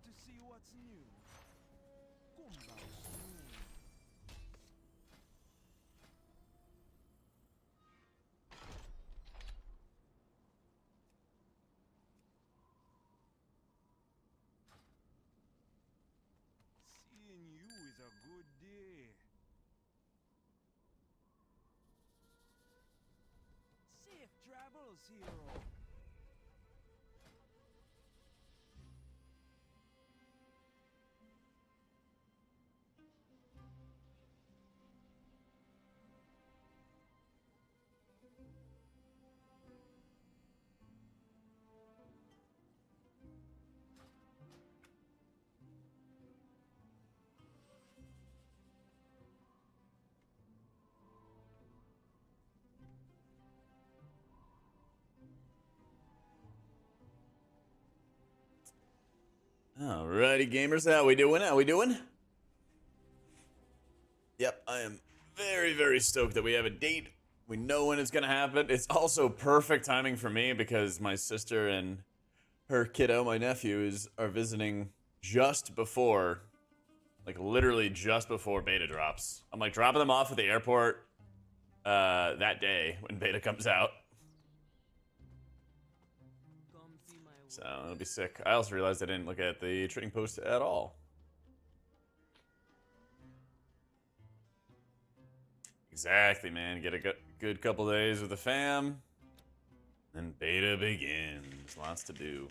to see what's new? Come back soon. Seeing you is a good day. Safe travels, hero. Alrighty, gamers, how we doing? How we doing? Yep, I am very, very stoked that we have a date. We know when it's gonna happen. It's also perfect timing for me because my sister and her kiddo, my nephew, are visiting just before, like literally just before beta drops. I'm like dropping them off at the airport that day when beta comes out. Come see my So it'll be sick. I also realized I didn't look at the trading post at all. Exactly, man. Get a good couple days with the fam. Then beta begins. Lots to do.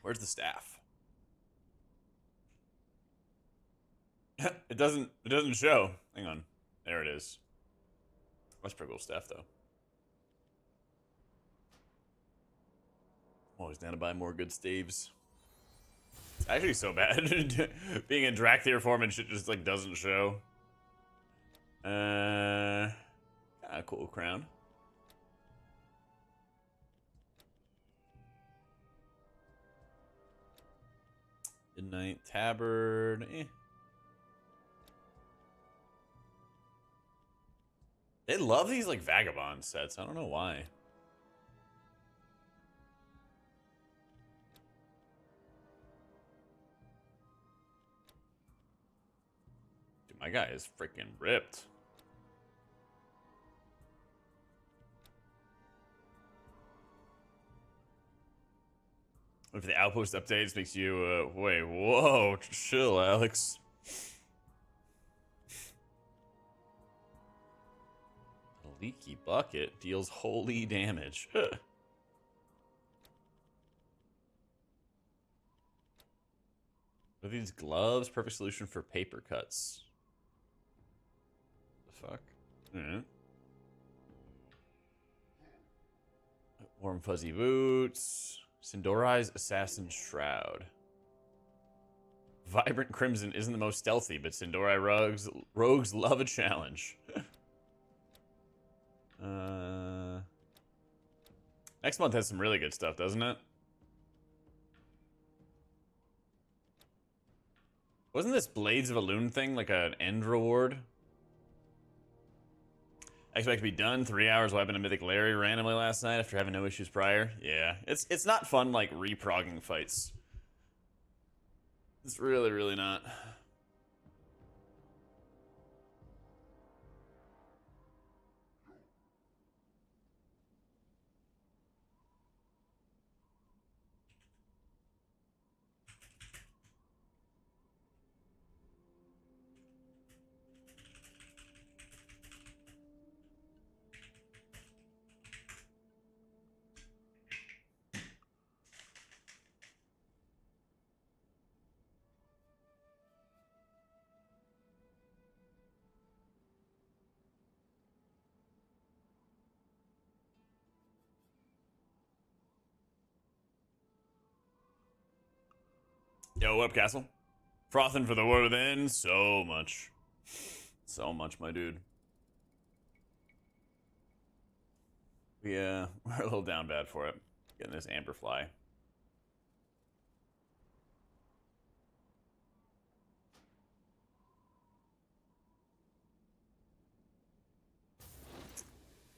Where's the staff? It doesn't show. Hang on. There it is. That's pretty cool staff though. Always down to buy more good staves. It's actually so bad. Being in Drakthir form and shit just like doesn't show. Cool crown. Midnight tabard. They love these like vagabond sets. I don't know why. Dude, my guy is freaking ripped. If the outpost updates makes you, wait, whoa, chill, Alex. A leaky bucket deals holy damage. What are these gloves? Perfect solution for paper cuts. The fuck? Alright. Warm fuzzy boots. Sindorai's Assassin Shroud. Vibrant Crimson isn't the most stealthy, but Sindorai rogues love a challenge. Next month has some really good stuff, doesn't it? Wasn't this Blades of Elune thing like an end reward? I expect to be done 3 hours wiping a Mythic Larry randomly last night after having no issues prior. Yeah, it's not fun like reprogging fights. It's really, really not. Yo, what up, Castle? Frothing for the war within. So much. So much, my dude. We're a little down bad for it. Getting this Amberfly.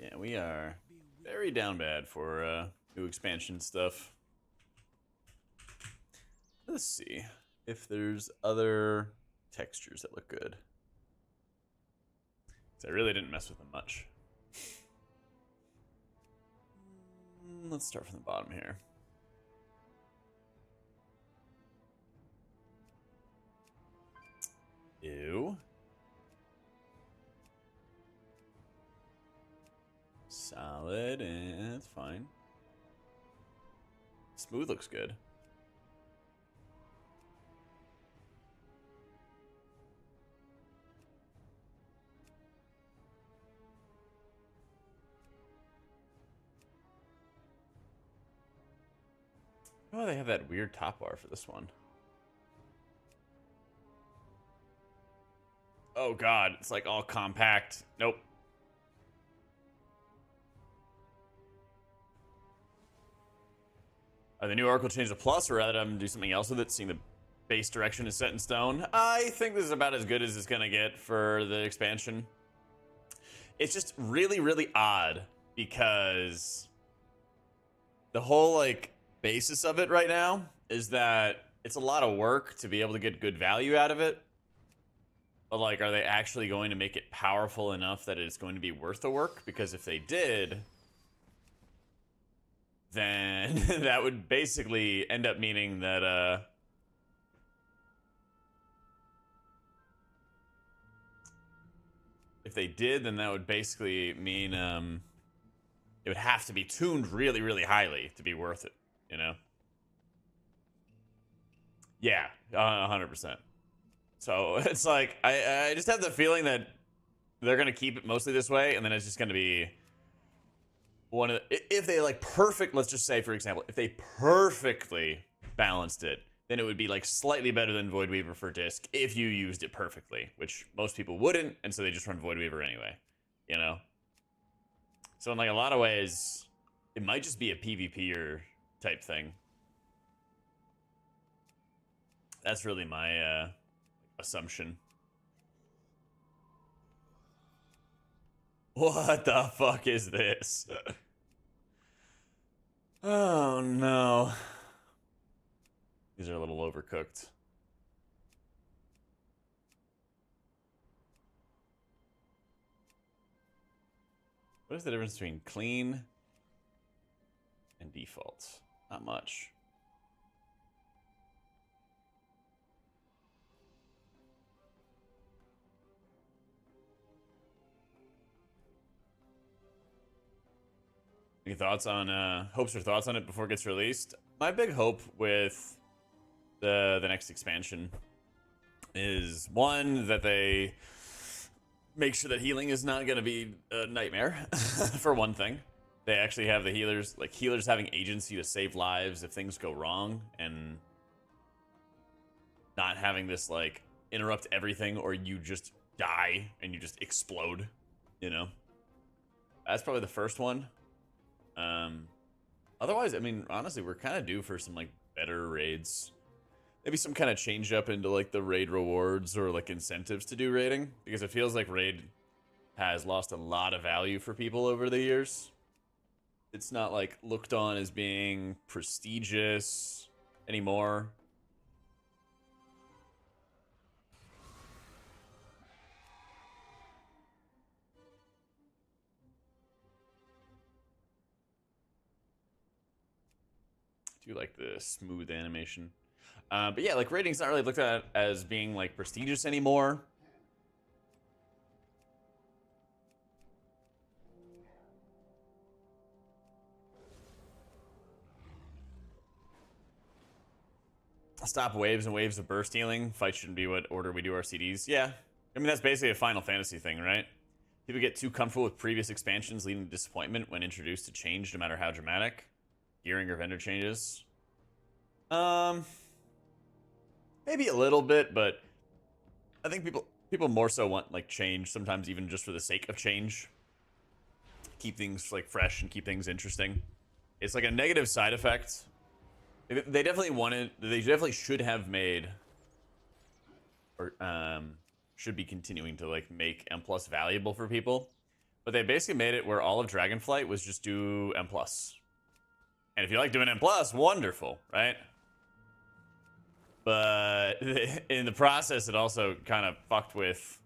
Yeah, we are very down bad for new expansion stuff. Let's see if there's other textures that look good. I really didn't mess with them much. Let's start from the bottom here. Ew. Solid, and it's fine. Smooth looks good. Oh, they have that weird top bar for this one. Oh god, it's like all compact. Nope. Are the new Oracle change the plus, or rather I'm do something else with it, seeing the base direction is set in stone? I think this is about as good as it's gonna get for the expansion. It's just really, really odd because the whole like basis of it right now is that it's a lot of work to be able to get good value out of it. But like, are they actually going to make it powerful enough that it's going to be worth the work? Because if they did, then that would basically end up meaning that if they did, then that would basically mean it would have to be tuned really, really highly to be worth it, you know? Yeah, 100%. So it's like, I just have the feeling that they're going to keep it mostly this way, and then it's just going to be one of the, if they like perfect, let's just say, for example, if they perfectly balanced it, then it would be like slightly better than Void Weaver for disc if you used it perfectly, which most people wouldn't, and so they just run Void Weaver anyway, you know? So in like a lot of ways, it might just be a PvPer type thing. That's really my assumption. What the fuck is this? Oh no. These are a little overcooked. What is the difference between clean and default? Not much. Any thoughts on hopes or thoughts on it before it gets released? My big hope with the next expansion is one, that they make sure that healing is not going to be a nightmare. For one thing, they actually have the healers, like healers having agency to save lives if things go wrong, and not having this like interrupt everything or you just die and you just explode, you know? That's probably the first one. Otherwise, I mean, honestly, we're kind of due for some like better raids. Maybe some kind of change up into like the raid rewards or like incentives to do raiding, because it feels like raid has lost a lot of value for people over the years. It's not like looked on as being prestigious anymore. I do like the smooth animation. But yeah, like rating's not really looked at as being like prestigious anymore. Stop waves and waves of burst healing. Fight shouldn't be what order we do our CDs. Yeah, I mean, that's basically a Final Fantasy thing, right? People get too comfortable with previous expansions, leading to disappointment when introduced to change, no matter how dramatic. Gearing or vendor changes. Maybe a little bit, but I think people more so want like change, sometimes even just for the sake of change. Keep things like fresh and keep things interesting. It's like a negative side effect. They definitely should have made, or should be continuing to like make M+ valuable for people. But they basically made it where all of Dragonflight was just do M+. And if you like doing M+, wonderful, right? But in the process, it also kind of fucked with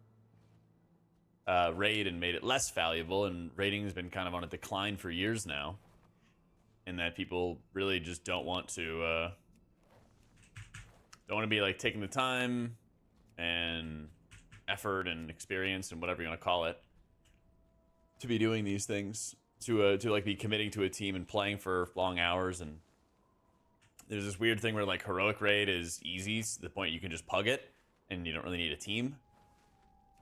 raid and made it less valuable. And raiding has been kind of on a decline for years now. In that people really just don't want to be like taking the time and effort and experience and whatever you want to call it to be doing these things, to like be committing to a team and playing for long hours. And there's this weird thing where like heroic raid is easy to the point you can just pug it and you don't really need a team,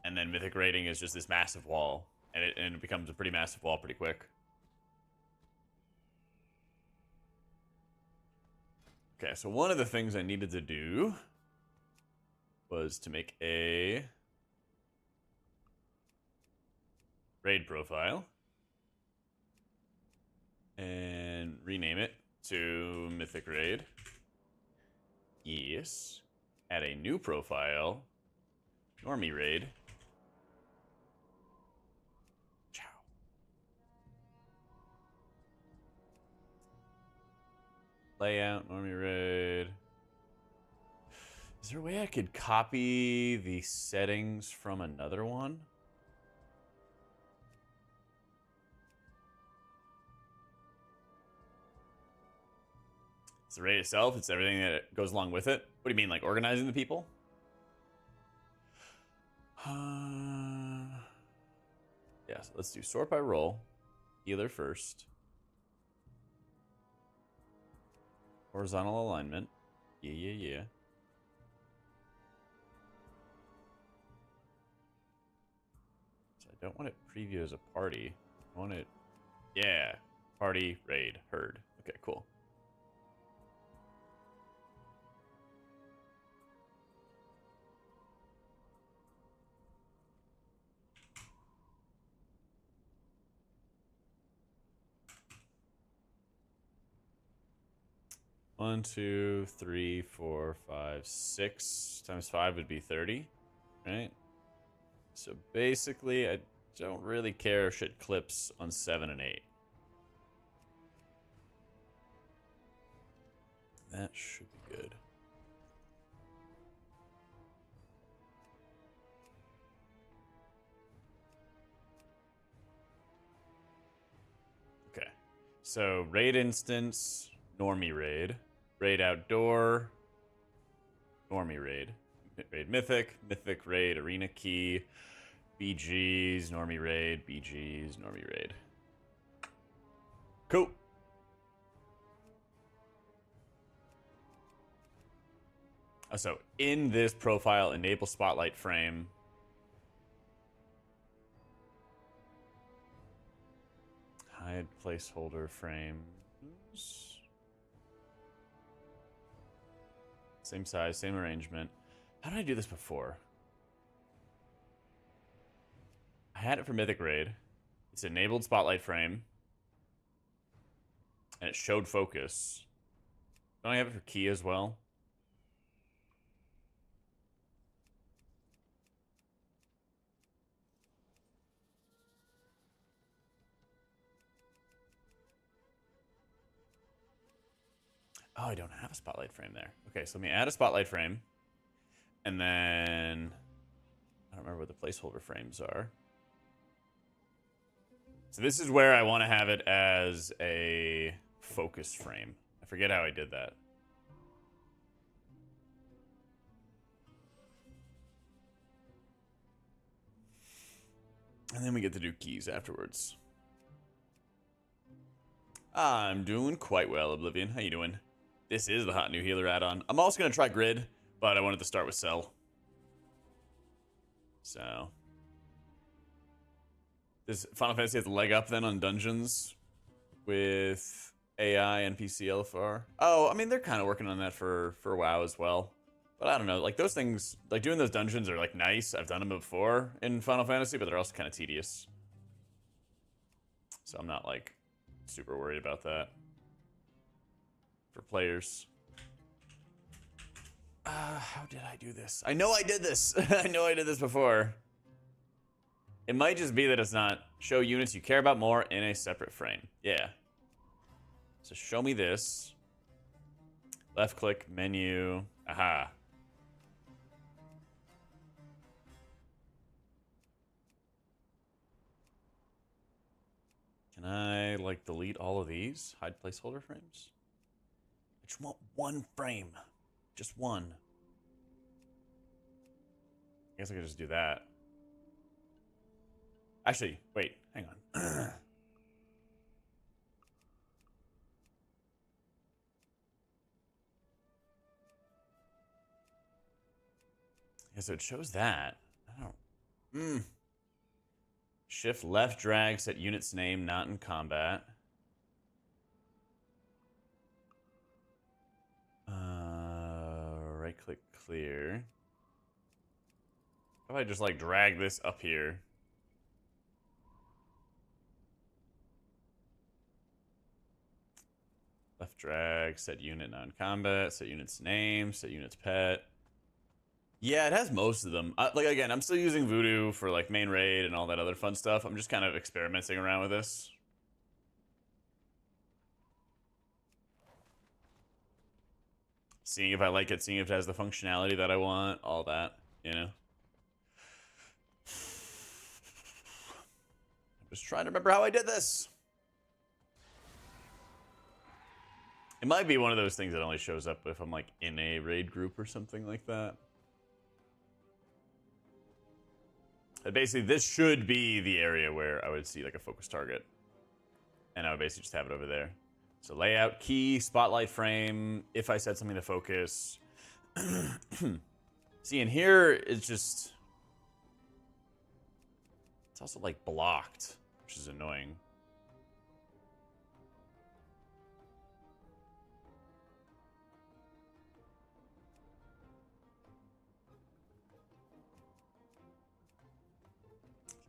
and then mythic raiding is just this massive wall, and it becomes a pretty massive wall pretty quick. Okay, so one of the things I needed to do was to make a raid profile and rename it to Mythic Raid. Yes. Add a new profile, Normie Raid. Ciao. Layout, Normie Raid. Is there a way I could copy the settings from another one? It's the raid itself, it's everything that goes along with it. What do you mean, like organizing the people? Yeah, so let's do sort by role. Healer first. Horizontal alignment. Yeah. So I don't want it preview as a party. I want it, yeah, party, raid, herd. Okay, cool. One, 2, 3, 4, 5, 6 times 5 would be 30, right? So basically, I don't really care if shit clips on 7 and 8. That should be good. Okay, so raid instance, Normie raid. Raid outdoor, Normie raid. Raid mythic, mythic raid, arena key, BGs, Normie raid, BGs, Normie raid. Cool. So in this profile, enable spotlight frame. Hide placeholder frames. Same size, same arrangement. How did I do this before? I had it for Mythic Raid. It's enabled spotlight frame. And it showed focus. Don't I have it for key as well? Oh, I don't have a spotlight frame there. Okay, so let me add a spotlight frame. And then I don't remember what the placeholder frames are. So this is where I want to have it as a focus frame. I forget how I did that. And then we get to do keys afterwards. I'm doing quite well, Oblivion. How you doing? This is the hot new healer add-on. I'm also going to try Grid, but I wanted to start with Cell. So. Does Final Fantasy have the leg up then on dungeons with AI and PC LFR? Oh, I mean, they're kind of working on that for WoW as well. But I don't know, like those things, like doing those dungeons are like nice. I've done them before in Final Fantasy, but they're also kind of tedious. So I'm not like super worried about that. For players. How did I do this? I know I did this. I know I did this before. It might just be that it's not Show units you care about more in a separate frame. Yeah. So show me this. Left click, menu. Aha. Can I, like, delete all of these? Hide placeholder frames? I just want one frame. Just one. I guess I could just do that. Actually, wait, hang on. Yeah, so it shows that. I don't. Shift left drag, set unit's name, not in combat. Right click clear. How about I just like drag this up here? Left drag, set unit non-combat, set unit's name, set unit's pet. Yeah, it has most of them. Like, again, I'm still using Voodoo for like main raid and all that other fun stuff. I'm just kind of experimenting around with this. Seeing if I like it, seeing if it has the functionality that I want, all that, you know? I'm just trying to remember how I did this. It might be one of those things that only shows up if I'm like in a raid group or something like that. But basically, this should be the area where I would see like a focus target. And I would basically just have it over there. So layout, key, spotlight frame, if I set something to focus. See, in here, it's just... It's also like blocked, which is annoying.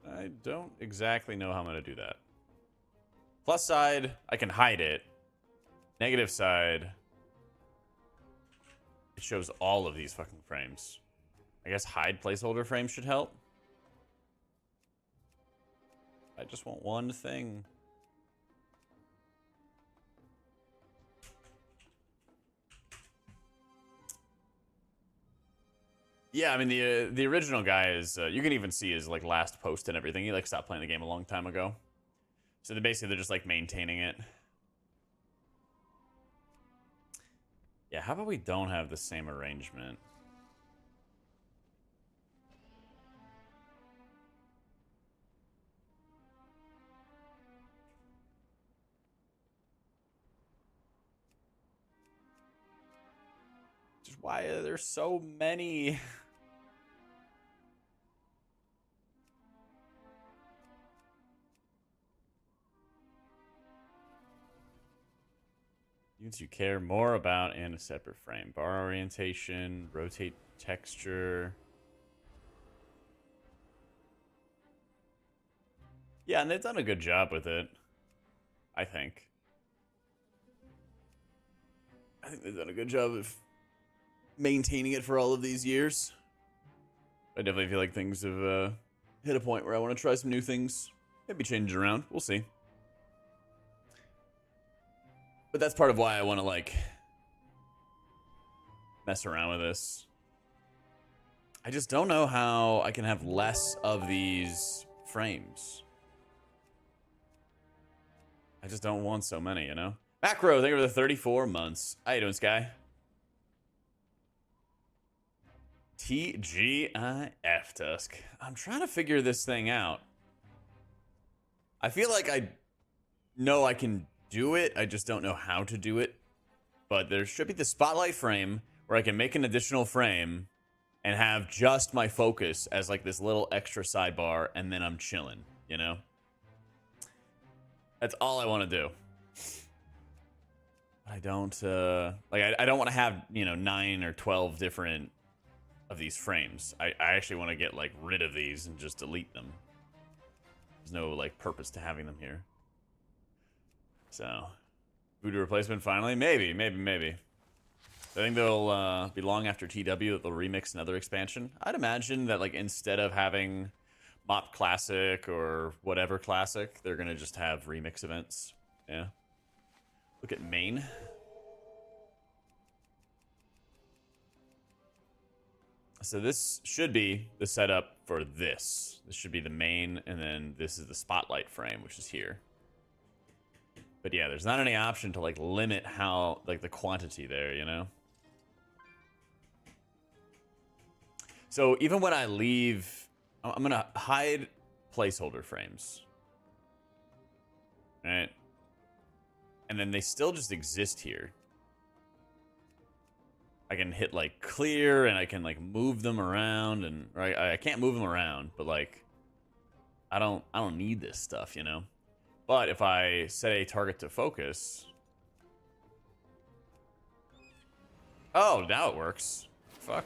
I don't exactly know how I'm going to do that. Plus side, I can hide it. Negative side, it shows all of these fucking frames. I guess hide placeholder frames should help. I just want one thing. Yeah, I mean, the original guy is, you can even see his like last post and everything. He like stopped playing the game a long time ago. So they're just like maintaining it. Yeah, how about we don't have the same arrangement? Just why are there so many? Units you care more about in a separate frame. Bar orientation, rotate texture. Yeah, and they've done a good job with it. I think. I think they've done a good job of maintaining it for all of these years. I definitely feel like things have hit a point where I want to try some new things. Maybe change it around. We'll see. But that's part of why I want to, like, mess around with this. I just don't know how I can have less of these frames. I just don't want so many, you know? Macro, thank you for the 34 months. How you doing, Sky? TGIF, Tusk. I'm trying to figure this thing out. I feel like I know I can do it. I just don't know how to do it. But there should be the spotlight frame where I can make an additional frame and have just my focus as like this little extra sidebar, and then I'm chilling, you know? That's all I want to do. I don't, I don't want to have, you know, 9 or 12 different of these frames. I actually want to get, like, rid of these and just delete them. There's no, like, purpose to having them here. So, Voodoo replacement finally? Maybe. I think they'll be long after TW that they'll remix another expansion. I'd imagine that, like, instead of having Mop Classic or whatever classic, they're gonna just have remix events. Yeah. Look at main. So this should be the setup for this. This should be the main, and then this is the spotlight frame, which is here. But yeah, there's not any option to like limit how, like, the quantity there, you know? So even when I leave, I'm gonna hide placeholder frames. Right? And then they still just exist here. I can hit like clear and I can like move them around, and right, I can't move them around, but like I don't need this stuff, you know? But if I set a target to focus, oh, now it works. Fuck.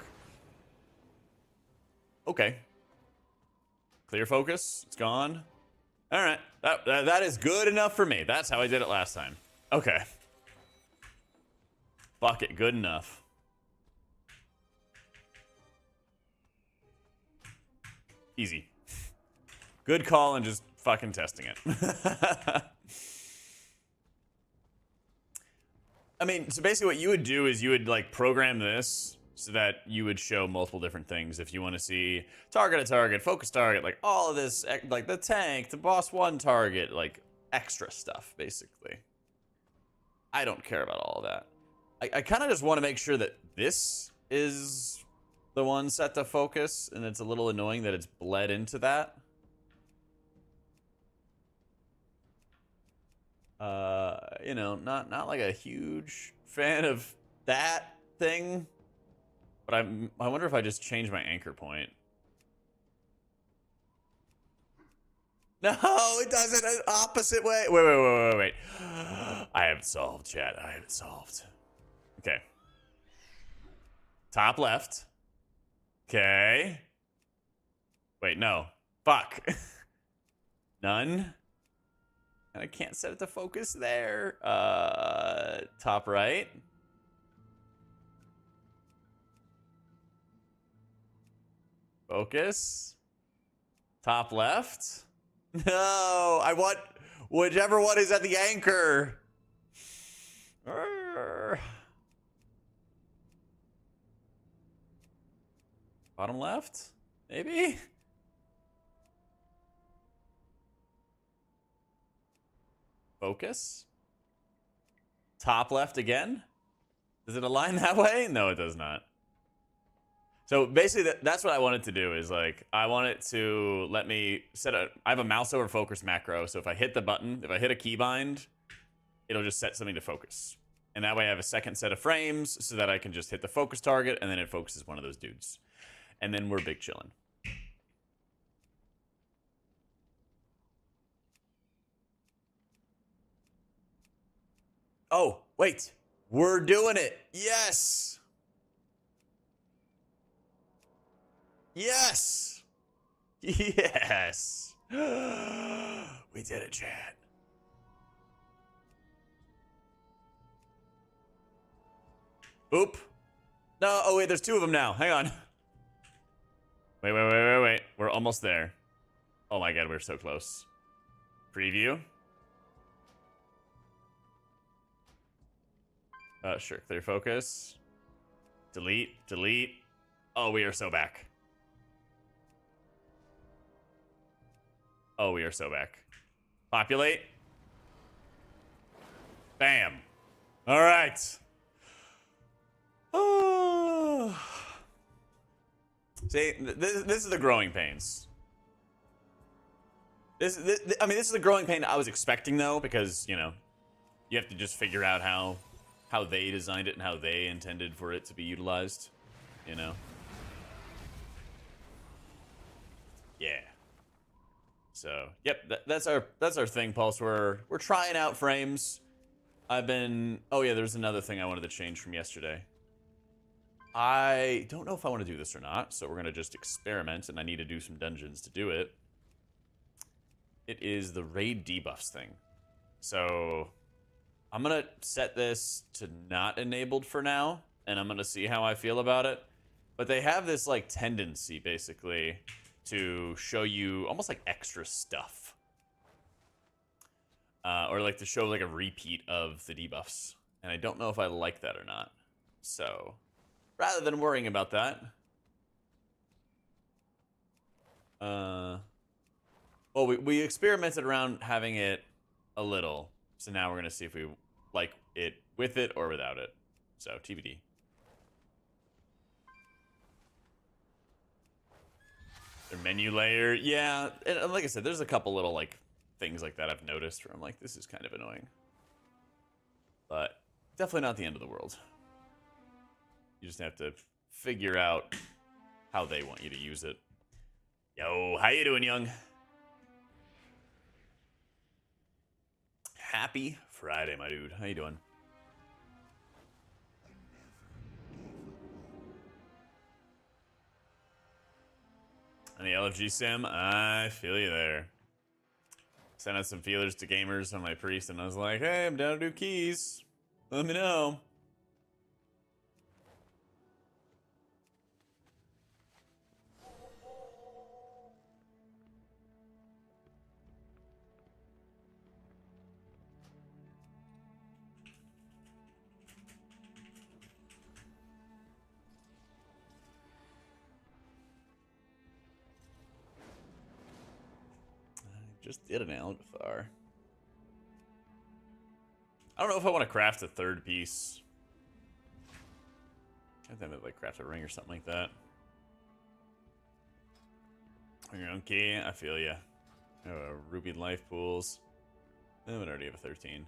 Okay. Clear focus. It's gone. All right. That is good enough for me. That's how I did it last time. Okay. Fuck it. Good enough. Easy. Good call and just fucking testing it. I mean, so basically what you would do is you would like program this so that you would show multiple different things. If you want to see target to target, focus target, like all of this, like the tank, the boss one target, like extra stuff, basically. I don't care about all of that. I kind of just want to make sure that this is the one set to focus, and it's a little annoying that it's bled into that. You know, not like a huge fan of that thing, but I wonder if I just change my anchor point. No, it doesn't. An opposite way. Wait. I have it solved, chat. I have it solved. Okay. Top left. Okay. Wait, no. Fuck. None. And I can't set it to focus there. Top right. Focus. Top left. No, I want whichever one is at the anchor. Bottom left? Maybe? Focus. Top left again? Does it align that way? No, it does not. So basically, that's what I want it to do is like, I want it to let me set a, I have a mouse over focus macro. So if I hit the button, if I hit a keybind, it'll just set something to focus. And that way I have a second set of frames so that I can just hit the focus target and then it focuses one of those dudes. And then we're big chillin'. Oh, wait. We're doing it. Yes. Yes. Yes. We did it, chat. Oop. No, oh wait, there's two of them now. Hang on. Wait. We're almost there. Oh my god, we're so close. Preview. Sure, clear focus. Delete. Oh, we are so back. Oh, we are so back. Populate. Bam. All right. Oh. See, this is the growing pains. I mean, this is the growing pain I was expecting, though, because, you know, you have to just figure out how they designed it and how they intended for it to be utilized, you know? Yeah. So, yep, that's our thing, Pulse. We're trying out frames. Oh yeah, there's another thing I wanted to change from yesterday. I don't know if I want to do this or not, so we're going to just experiment, and I need to do some dungeons to do it. It is the raid debuffs thing. So I'm going to set this to not enabled for now, and I'm going to see how I feel about it. But they have this, like, tendency, basically, to show you almost like extra stuff. Or like to show like a repeat of the debuffs. And I don't know if I like that or not. So, rather than worrying about that, well, we experimented around having it a little. So now we're going to see if we like it with it or without it. So, TBD. Their menu layer. Yeah, and like I said, there's a couple little like things like that I've noticed where I'm like, this is kind of annoying. But definitely not the end of the world. You just have to figure out how they want you to use it. Yo, how you doing, young? Happy Friday, my dude. How you doing? On the LFG sim, I feel you there. Sent out some feelers to gamers on my priest, and I was like, hey, I'm down to do keys. Let me know. Just did an Algafar. I don't know if I want to craft a third piece. I think I'd like craft a ring or something like that. On your own key, I feel ya. Ruby life pools. I would already have a 13.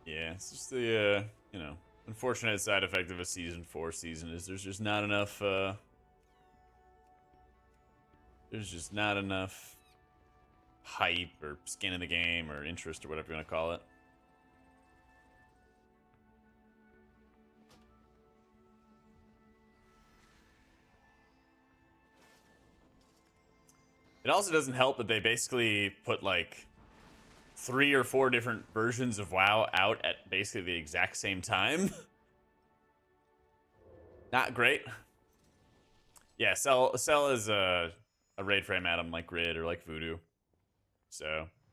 Yeah, it's just the, you know, unfortunate side effect of a Season 4 season is there's just not enough, hype or skin in the game or interest or whatever you want to call it. It also doesn't help that they basically put like 3 or 4 different versions of WoW out at basically the exact same time. Not great. Yeah, sell as a raid frame atom like Grid or like Voodoo. So,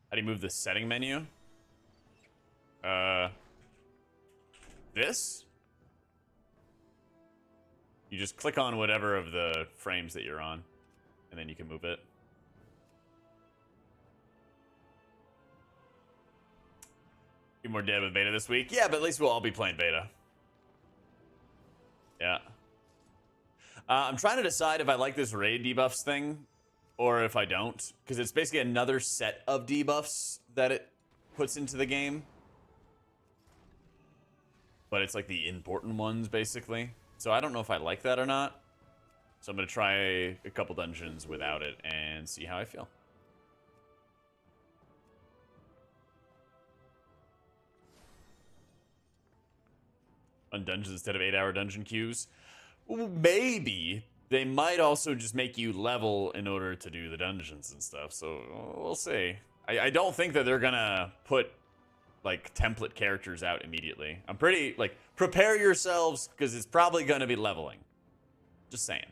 how do you move the setting menu? This? You just click on whatever of the frames that you're on, and then you can move it. Be more dead with beta this week. Yeah, but at least we'll all be playing beta. Yeah. I'm trying to decide if I like this raid debuffs thing or if I don't, because it's basically another set of debuffs that it puts into the game. But it's like the important ones, basically. So I don't know if I like that or not. So I'm going to try a couple dungeons without it and see how I feel. On dungeons instead of 8-hour dungeon queues? Maybe. They might also just make you level in order to do the dungeons and stuff, so we'll see. I don't think that they're gonna put, like, template characters out immediately. I'm pretty, like, prepare yourselves, because it's probably gonna be leveling. Just saying.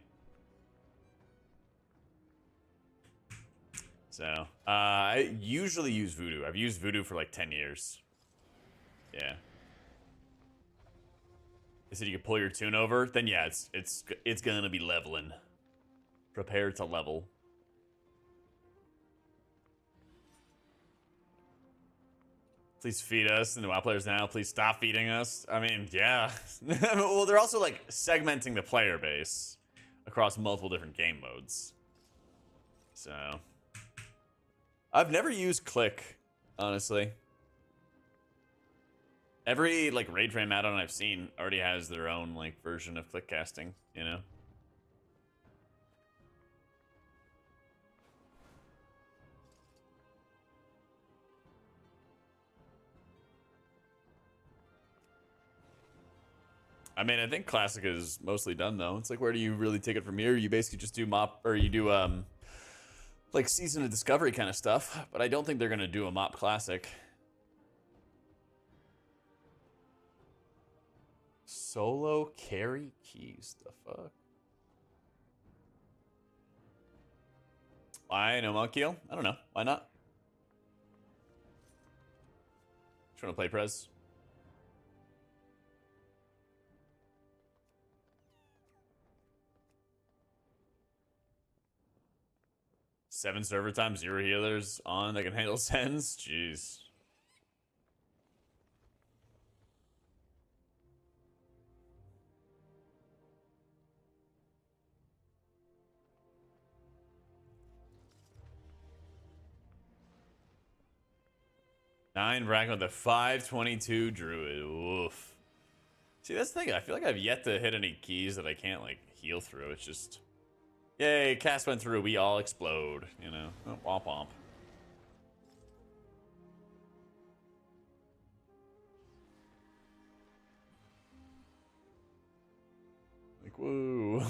So, I usually use Voodoo. I've used Voodoo for, like, 10 years. Yeah. They said you could pull your tune over, then yeah, it's gonna be leveling. Prepare to level. Please feed us, and the WoW players now, please stop feeding us. I mean, yeah. Well, they're also like segmenting the player base across multiple different game modes. So, I've never used Click, honestly. Every, like, raid frame add-on I've seen already has their own, like, version of click casting, you know? I mean, I think Classic is mostly done, though. It's like, where do you really take it from here? You basically just do mop, or you do, like Season of Discovery kind of stuff, but I don't think they're going to do a Mop Classic. Solo carry keys, the fuck? Why no Monkey? I don't know. Why not? Just want to play Prez. Seven server time, 0 healers on that can handle sends. Jeez. Nine bracket with a 522 druid. Oof. See, that's the thing. I feel like I've yet to hit any keys that I can't like heal through. It's just, yay, cast went through. We all explode. You know, oh, womp womp. Like woo.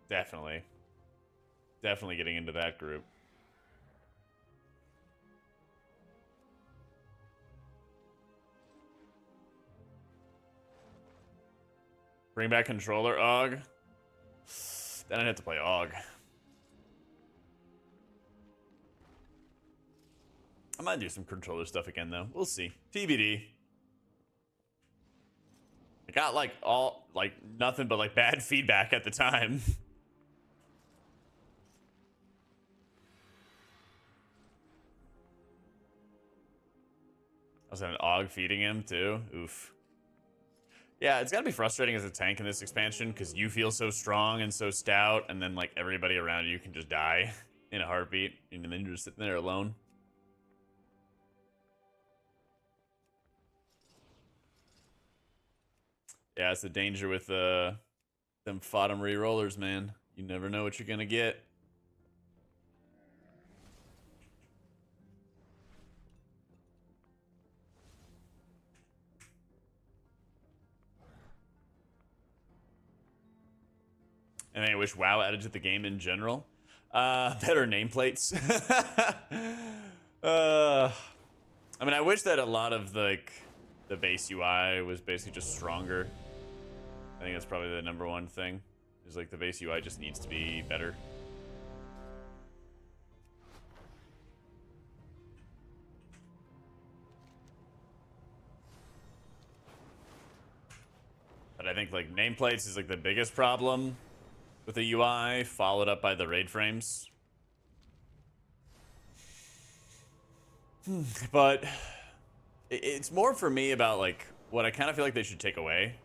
Definitely. Definitely getting into that group. Bring back controller, AUG. Then I'd have to play AUG. I might do some controller stuff again, though. We'll see. TBD. I got, like, nothing but, like, bad feedback at the time. I was having AUG feeding him, too. Oof. Yeah, it's gotta be frustrating as a tank in this expansion, because you feel so strong and so stout, and then, like, everybody around you can just die in a heartbeat, and then you're just sitting there alone. Yeah, it's the danger with them Fodom re-rollers, man. You never know what you're gonna get. And I wish WoW added to the game in general. Better nameplates. I mean, I wish that a lot of the base UI was basically just stronger. I think that's probably the #1 thing. Is like the base UI just needs to be better. But I think like nameplates is like the biggest problem with the UI, followed up by the raid frames. But it's more for me about like what I kind of feel like they should take away.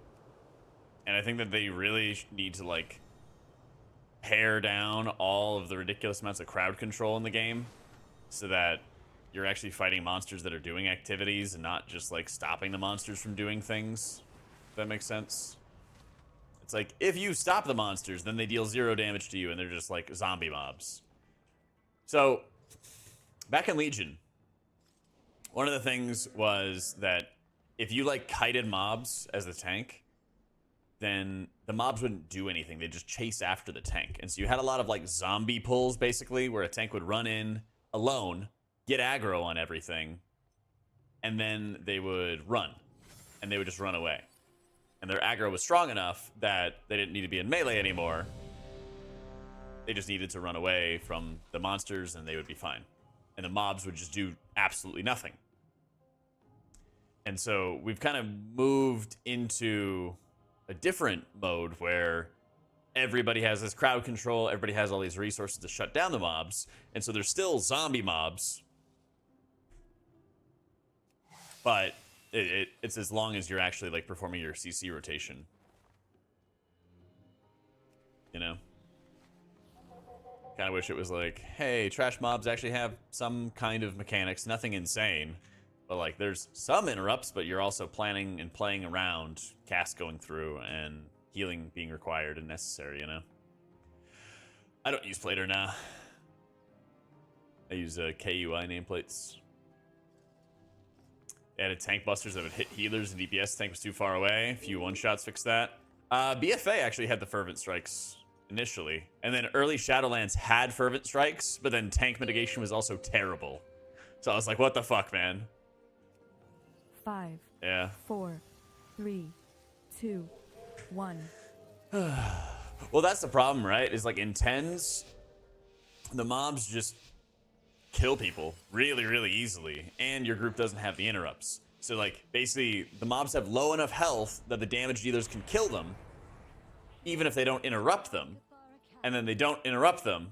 And I think that they really need to like pare down all of the ridiculous amounts of crowd control in the game so that you're actually fighting monsters that are doing activities and not just like stopping the monsters from doing things. If that makes sense. It's like if you stop the monsters, then they deal 0 damage to you and they're just like zombie mobs. So back in Legion, one of the things was that if you like kited mobs as the tank, then the mobs wouldn't do anything. They'd just chase after the tank. And so you had a lot of like zombie pulls basically where a tank would run in alone, get aggro on everything, and then they would run and they would just run away. And their aggro was strong enough that they didn't need to be in melee anymore. They just needed to run away from the monsters and they would be fine. And the mobs would just do absolutely nothing. And so we've kind of moved into a different mode where everybody has this crowd control, everybody has all these resources to shut down the mobs, and so there's still zombie mobs, but it's as long as you're actually like performing your CC rotation, you know. Kind of wish it was like, hey, trash mobs actually have some kind of mechanics, nothing insane, but like there's some interrupts, but you're also planning and playing around cast going through and healing being required and necessary, you know. I don't use Plater now. I use KUI nameplates. Added tank busters that would hit healers and DPS. Tank was too far away. A few one-shots fixed that. BFA actually had the fervent strikes initially, and then early Shadowlands had fervent strikes, but then tank mitigation was also terrible. So I was like, what the fuck, man? 5, Yeah. 4, 3, 2, 1. Well, that's the problem, right? Is like in 10s, the mobs just kill people really, really easily, and your group doesn't have the interrupts. So like basically the mobs have low enough health that the damage dealers can kill them, even if they don't interrupt them. And then they don't interrupt them,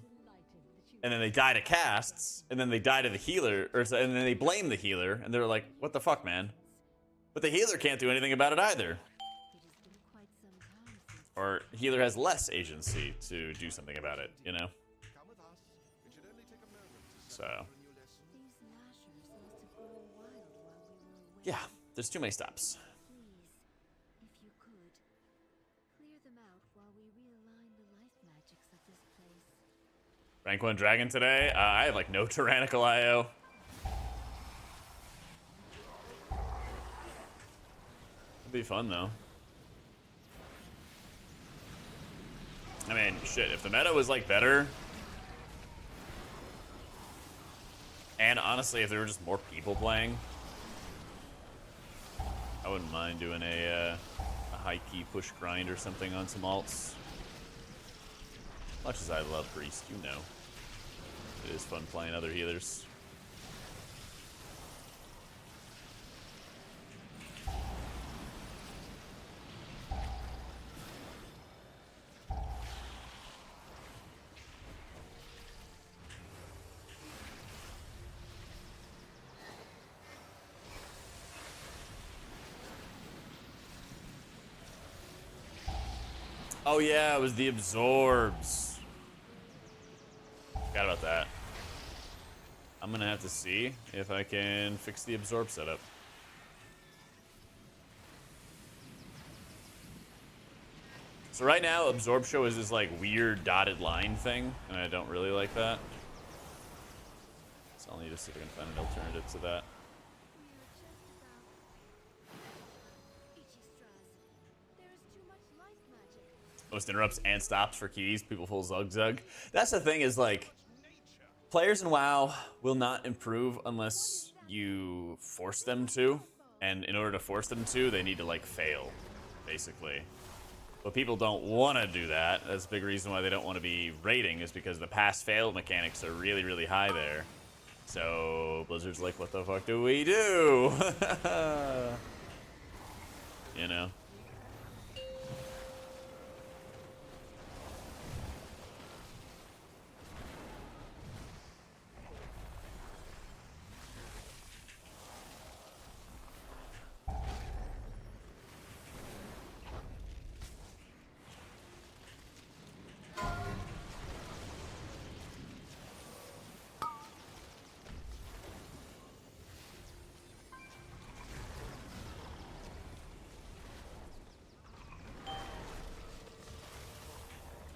and then they die to casts, and then they die to the healer, and then they blame the healer, and they're like, what the fuck, man? But the healer can't do anything about it either. Or healer has less agency to do something about it, you know? So. Yeah, there's too many stops. Rank 1 dragon today? I have like no tyrannical IO. It'd be fun though. I mean, shit, if the meta was like better, and honestly, if there were just more people playing, I wouldn't mind doing a high key push grind or something on some alts. Much as I love Priest, you know. It is fun playing other healers. Oh yeah, it was the absorbs. Forgot about that. I'm gonna have to see if I can fix the absorb setup. So right now, absorb show is this like weird dotted line thing, and I don't really like that. So I'll need to see if I can find an alternative to that. Most interrupts and stops for keys. People full Zug Zug. That's the thing is like, players in WoW will not improve unless you force them to. And in order to force them to, they need to like fail, basically. But people don't want to do that. That's a big reason why they don't want to be raiding, is because the pass-fail mechanics are really, really high there. So Blizzard's like, what the fuck do we do? You know?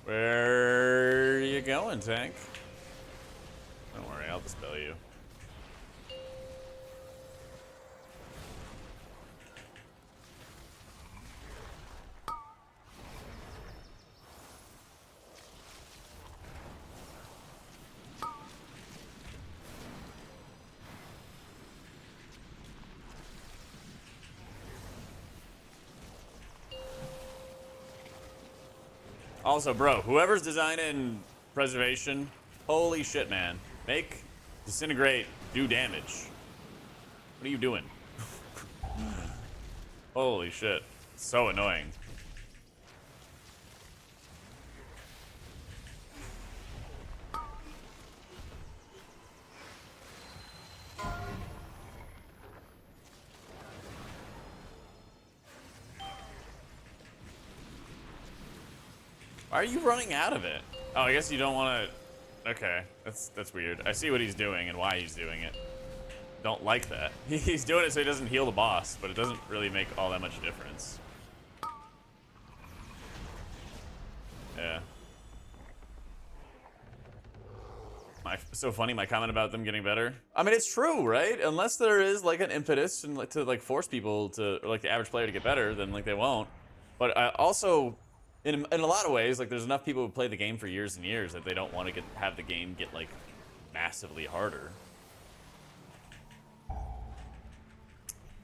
Where are you going, tank? Don't worry, I'll dispel you. Also, bro, whoever's designing preservation, holy shit, man. Make disintegrate do damage. What are you doing? Holy shit. It's so annoying. Why are you running out of it? Oh, I guess you don't want to... Okay, that's weird. I see what he's doing and why he's doing it. Don't like that. He's doing it so he doesn't heal the boss, but it doesn't really make all that much difference. Yeah. so funny, my comment about them getting better. I mean, it's true, right? Unless there is like an impetus and like to like force people to, or like the average player to get better, then like they won't. But also, in a lot of ways, like there's enough people who play the game for years and years that they don't want to have the game get like massively harder.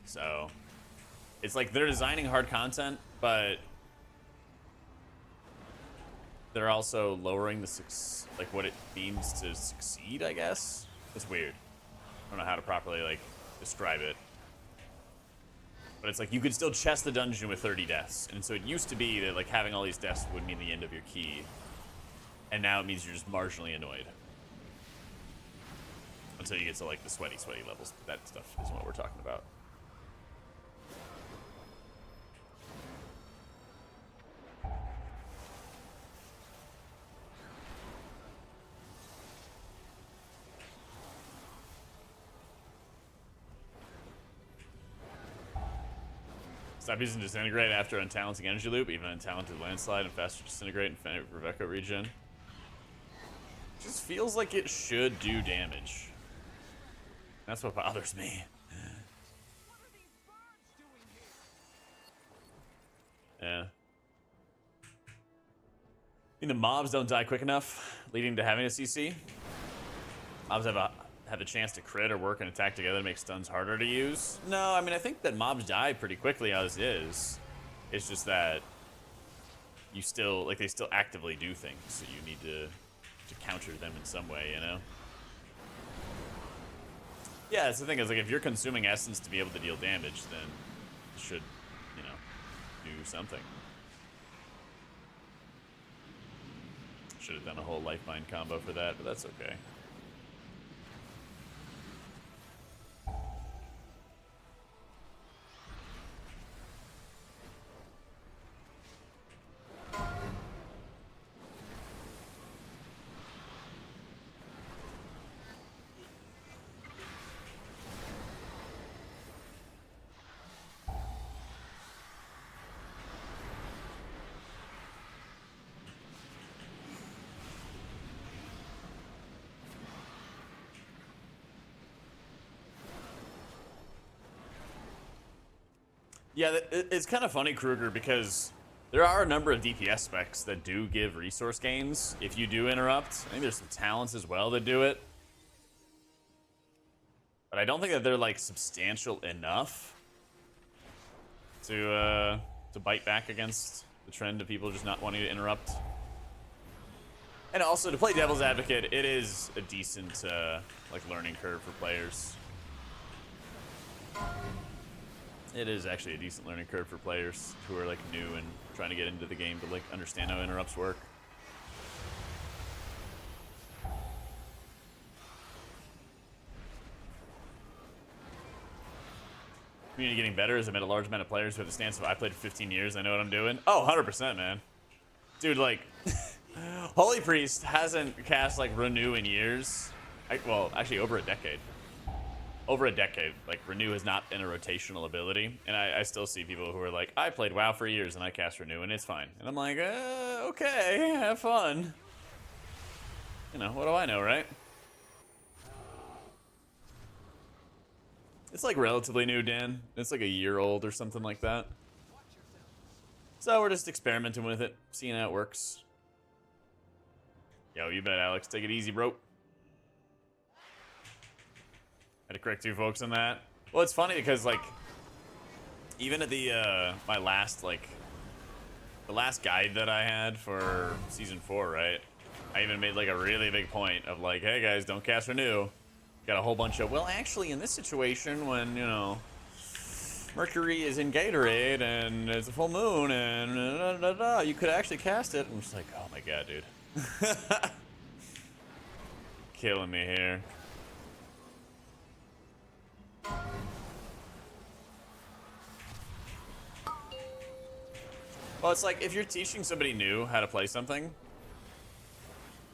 So it's like they're designing hard content, but they're also lowering the like what it means to succeed, I guess. It's weird. I don't know how to properly like describe it. But it's like you could still chest the dungeon with 30 deaths. And so it used to be that like having all these deaths would mean the end of your key. And now it means you're just marginally annoyed. Until you get to like the sweaty levels. But that stuff isn't what we're talking about. Stop using Disintegrate after Untalenting Energy Loop, even Untalented Landslide and Faster Disintegrate and Rebecca regen. Just feels like it should do damage. That's what bothers me. Yeah. I mean, the mobs don't die quick enough, leading to having a CC. Mobs have a chance to crit or work and attack together to make stuns harder to use. No, I mean, I think that mobs die pretty quickly as is. It's just that you still, like, they still actively do things, so you need to counter them in some way, you know? Yeah, that's the thing, is like, if you're consuming essence to be able to deal damage, then it should, you know, do something. Should have done a whole lifeline combo for that, but that's okay. Yeah, it's kind of funny, Kruger, because there are a number of DPS specs that do give resource gains if you do interrupt. I think there's some talents as well that do it. But I don't think that they're, like, substantial enough to bite back against the trend of people just not wanting to interrupt. And also, to play devil's advocate, it is a decent, like, learning curve for players. It is actually a decent learning curve for players who are like new and trying to get into the game to like understand how interrupts work. Community getting better as I met a large amount of players who have the stance of I played for 15 years, I know what I'm doing. Oh, 100%, man. Dude, like, Holy Priest hasn't cast like Renew in years. Well, actually over a decade. Over a decade, like, Renew has not been a rotational ability, and I still see people who are like, I played WoW for years and I cast Renew and it's fine. And I'm like, okay, have fun. You know, what do I know, right? It's like relatively new, Dan. It's like a year old or something like that. So we're just experimenting with it, seeing how it works. Yo, you bet, Alex. Take it easy, bro. Had to correct 2 folks on that. Well, it's funny because, like, even at the, my last, like, the last guide that I had for Season 4, right? I even made, like, a really big point of, like, hey, guys, don't cast Renew. Got a whole bunch of, well, actually, in this situation, when, you know, Mercury is in Gatorade and it's a full moon and you could actually cast it. I'm just like, oh, my God, dude. Killing me here. Well, it's like if you're teaching somebody new how to play something,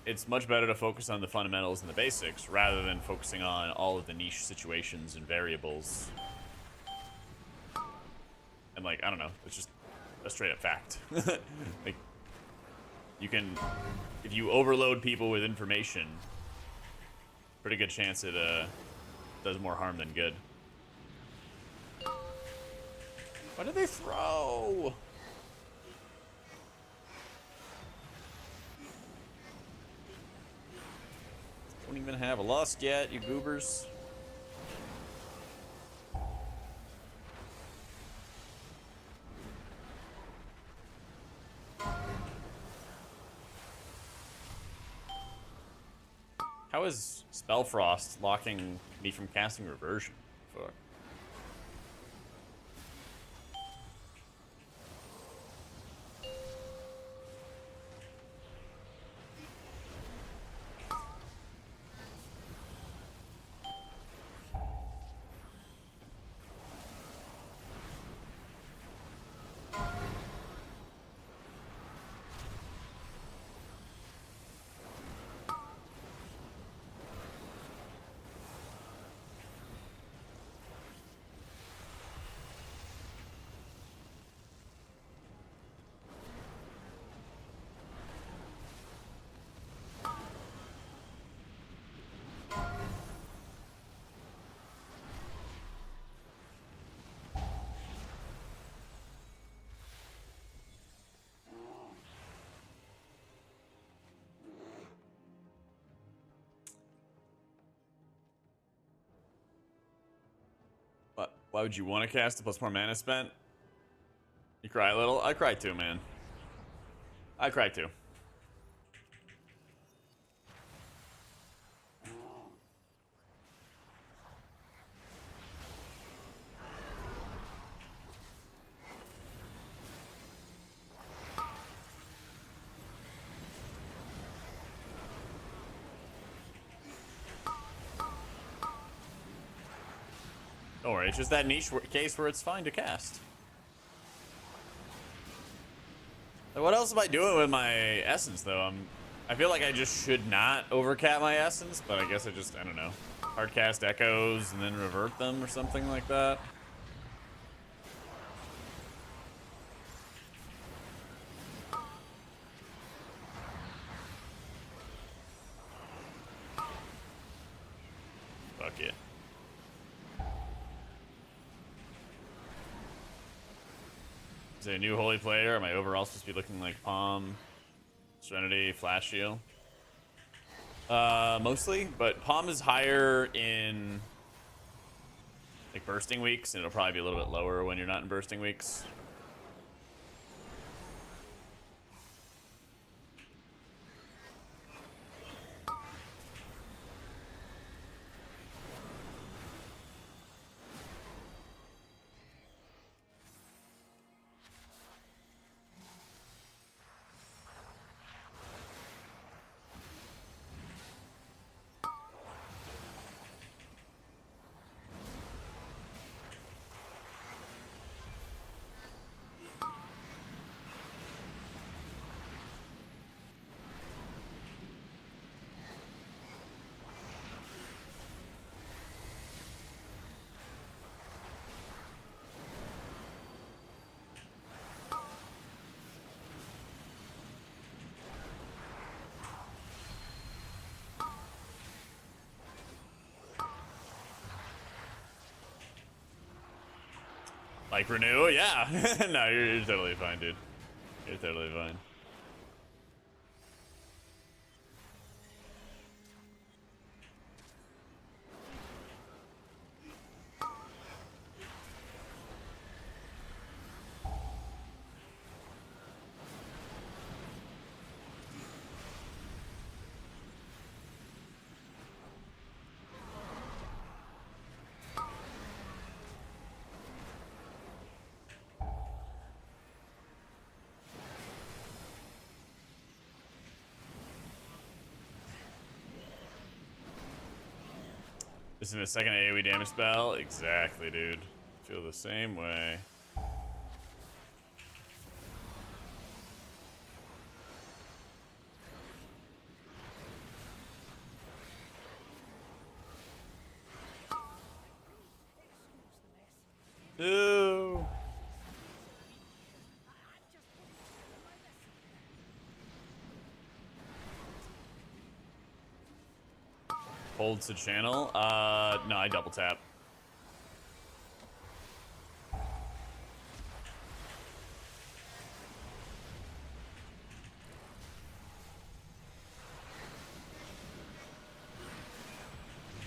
it's much better to focus on the fundamentals and the basics rather than focusing on all of the niche situations and variables. And like, I don't know, it's just a straight up fact. Like, you can, if you overload people with information, pretty good chance it does more harm than good. What did they throw? Don't even have a loss yet, you goobers. How is Spellfrost locking me from casting Reversion? Fuck. What? Why would you want to cast it plus more mana spent? You cry a little? I cry too, man. I cry too. Don't worry, it's just that niche case where it's fine to cast. Like, what else am I doing with my essence, though? I feel like I just should not overcap my essence, but I guess I don't know. Hardcast echoes and then revert them or something like that. Fuck it. Is it a new holy player? Am I overall supposed to be looking like Palm, Serenity, Flash Shield? Mostly, but Palm is higher in like bursting weeks, and it'll probably be a little bit lower when you're not in bursting weeks. Like renew? Yeah. No, you're totally fine, dude. You're totally fine. This is the second AoE damage spell? Exactly, dude. Feel the same way. No. Hold to channel. No, I double tap.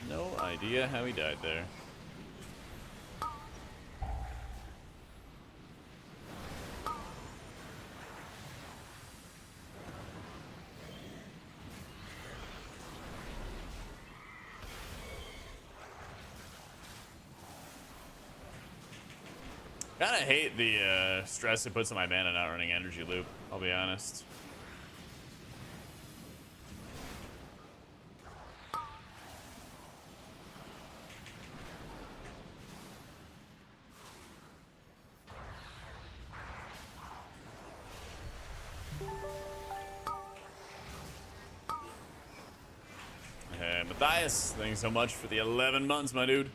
No idea how he died there. Kinda hate the stress it puts on my mana not running energy loop, I'll be honest. Hey, Matthias, thanks so much for the 11 months, my dude.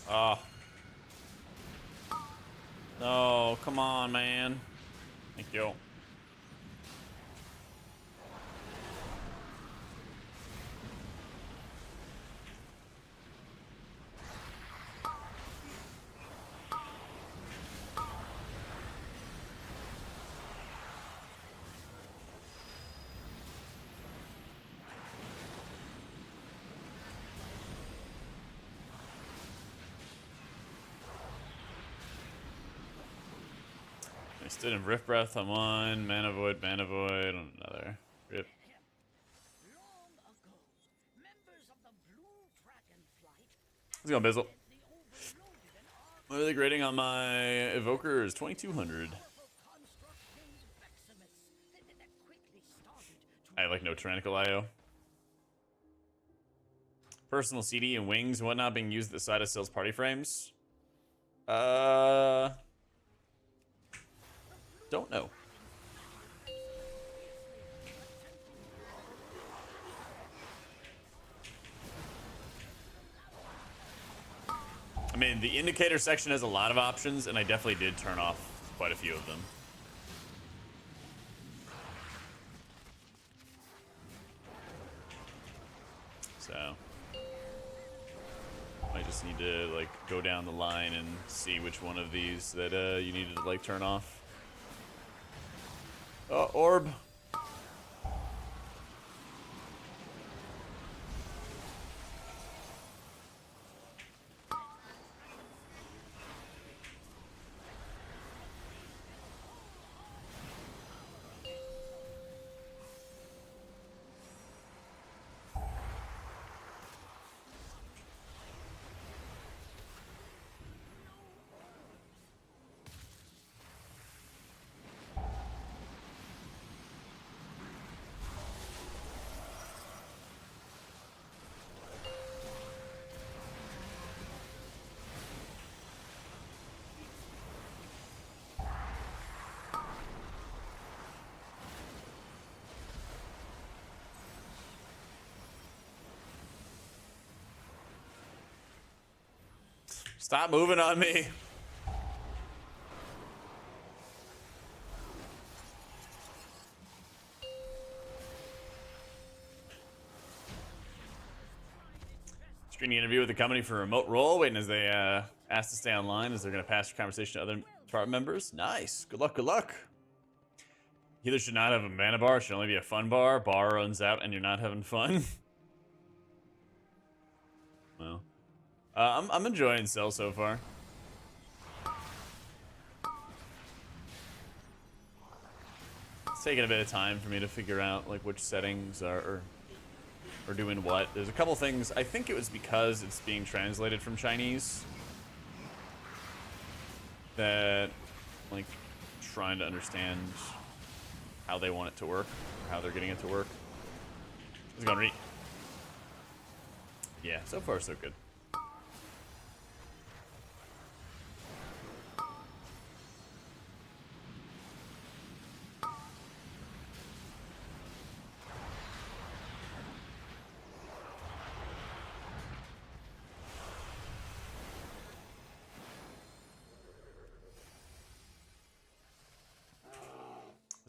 Oh. Oh, come on, man. Thank you. I stood in Rift Breath on one, Mana Void on another. Rip. Let's go, Bizzle. What are they grading on my Evoker is 2200. I have like no Tyrannical IO. Personal CD and wings and whatnot being used at the side of Sill's party frames. Don't know. I mean, the indicator section has a lot of options, and I definitely did turn off quite a few of them. So I just need to like go down the line and see which one of these that you needed to like turn off. Orb. Stop moving on me. Screening interview with the company for a remote role. Waiting as they ask to stay online as they're going to pass your conversation to other department members. Nice. Good luck, good luck. Healer should not have a mana bar. It should only be a fun bar. Bar runs out and you're not having fun. Well, I'm enjoying Cell so far. It's taking a bit of time for me to figure out like which settings are doing what. There's a couple things. I think it was because it's being translated from Chinese that like trying to understand how they want it to work, or how they're getting it to work. Let's go, Reed. Yeah, so far so good.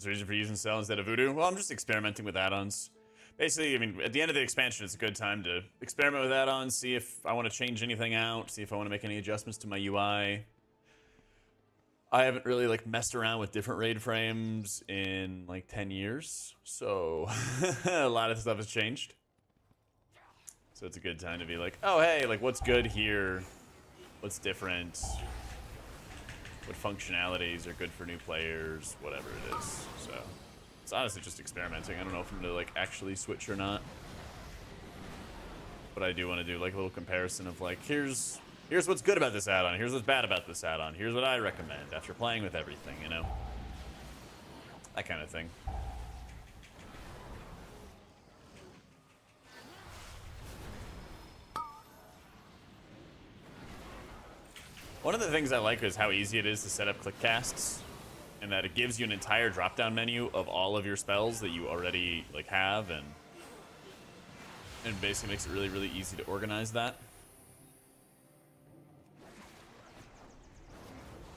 What's the reason for using Cell instead of Voodoo? Well, I'm just experimenting with add-ons. Basically, I mean, at the end of the expansion, it's a good time to experiment with add-ons, see if I want to change anything out, see if I want to make any adjustments to my UI. I haven't really like messed around with different raid frames in like 10 years, so a lot of stuff has changed. So it's a good time to be like, oh hey, like what's good here? What's different? What functionalities are good for new players? Whatever it is. So it's honestly just experimenting. I don't know if I'm gonna like actually switch or not, but I do want to do like a little comparison of like, here's what's good about this add-on. Here's what's bad about this add-on. Here's what I recommend after playing with everything, you know? That kind of thing. One of the things I like is how easy it is to set up click casts, and that it gives you an entire drop-down menu of all of your spells that you already like have, and basically makes it really, really easy to organize that.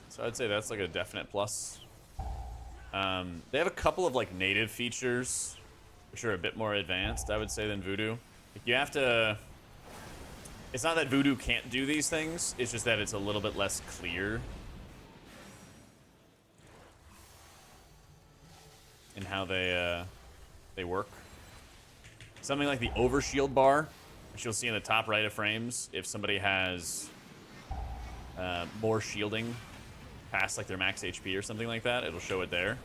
So I'd say that's like a definite plus. They have a couple of like native features, which are a bit more advanced, I would say, than Voodoo. Like, you have to... It's not that Voodoo can't do these things, it's just that it's a little bit less clear in how they work. Something like the overshield bar, which you'll see in the top right of frames, if somebody has more shielding past like their max HP or something like that, it'll show it there.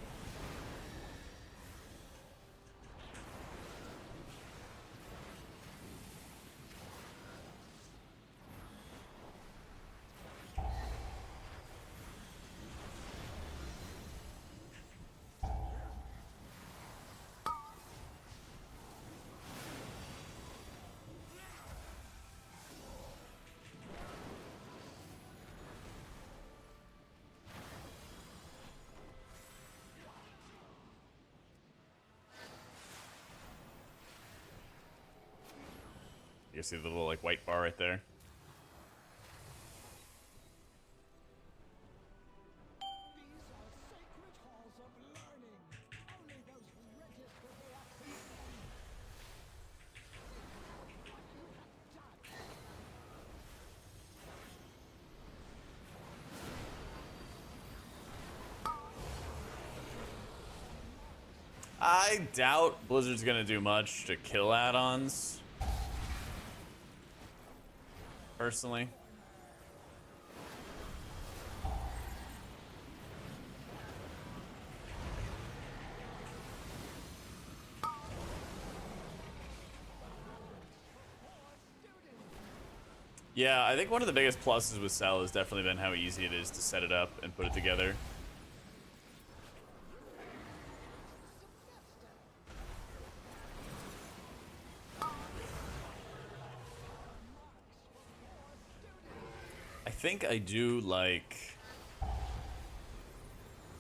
You see the little like white bar right there. I doubt Blizzard's gonna do much to kill add-ons. Personally. Yeah, I think one of the biggest pluses with Cell has definitely been how easy it is to set it up and put it together. I think I do like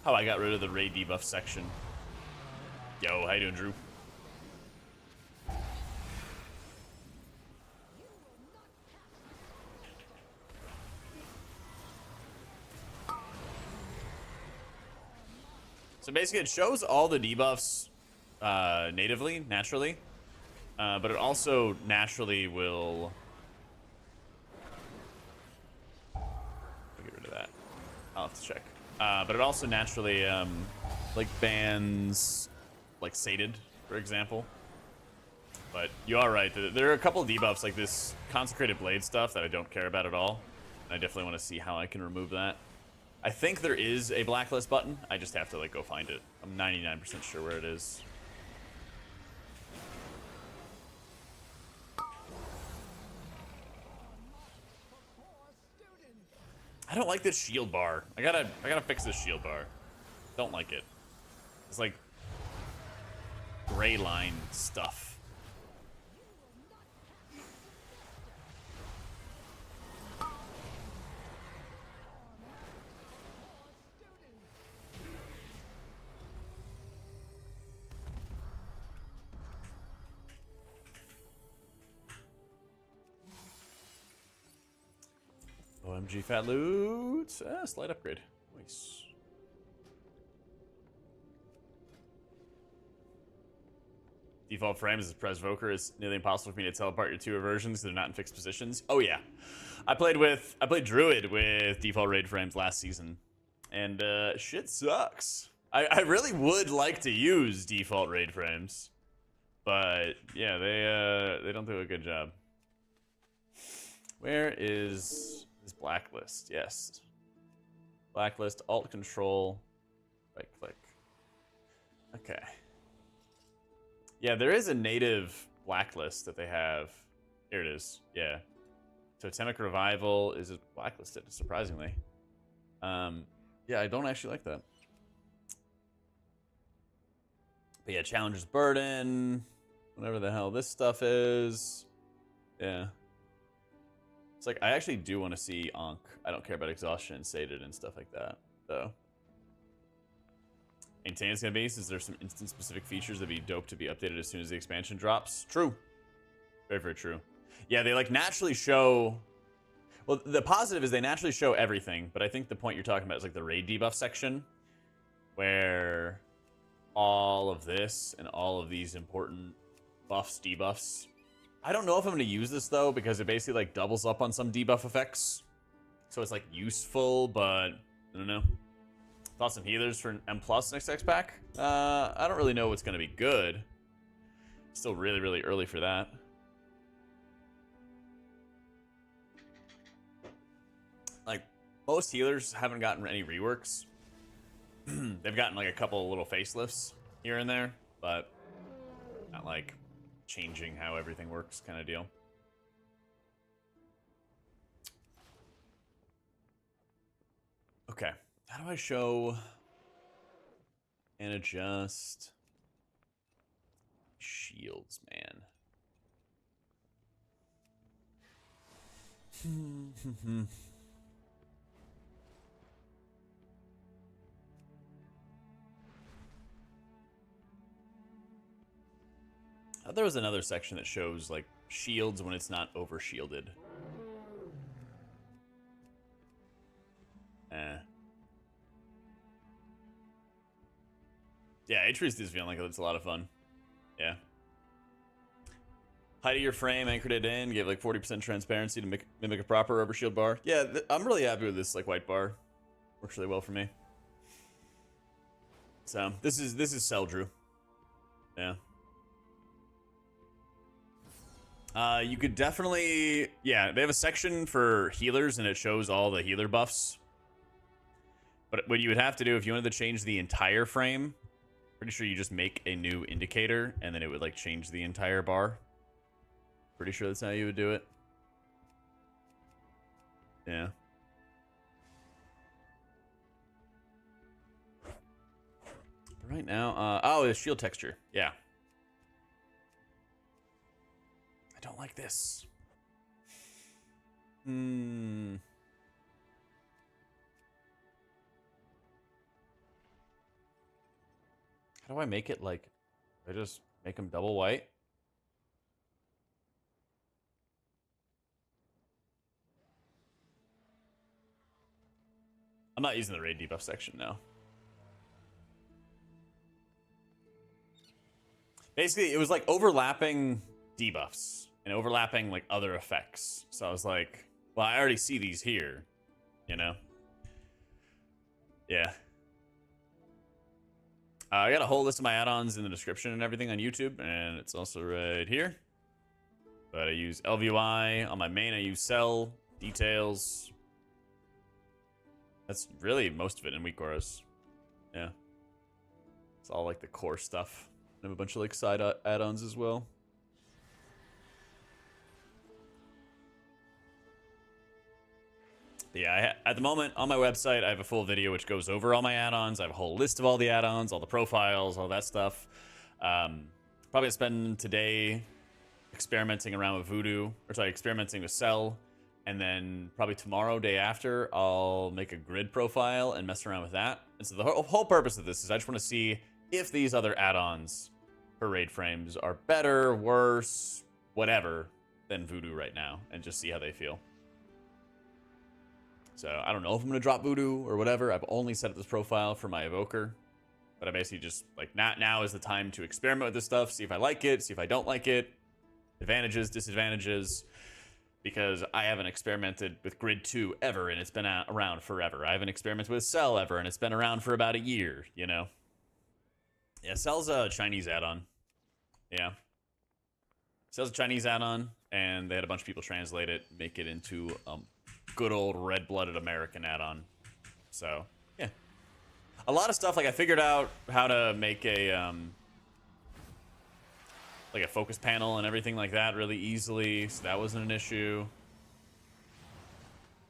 how I got rid of the raid debuff section. Yo, how you doing, Drew? So basically it shows all the debuffs natively, naturally, but it also naturally will... Get rid of that. I'll have to check. But it also naturally like bans like Sated, for example. But you are right. There are a couple of debuffs like this Consecrated Blade stuff that I don't care about at all. I definitely want to see how I can remove that. I think there is a blacklist button. I just have to like go find it. I'm 99% sure where it is. I don't like this shield bar. I gotta fix this shield bar. Don't like it. It's like gray line stuff. OMG fat loot. Slight upgrade. Nice. default frames as Pres Voker is nearly impossible for me to teleport your two versions. They're not in fixed positions. Oh yeah, I played Druid with default raid frames last season, and shit sucks. I really would like to use default raid frames, but yeah, they don't do a good job. Where is this blacklist? Yes, blacklist. Alt Control, right click. Okay. Yeah, there is a native blacklist that they have. Here it is. Yeah. Totemic Revival is blacklisted, surprisingly. Yeah, I don't actually like that. But yeah, Challenger's Burden, whatever the hell this stuff is. Yeah. It's like, I actually do want to see Ankh. I don't care about Exhaustion and Sated and stuff like that, though. Maintain scan base, is there some instance-specific features that'd be dope to be updated as soon as the expansion drops? True. Very, very true. Yeah, they like naturally show... Well, the positive is they naturally show everything, but I think the point you're talking about is like the raid debuff section, where all of this and all of these important buffs, debuffs. I don't know if I'm going to use this, though, because it basically like doubles up on some debuff effects. So it's like useful, but I don't know. Thoughts on healers for an M+ next X pack? I don't really know what's going to be good. Still really, really early for that. Like, most healers haven't gotten any reworks. They've gotten like a couple little facelifts here and there, but not like changing how everything works kind of deal. Okay. How do I show and adjust shields, man? There was another section that shows like shields when it's not over shielded. Yeah, Atreus is feeling like it's a lot of fun. Yeah. Height of your frame, anchored it in, gave like 40% transparency to mimic a proper overshield bar. Yeah, I'm really happy with this like white bar. Works really well for me. So this is Seldrew. Yeah. You could definitely, yeah, they have a section for healers and it shows all the healer buffs. But what you would have to do if you wanted to change the entire frame, pretty sure you just make a new indicator and then it would like change the entire bar. Pretty sure that's how you would do it. Yeah. But right now, oh, the shield texture. Yeah. I don't like this. How do I make it like, I just make them double white? I'm not using the raid debuff section now. Basically, it was like overlapping debuffs and overlapping like other effects. So I was like, well, I already see these here, you know? Yeah. I got a whole list of my add-ons in the description and everything on YouTube, and it's also right here. But I use LVY. On my main, I use Cell, Details. That's really most of it in Weak Auras. Yeah. It's all like the core stuff. I have a bunch of like side add-ons as well. But yeah, at the moment on my website, I have a full video which goes over all my add-ons. I have a whole list of all the add-ons, all the profiles, all that stuff. Probably gonna spend today experimenting around with Voodoo, or sorry, experimenting with Cell, and then probably tomorrow, day after, I'll make a grid profile and mess around with that. And so the whole purpose of this is I just want to see if these other add-ons for raid frames are better, worse, whatever, than Voodoo right now, and just see how they feel. So I don't know if I'm going to drop Voodoo or whatever. I've only set up this profile for my Evoker. But I basically just, like, now is the time to experiment with this stuff, see if I like it, see if I don't like it, advantages, disadvantages, because I haven't experimented with Grid2 ever, and it's been around forever. I haven't experimented with Cell ever, and it's been around for about a year, you know? Yeah, Cell's a Chinese add-on. Yeah. Cell's a Chinese add-on, and they had a bunch of people translate it, make it into good old red-blooded American add-on. So, yeah. A lot of stuff, like I figured out how to make a like a focus panel and everything like that really easily, so that wasn't an issue.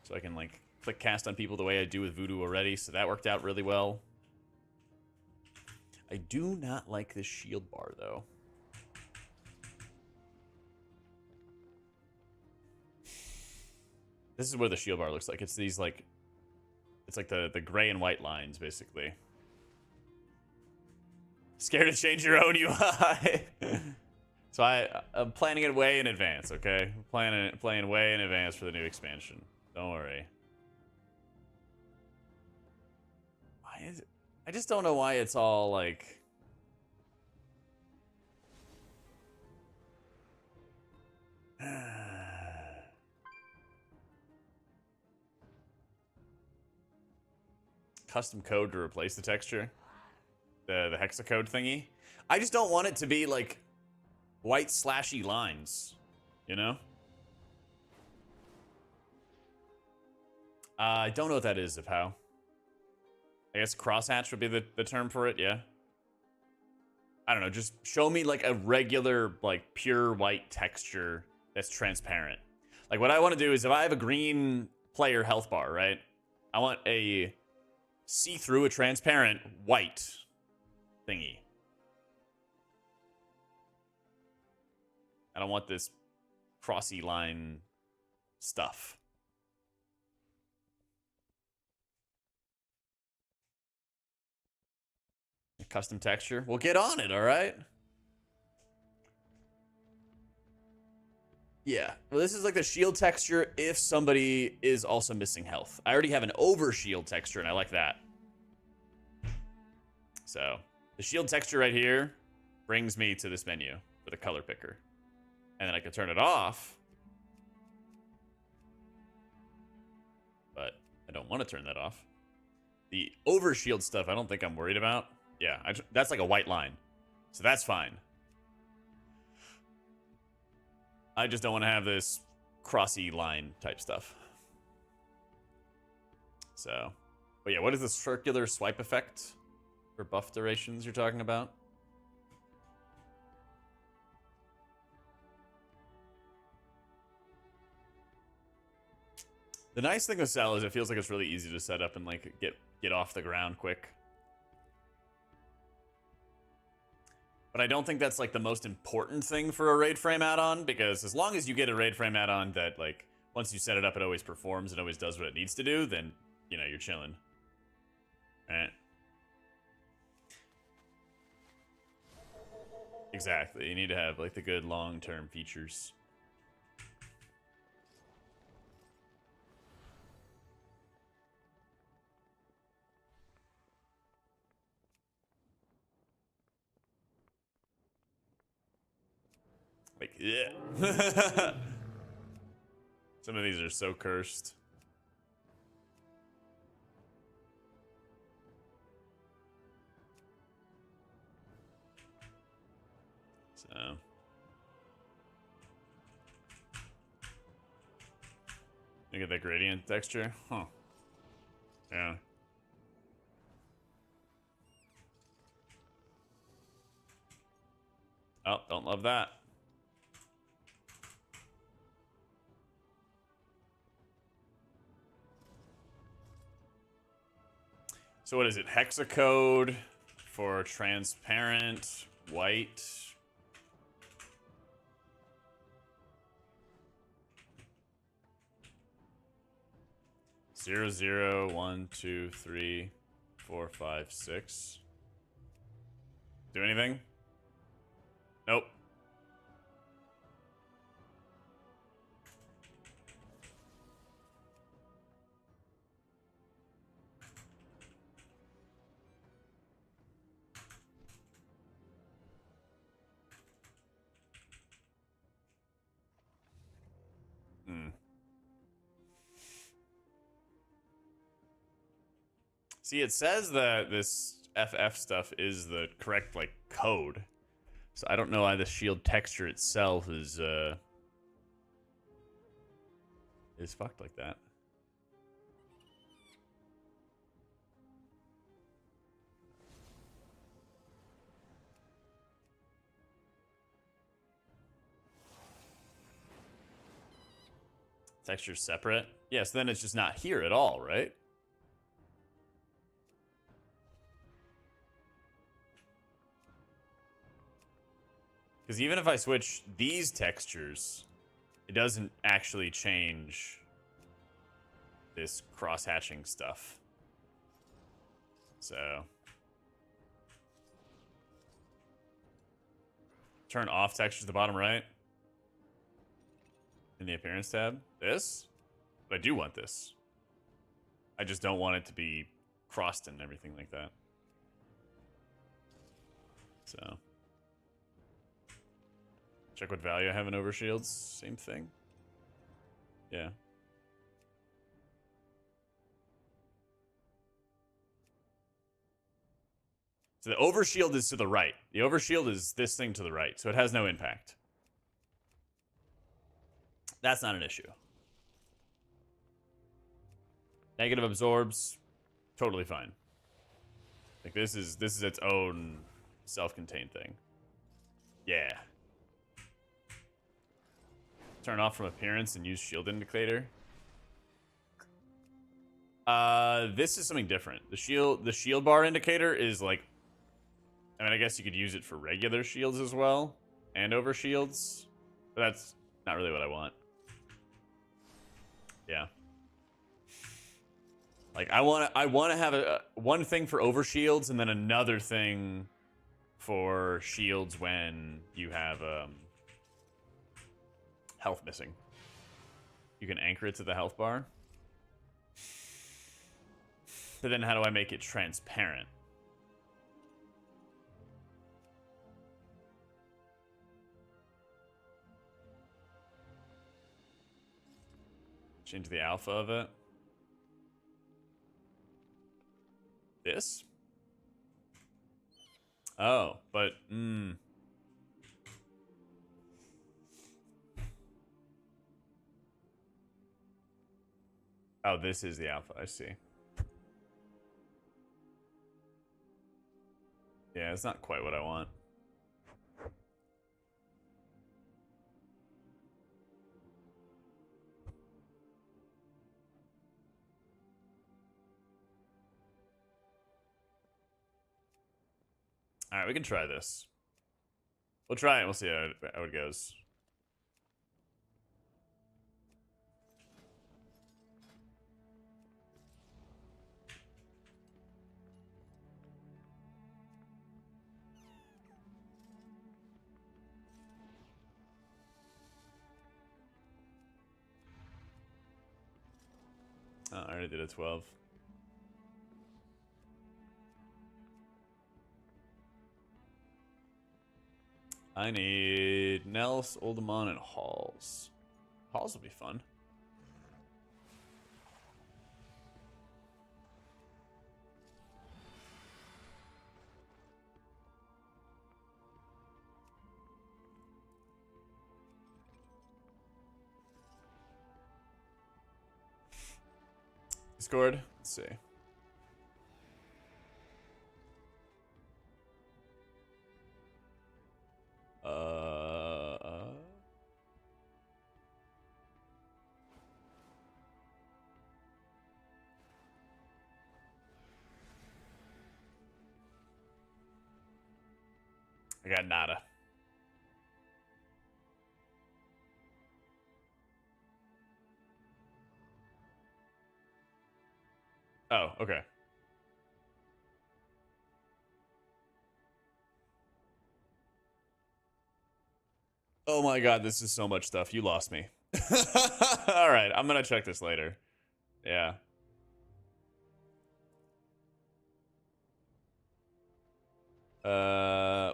So I can like click cast on people the way I do with Voodoo already, so that worked out really well. I do not like this shield bar though. This is what the shield bar looks like. It's these like, it's like the gray and white lines basically. Scared to change your own UI. So I'm planning it way in advance, okay? Playing way in advance for the new expansion. Don't worry. Why is it? I just don't know why it's all like. Custom code to replace the texture. The hexacode thingy. I just don't want it to be like white slashy lines, you know? I don't know what that is, how. I guess crosshatch would be the term for it, yeah? I don't know, just show me like a regular, like pure white texture that's transparent. Like what I want to do is if I have a green player health bar, right? I want a see-through, a transparent white thingy. I don't want this crossy line stuff. A custom texture. We'll get on it, all right? Yeah. Well, this is like the shield texture if somebody is also missing health. I already have an over shield texture, and I like that. So, the shield texture right here brings me to this menu for the color picker. And then I can turn it off. But I don't want to turn that off. The over shield stuff, I don't think I'm worried about. Yeah, that's like a white line. So that's fine. I just don't want to have this crossy line type stuff. So, but yeah, what is the circular swipe effect for buff durations you're talking about? The nice thing with Cell is it feels like it's really easy to set up and like get off the ground quick. But I don't think that's like the most important thing for a raid frame add-on, because as long as you get a raid frame add-on that like once you set it up it always performs and always does what it needs to do, then you know you're chilling. Right? Exactly. You need to have like the good long-term features. Like, yeah. Some of these are so cursed. So. Look at that gradient texture. Huh. Yeah. Oh, don't love that. So what is it? Hexacode for transparent white. Zero, zero, 1, 2, 3, 4, 5, 6. Do anything? Nope. See, it says that this FF stuff is the correct, like, code. So I don't know why the shield texture itself is fucked like that. Texture's separate? Yes, then it's just not here at all, right? Because even if I switch these textures, it doesn't actually change this cross-hatching stuff. So turn off textures at the bottom right in the appearance tab. This? But I do want this. I just don't want it to be crossed and everything like that. So check what value I have in overshields. Same thing. Yeah. So the overshield is to the right. The overshield is this thing to the right, so it has no impact. That's not an issue. Negative absorbs, totally fine. Like this is its own self-contained thing. Yeah. Turn off from appearance and use shield indicator. This is something different. The shield bar indicator is like, I mean, I guess you could use it for regular shields as well and over shields, but that's not really what I want. Yeah. Like I want to have one thing for over shields and then another thing for shields when you have health missing. You can anchor it to the health bar. But then how do I make it transparent? Change the alpha of it. This? Oh, but oh, this is the alpha, I see. Yeah, it's not quite what I want. All right, we can try this. We'll try it. We'll see how it goes. Oh, I already did a 12. I need Nels, Oldemon, and Halls. Halls will be fun. Scored. Let's see. I got nada. Oh, okay. Oh my god, this is so much stuff. You lost me. All right, I'm gonna check this later. Yeah.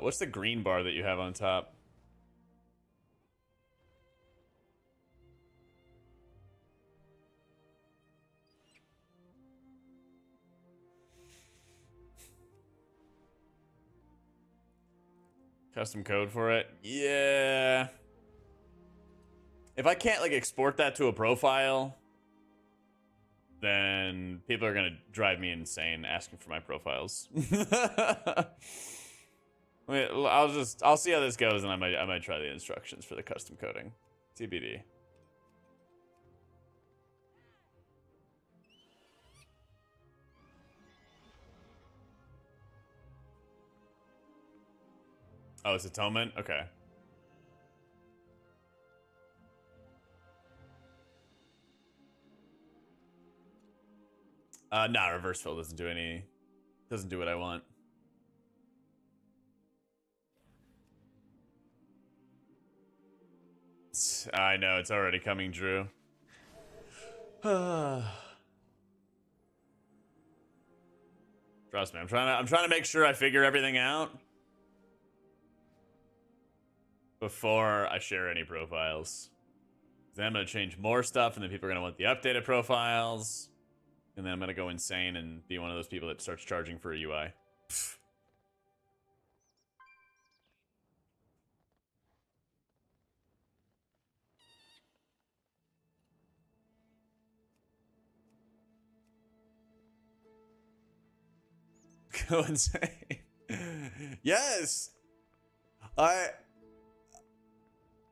What's the green bar that you have on top? Custom code for it? Yeah. If I can't like export that to a profile, then people are gonna drive me insane asking for my profiles. I'll see how this goes, and I might try the instructions for the custom coding. TBD. Oh, it's atonement? Okay. Nah, reverse fill doesn't do what I want. I know, it's already coming, Drew. Trust me, I'm trying to make sure I figure everything out before I share any profiles. Then I'm gonna change more stuff, and then people are gonna want the updated profiles, and then I'm gonna go insane and be one of those people that starts charging for a UI. Go insane. Yes.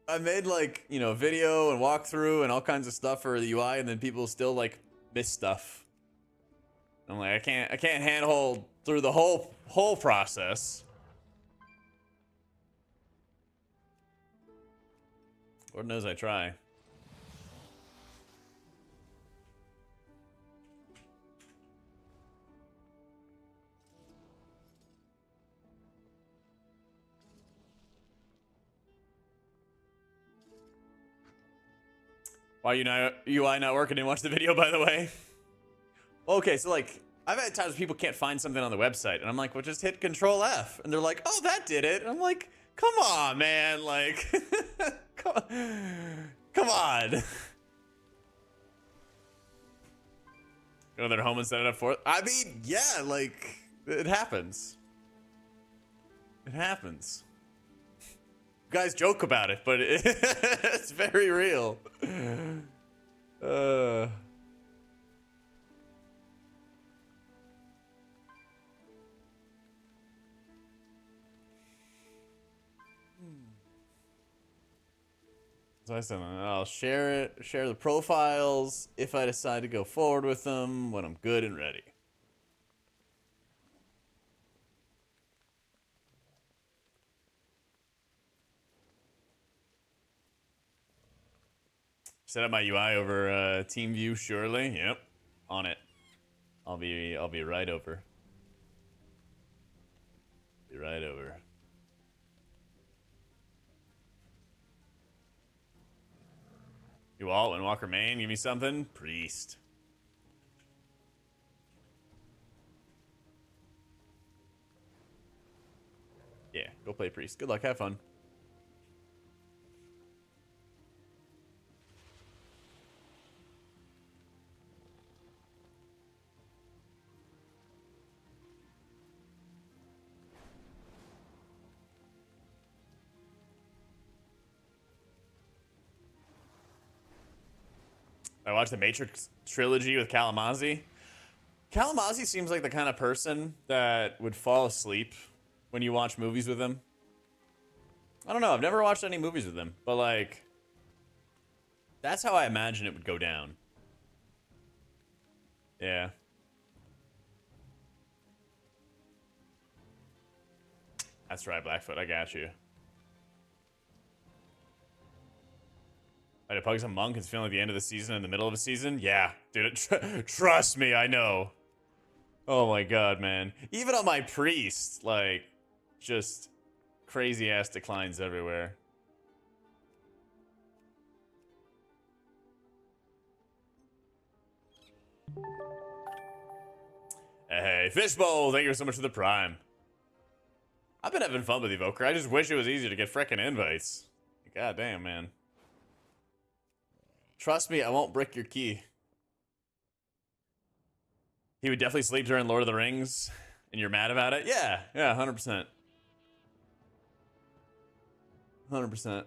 I made like, you know, video and walkthrough and all kinds of stuff for the UI, and then people still like miss stuff. I'm like, I can't handhold through the whole process. Lord knows I try. Why UI not working? Didn't watch the video, by the way. Okay, so like, I've had times people can't find something on the website, and I'm like, well, just hit Control F, and they're like, oh, that did it. And I'm like, come on, man, like, come on. Go to their home and set it up for it. I mean, yeah, like, it happens. It happens. You guys joke about it, but it's very real. So I said, I'll share the profiles if I decide to go forward with them when I'm good and ready. Set up my UI over Team View, surely. Yep, on it. I'll be right over. Be right over. You all, Windwalker main, give me something. Priest. Yeah, go play Priest. Good luck, have fun. I watched the Matrix trilogy with Kalamazzi. Kalamazzi seems like the kind of person that would fall asleep when you watch movies with him. I don't know. I've never watched any movies with him, but like, that's how I imagine it would go down. Yeah. That's right, Blackfoot. I got you. Right, Pug's a monk. It's feeling like the end of the season in the middle of a season. Yeah, dude. Trust me, I know. Oh my god, man. Even on my priest, like, just crazy ass declines everywhere. Hey, Fishbowl, thank you so much for the prime. I've been having fun with Evoker. I just wish it was easier to get frickin' invites. God damn, man. Trust me, I won't brick your key. He would definitely sleep during Lord of the Rings, and you're mad about it? Yeah, 100%. 100%.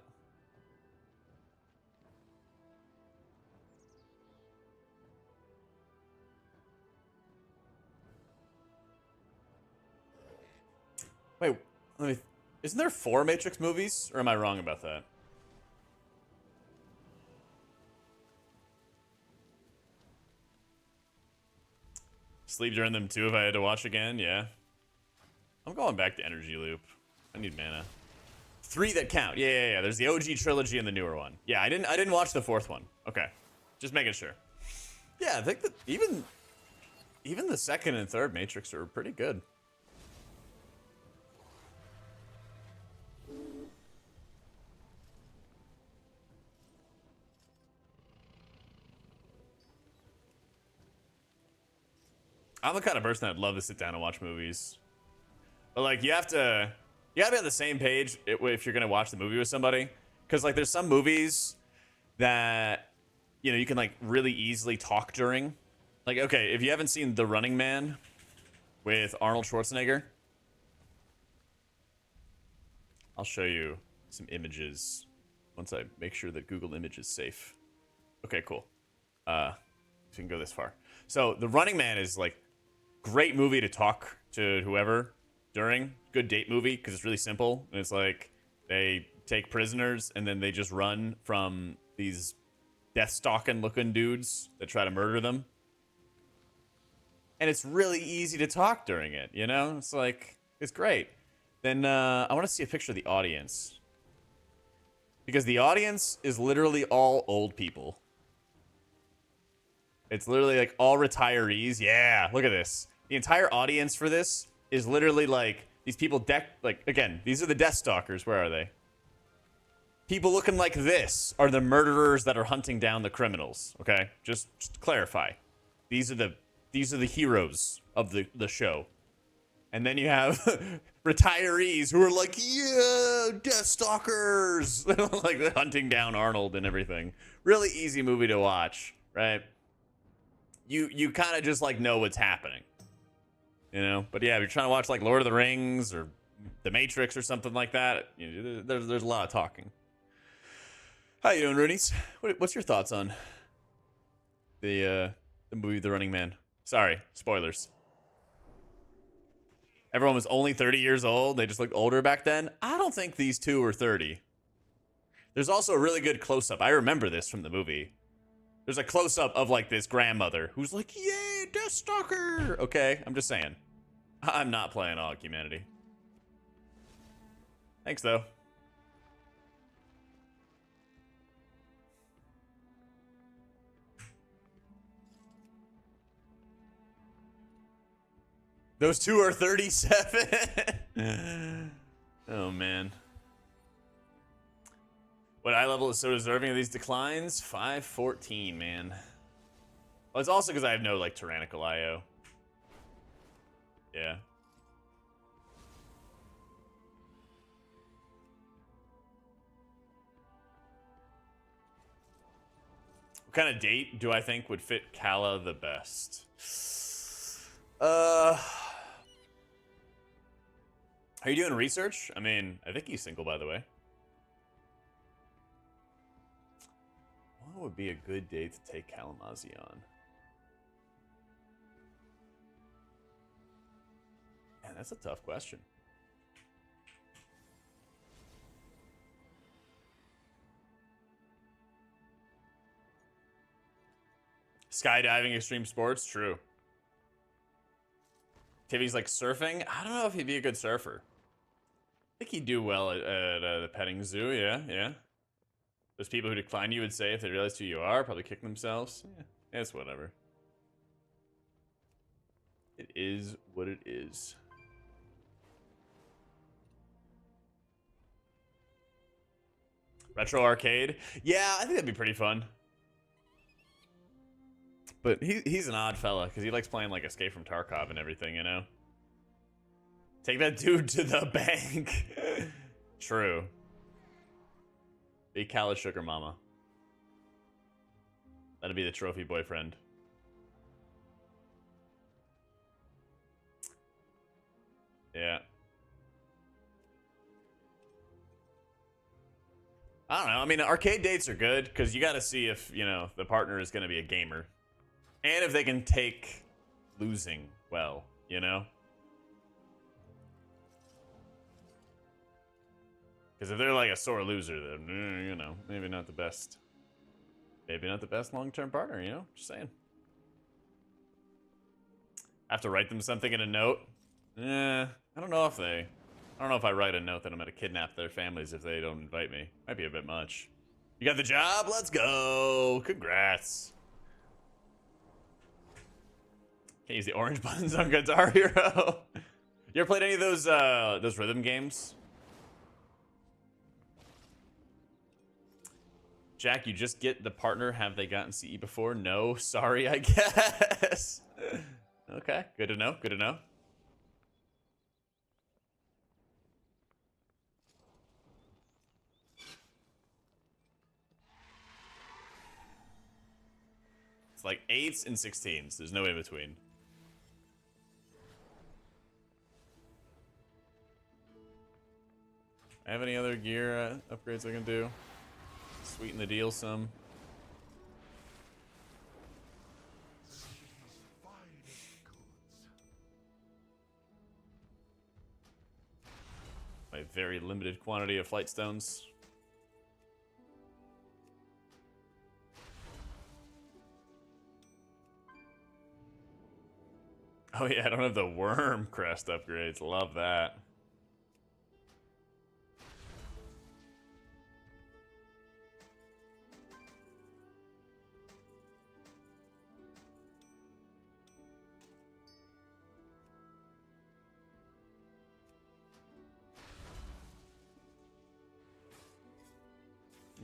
Wait, isn't there 4 Matrix movies? Or am I wrong about that? Sleep during them too if I had to watch again, yeah. I'm going back to Energy Loop. I need mana. 3 that count. Yeah. There's the OG trilogy and the newer one. Yeah, I didn't watch the 4th one. Okay. Just making sure. Yeah, I think that even the 2nd and 3rd Matrix are pretty good. I'm the kind of person that'd love to sit down and watch movies. But like you gotta be on the same page if you're gonna watch the movie with somebody. Cause like there's some movies that, you know, you can like really easily talk during. Like, okay, if you haven't seen The Running Man with Arnold Schwarzenegger, I'll show you some images once I make sure that Google Image is safe. Okay, cool. So you can go this far. So The Running Man is like great movie to talk to whoever during. Good date movie because it's really simple. And it's like they take prisoners and then they just run from these death-stalking looking dudes that try to murder them. And it's really easy to talk during it, you know? It's like, it's great. Then I want to see a picture of the audience. Because the audience is literally all old people. It's literally like all retirees. Yeah, look at this. The entire audience for this is literally like these people again, these are the Death Stalkers. Where are they? People looking like this are the murderers that are hunting down the criminals. Okay, just to clarify. These are the heroes of the show. And then you have retirees who are like, yeah, Death Stalkers. Like hunting down Arnold and everything. Really easy movie to watch, right? You kind of just like know what's happening, you know. But yeah, if you're trying to watch like Lord of the Rings or The Matrix or something like that, you know, there's a lot of talking. How you doing, Roonies? What's your thoughts on the movie The Running Man? Sorry, spoilers. Everyone was only 30 years old. They just looked older back then. I don't think these two were 30. There's also a really good close-up. I remember this from the movie. There's a close-up of like this grandmother who's like, yay, Death Stalker. Okay, I'm just saying. I'm not playing All Humanity. Thanks, though. Those two are 37. Oh, man. What eye level is so deserving of these declines? 514, man. Well, it's also because I have no, like, tyrannical IO. Yeah. What kind of date do I think would fit Kala the best? Are you doing research? I mean, I think he's single, by the way. What would be a good date to take Kalamazi on? Man, that's a tough question. Skydiving, extreme sports, true. If he's like surfing, I don't know if he'd be a good surfer. I think he'd do well at the petting zoo, yeah. Those people who decline you would say if they realize who you are, probably kick themselves. Yeah, it's whatever. It is what it is. Retro arcade? Yeah, I think that'd be pretty fun. But he's an odd fella, because he likes playing like Escape from Tarkov and everything, you know? Take that dude to the bank. True. Be Kala Sugar Mama. That'd be the trophy boyfriend. Yeah. I don't know. I mean, arcade dates are good because you got to see if, you know, the partner is going to be a gamer. And if they can take losing well, you know? Because if they're like a sore loser, then, you know, maybe not the best. Maybe not the best long-term partner, you know? Just saying. I have to write them something in a note. I don't know if I write a note that I'm gonna kidnap their families if they don't invite me. Might be a bit much. You got the job? Let's go. Congrats. Can't use the orange buttons on Guitar Hero. You ever played any of those rhythm games? Jack, you just get the partner. Have they gotten CE before? No, sorry, I guess. Okay, good to know. Good to know. It's like 8s and 16s. There's no in between. I have any other gear upgrades I can do? Sweeten the deal some. My very limited quantity of flight stones. Oh yeah, I don't have the worm crest upgrades. Love that.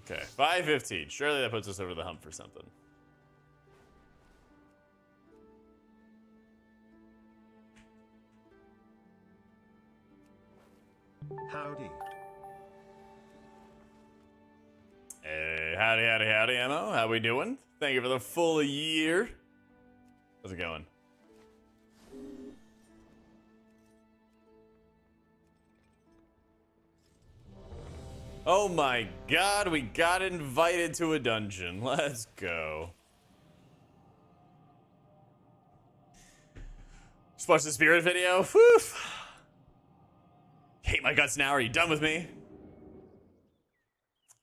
Okay, 515. Surely that puts us over the hump for something. Howdy. Hey, howdy, Ammo. How we doing? Thank you for the full year. How's it going? Oh my god, we got invited to a dungeon. Let's go. Just watch the spirit video. Whew. Hate my guts now. Are you done with me?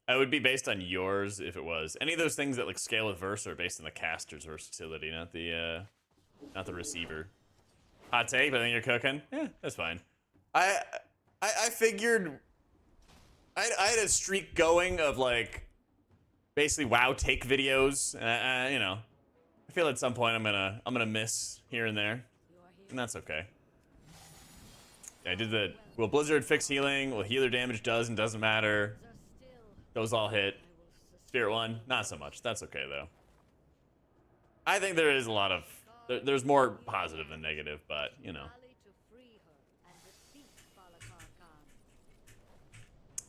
It would be based on yours if it was. Any of those things that like scale with verse are based on the caster's versatility, not the receiver. Hot take, but I think you're cooking. Yeah, that's fine. I figured I had a streak going of like basically WoW take videos. You know, I feel at some point I'm gonna miss here and there, and that's okay. Yeah, I did the will Blizzard fix healing? Well, healer damage does and doesn't matter. Those all hit. Spirit one, not so much. That's okay though. I think there is a lot of there's more positive than negative, but you know.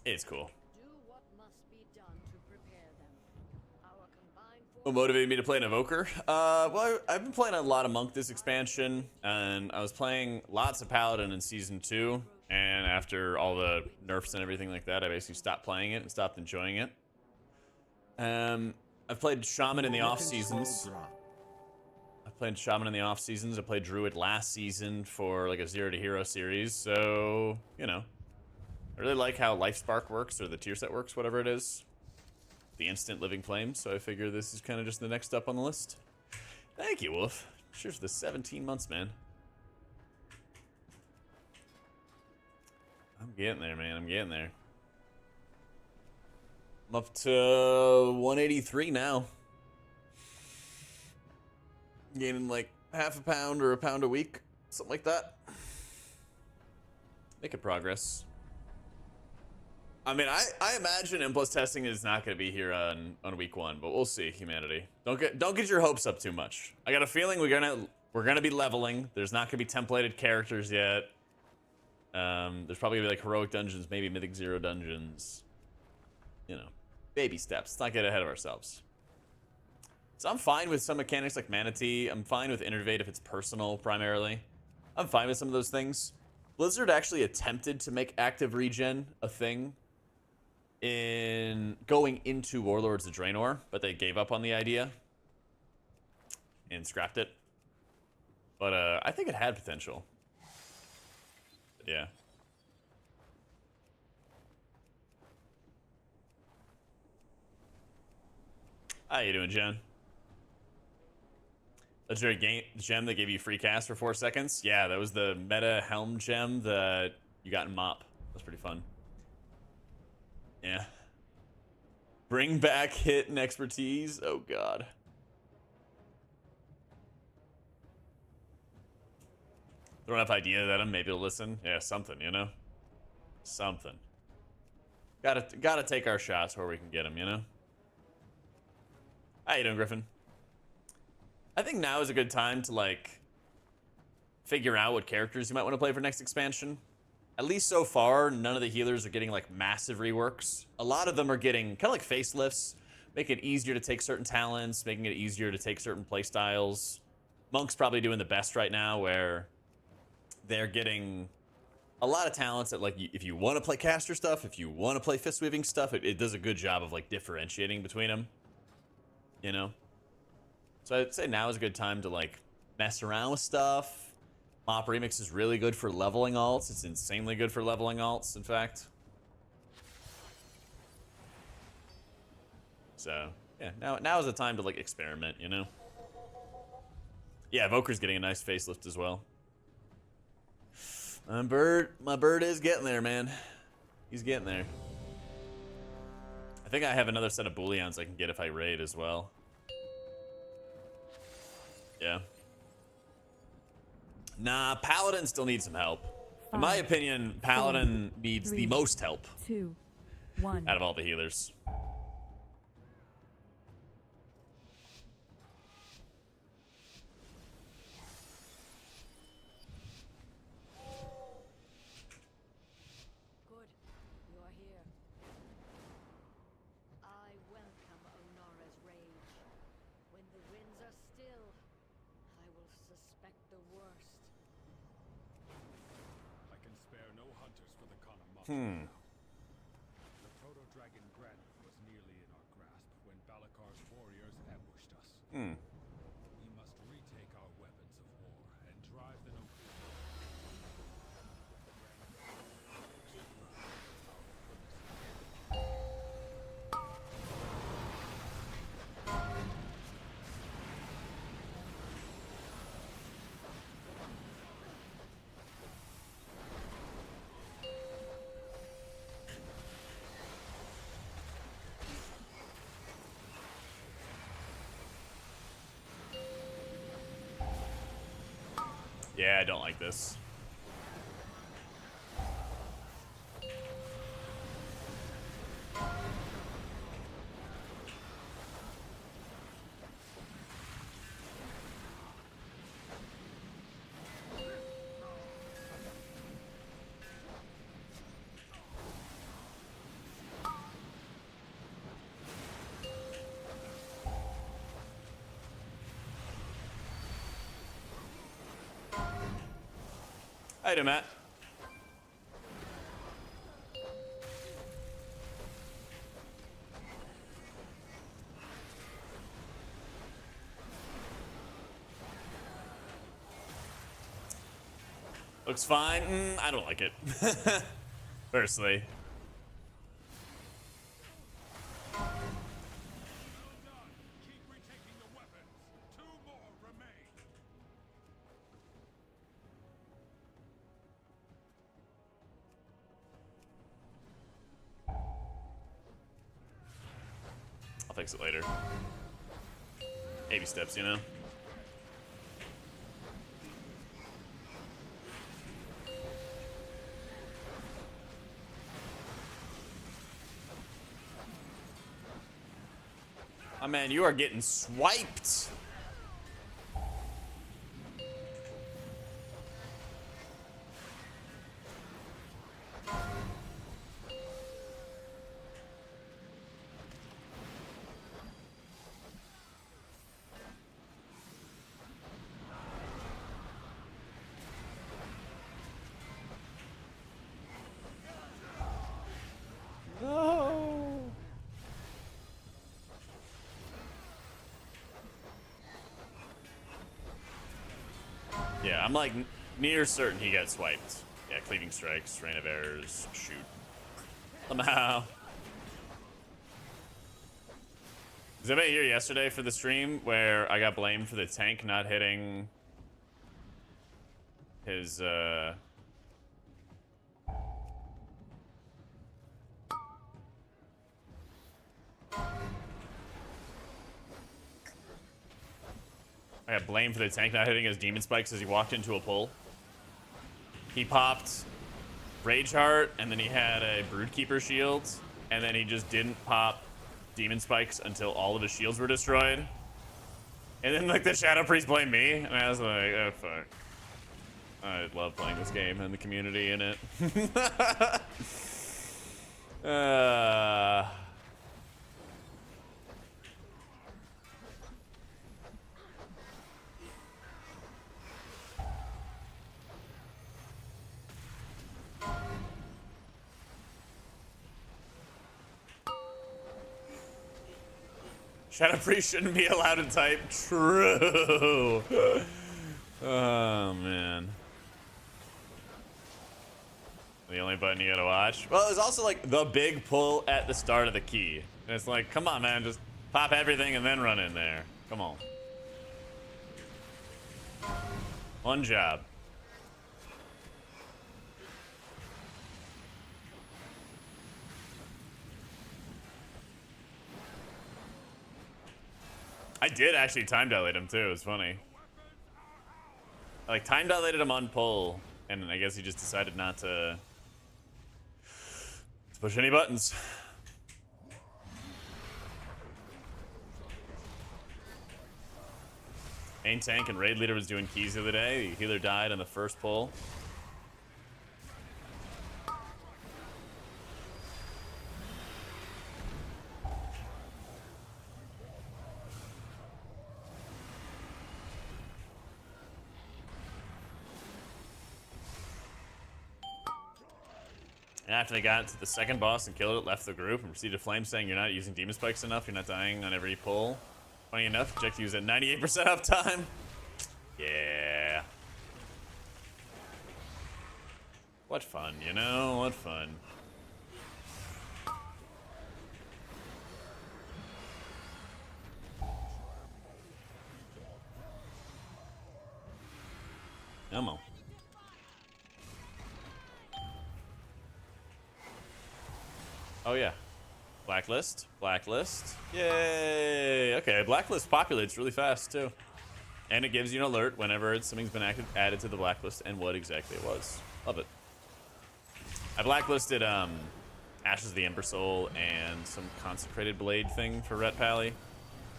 It's cool. What motivated me to play an Evoker? Well, I've been playing a lot of Monk this expansion, and I was playing lots of Paladin in Season 2, and after all the nerfs and everything like that, I basically stopped playing it and stopped enjoying it. I've played Shaman in the off-seasons. I played Druid last season for like a Zero to Hero series, so, you know. I really like how Life Spark works, or the tier set works, whatever it is. The instant living flame, so I figure this is kind of just the next step on the list. Thank you, Wolf. Cheers for the 17 months, man. I'm getting there, man. I'm getting there. I'm up to 183 now. Gaining like half a pound or a pound a week. Something like that. Making progress. I mean, I imagine M+ testing is not going to be here on week 1, but we'll see. Humanity, don't get your hopes up too much. I got a feeling we're gonna be leveling. There's not going to be templated characters yet. There's probably gonna be like heroic dungeons, maybe mythic 0 dungeons. You know, baby steps. Let's not get ahead of ourselves. So I'm fine with some mechanics like Manatee. I'm fine with Innervate if it's personal primarily. I'm fine with some of those things. Blizzard actually attempted to make active regen a thing in going into Warlords of Draenor, but they gave up on the idea and scrapped it. But I think it had potential. But yeah. How you doing, Jen? Legendary game gem that gave you free cast for 4 seconds? Yeah, that was the meta helm gem that you got in MoP. That's pretty fun. Yeah. Bring back hit and expertise. Oh god. Throw enough ideas at him, maybe he'll listen. Yeah, something, you know? Something. Gotta take our shots where we can get him, you know? How you doing, Griffin? I think now is a good time to, like, figure out what characters you might want to play for next expansion. At least so far, none of the healers are getting, like, massive reworks. A lot of them are getting kind of like facelifts, making it easier to take certain talents, making it easier to take certain playstyles. Monk's probably doing the best right now, where they're getting a lot of talents that, like, if you want to play caster stuff, if you want to play fist weaving stuff, it does a good job of, like, differentiating between them. You know? So I'd say now is a good time to, like, mess around with stuff. MoP Remix is really good for leveling alts. It's insanely good for leveling alts, in fact. So, yeah, now is the time to, like, experiment, you know? Yeah, Voker's getting a nice facelift as well. My bird is getting there, man. He's getting there. I think I have another set of Booleans I can get if I raid as well. Yeah. Nah, Paladin still needs some help. In my opinion, Paladin needs the most help 2, 1. out of all the healers. Good, you're here. I welcome Onara's rage. When the winds are still, I will suspect the worst. I can spare no hunters for the Kana. The proto-dragon Grid was nearly in our grasp when Balakar's warriors ambushed us. We must retake our weapons of war and drive the Yeah, I don't like this. How you doing, Matt? Looks fine. I don't like it. Personally. keep retaking the weapons. 2 more remain. I'll fix it later. Baby steps, you know? Oh man, you are getting swiped. No. Yeah, I'm like near certain he gets swiped. Yeah, cleaving strikes, rain of errors, shoot. Somehow. Was anybody here yesterday for the stream where I got blamed for the tank not hitting his, I got blamed for the tank not hitting his demon spikes as he walked into a pull. He popped Rage Heart, and then he had a Broodkeeper shield, and then he just didn't pop demon spikes until all of his shields were destroyed. And then, like, the Shadow Priest blamed me, and I was like, oh, fuck. I love playing this game and the community in it. Shadow Priest shouldn't be allowed to type. True. Oh, man. The only button you gotta watch. Well, there's also like the big pull at the start of the key. And it's like, come on, man, just pop everything and then run in there. Come on. One job. I did actually time dilate him too. It's funny. I like time dilated him on pull, and I guess he just decided not to push any buttons. Main tank and raid leader was doing keys the other day. The healer died on the first pull. And after they got to the second boss and killed it, left the group and received a flame saying you're not using demon spikes enough, you're not dying on every pull. Funny enough, Jack used at 98% uptime. Yeah. What fun, you know? What fun. Come on. Oh, yeah. Blacklist. Blacklist. Yay. Okay, Blacklist populates really fast, too. And it gives you an alert whenever something's been added to the blacklist and what exactly it was. Love it. I blacklisted Ashes of the Ember Soul and some Consecrated Blade thing for Ret Pally.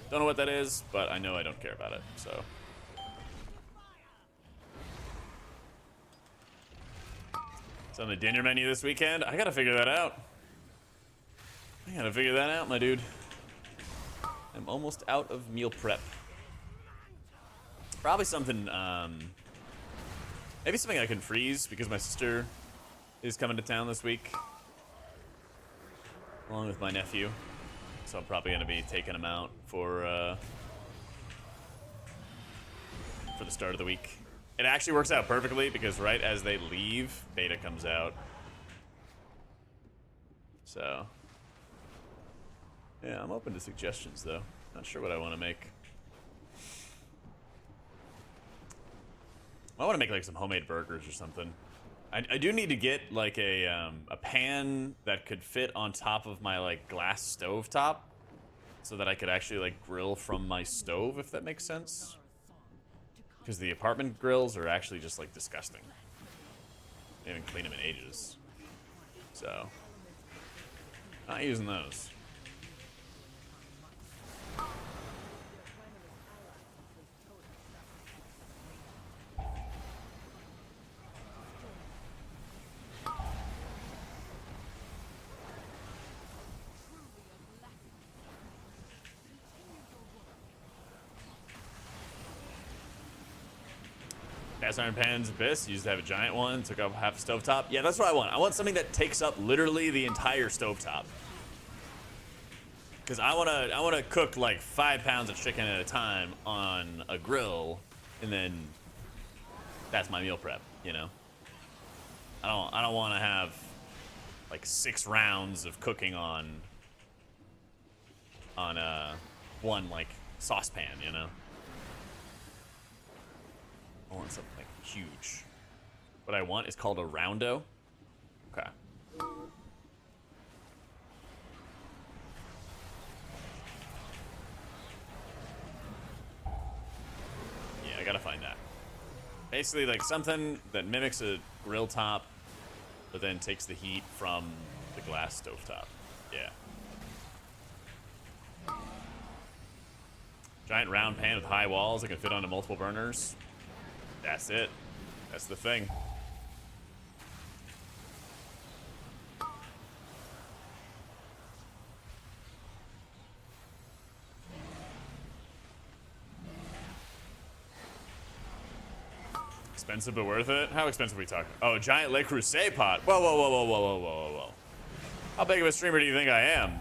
Don't know what that is, but I know I don't care about it, so. It's on the dinner menu this weekend. I gotta figure that out. My dude. I'm almost out of meal prep. Probably something, maybe something I can freeze because my sister is coming to town this week. Along with my nephew. So I'm probably gonna be taking him out for the start of the week. It actually works out perfectly because right as they leave, beta comes out. So. Yeah, I'm open to suggestions, though. Not sure what I want to make. I want to make, like, some homemade burgers or something. I do need to get, like, a pan that could fit on top of my, like, glass stove top so that I could actually, like, grill from my stove, if that makes sense. Because the apartment grills are actually just, like, disgusting. They haven't cleaned them in ages. So, not using those. Cast iron pans abyss. Used to have a giant one. Took up half a stovetop. Yeah, that's what I want. I want something that takes up literally the entire stovetop. Because I wanna cook like 5 pounds of chicken at a time on a grill, and then that's my meal prep, you know. I don't want to have like 6 rounds of cooking on one like saucepan, you know. I want something like huge. What I want is called a roundo. Okay. Yeah, I gotta find that. Basically, like something that mimics a grill top, but then takes the heat from the glass stovetop. Yeah. Giant round pan with high walls that can fit onto multiple burners. That's it. That's the thing. Expensive but worth it? How expensive are we talking? Oh, giant Le Creuset pot. Whoa, whoa, whoa, whoa, whoa, whoa, whoa, whoa. How big of a streamer do you think I am?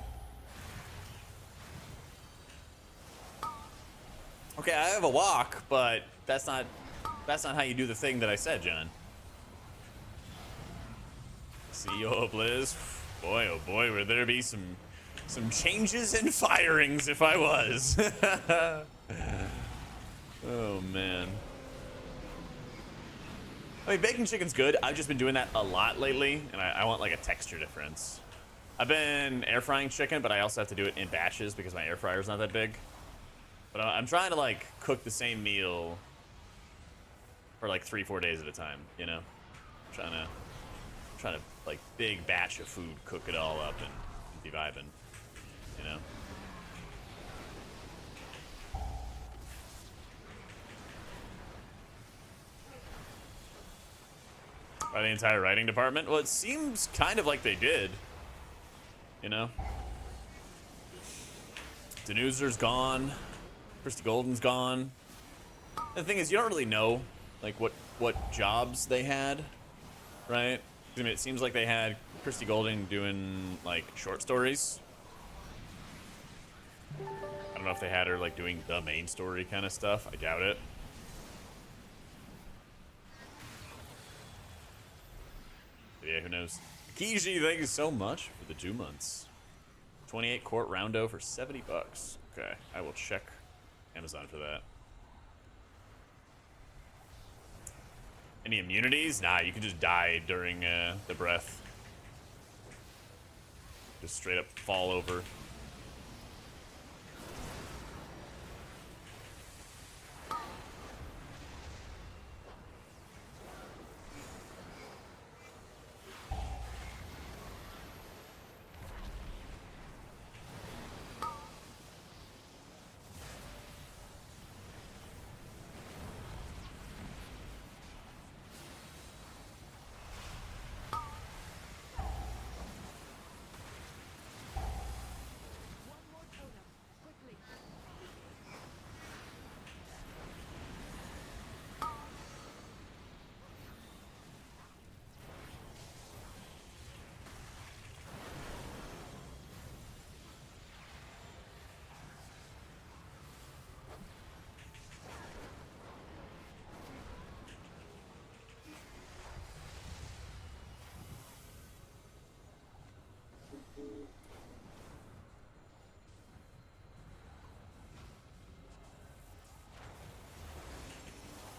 Okay, I have a wok, but that's not how you do the thing that I said, John. CEO of Blizz. Boy, oh boy, would there be some changes and firings if I was. Oh man. I mean, bacon chicken's good. I've just been doing that a lot lately, and I want like a texture difference. I've been air frying chicken, but I also have to do it in batches because my air fryer's not that big. But I'm trying to like cook the same meal for like 3-4 days at a time, you know? Trying to like big batch of food, cook it all up and be vibing, you know? By the entire writing department? Well, it seems kind of like they did, you know? Denuzer's gone. Christy Golden's gone. The thing is, you don't really know like what jobs they had, right? I mean, it seems like they had Christy Golden doing like short stories. I don't know if they had her like doing the main story kind of stuff. I doubt it. But yeah, who knows? Kiji, thank you so much for the 2 months. 28 quart roundo for $70. Okay, I will check Amazon for that. Any immunities? Nah, you can just die during the breath. Just straight up fall over.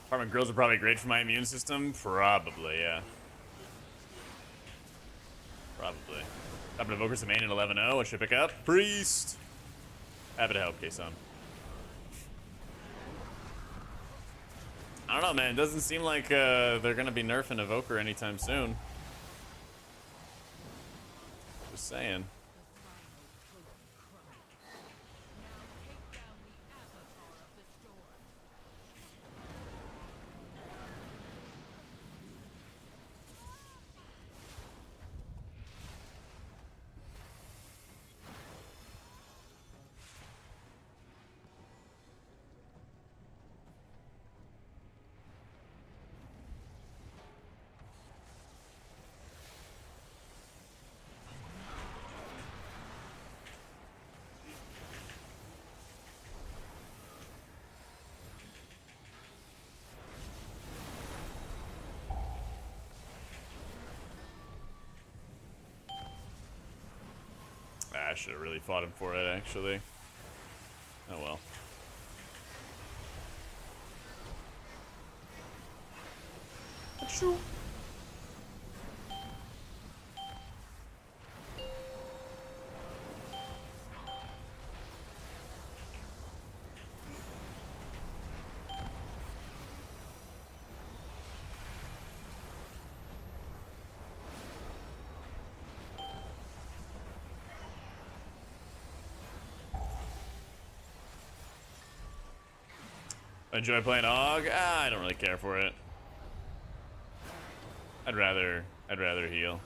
Apartment grills are probably great for my immune system. Probably, yeah. Probably. Top of Evoker's main at 11-0. What should I pick up? Priest! Happy to help, Kason. I don't know, man. It doesn't seem like they're going to be nerfing Evoker anytime soon. Just saying. I should have really fought him for it, actually. Oh well. Achoo. Enjoy playing AUG? I don't really care for it. I'd rather heal.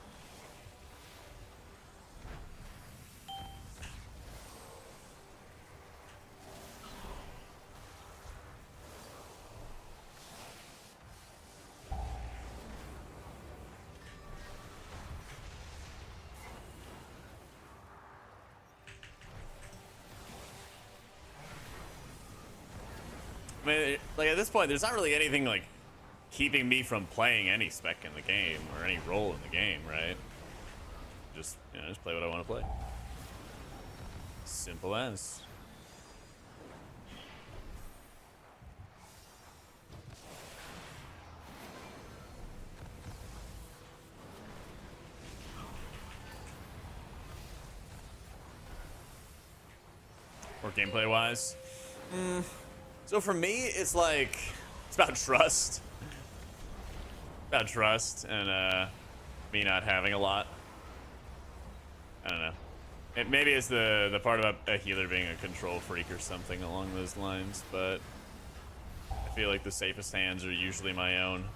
I mean, like at this point, there's not really anything like keeping me from playing any spec in the game or any role in the game, right? Just, you know, just play what I want to play. Simple as. Or gameplay wise. So for me, it's like, it's about trust. About trust and me not having a lot. I don't know. Maybe it's the part about a healer being a control freak or something along those lines, but I feel like the safest hands are usually my own.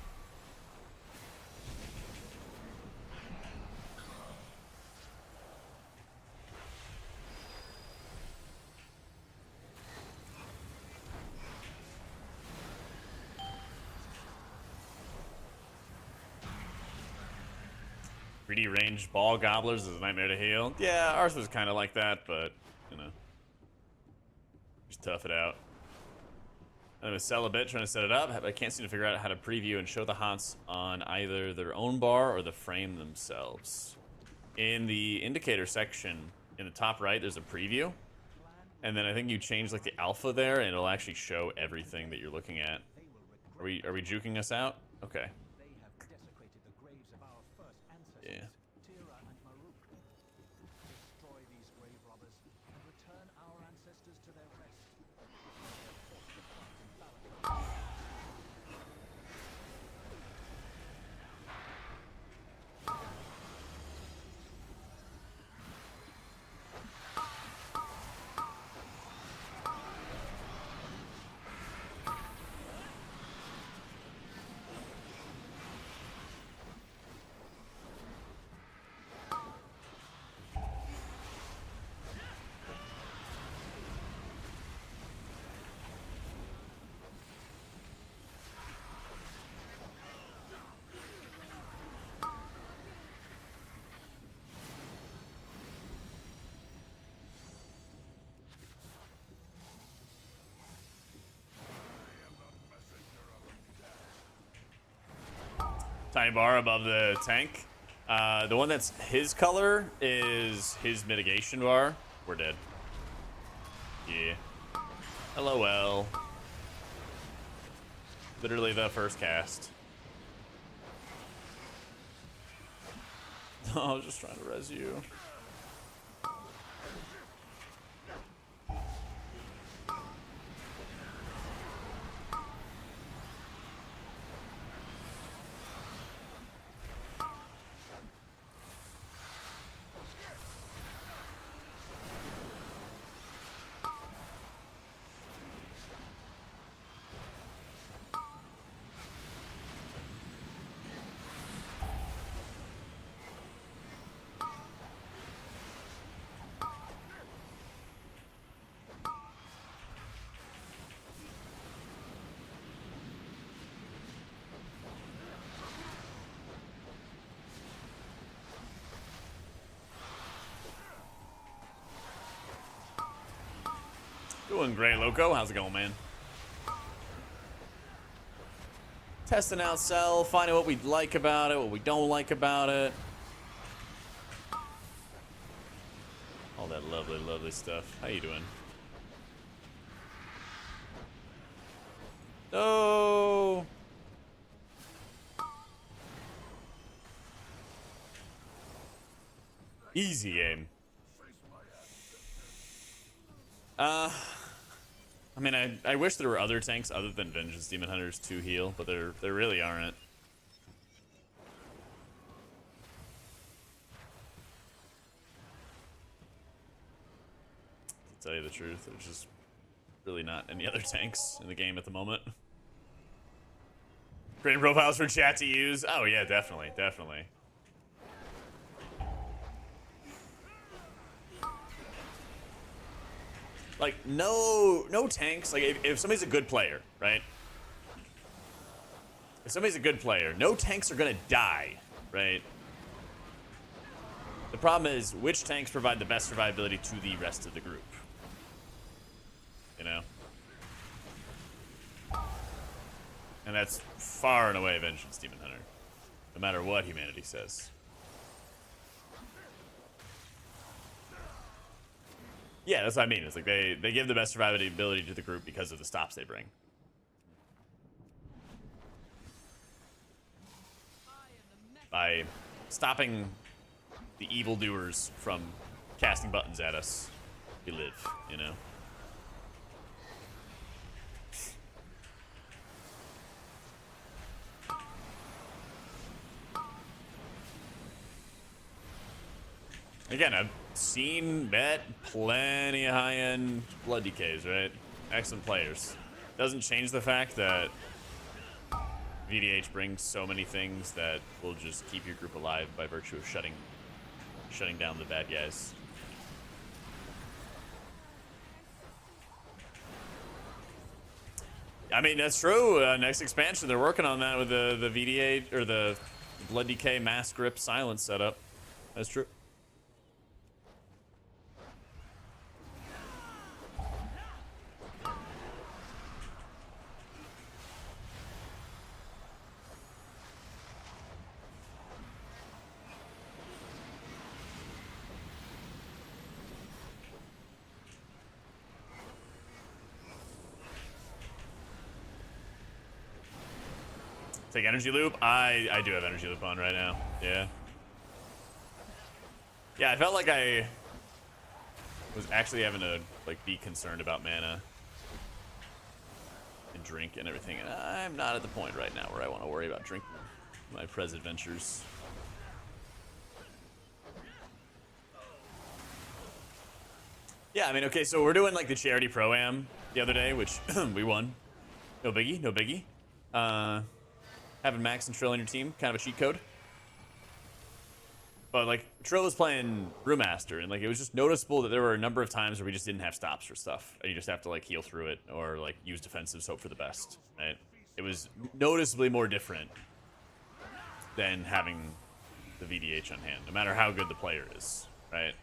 Greedy range ball gobblers is a nightmare to heal. Yeah, ours was kind of like that, but, you know. Just tough it out. I'm gonna sell a bit, trying to set it up, but I can't seem to figure out how to preview and show the HOTS on either their own bar or the frame themselves. In the indicator section, in the top right, there's a preview. And then I think you change like the alpha there, and it'll actually show everything that you're looking at. Are we juking us out? Okay. Yeah. Destroy these grave robbers and return our ancestors to their rest. Tiny bar above the tank. The one that's his color is his mitigation bar. We're dead. Yeah. LOL. Literally the first cast. I was just trying to res you. Doing great, Loco. How's it going, man? Testing out Cell, finding what we like about it, what we don't like about it. All that lovely stuff. How you doing? No. Easy game. I mean, I wish there were other tanks other than Vengeance Demon Hunters to heal, but there really aren't. To tell you the truth, there's just really not any other tanks in the game at the moment. Creating profiles for chat to use. Oh yeah, definitely, definitely. Like no tanks. Like if somebody's a good player, right? If somebody's a good player, no tanks are gonna die, right? The problem is which tanks provide the best survivability to the rest of the group. You know? And that's far and away Vengeance Demon Hunter. No matter what humanity says. Yeah, that's what I mean. It's like they give the best survivability to the group because of the stops they bring. By stopping the evildoers from casting buttons at us, we live, you know? Again, I've seen, met plenty of high-end blood decays, right? Excellent players. Doesn't change the fact that VDH brings so many things that will just keep your group alive by virtue of shutting down the bad guys. I mean, that's true. Next expansion, they're working on that with the VDH or the Blood Decay Mass Grip Silence setup. That's true. Take energy loop. I do have energy loop on right now. Yeah. Yeah, I felt like I was actually having to like be concerned about mana and drink and everything, and I'm not at the point right now where I want to worry about drinking my Prez adventures. Yeah, I mean, okay, so we're doing like the charity pro-am the other day, which we won. No biggie, no biggie. Having Max and Trill on your team, kind of a cheat code. But like Trill was playing Brewmaster, and like it was just noticeable that there were a number of times where we just didn't have stops for stuff, and you just have to like heal through it or like use defensives, hope for the best. Right? It was noticeably more different than having the VDH on hand, no matter how good the player is, right?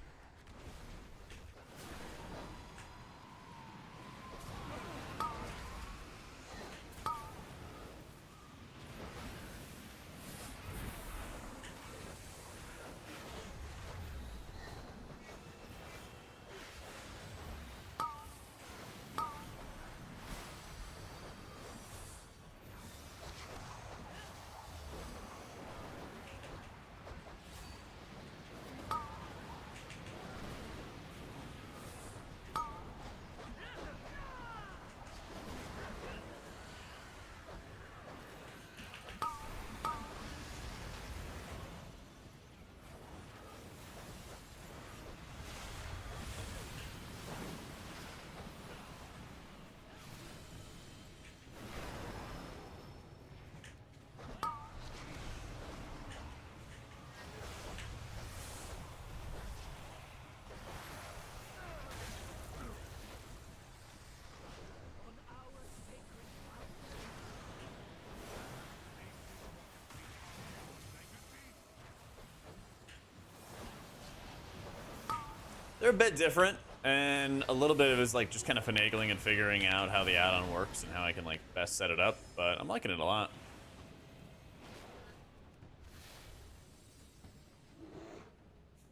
They're a bit different, and a little bit of it is like just kind of finagling and figuring out how the add-on works and how I can like best set it up, but I'm liking it a lot.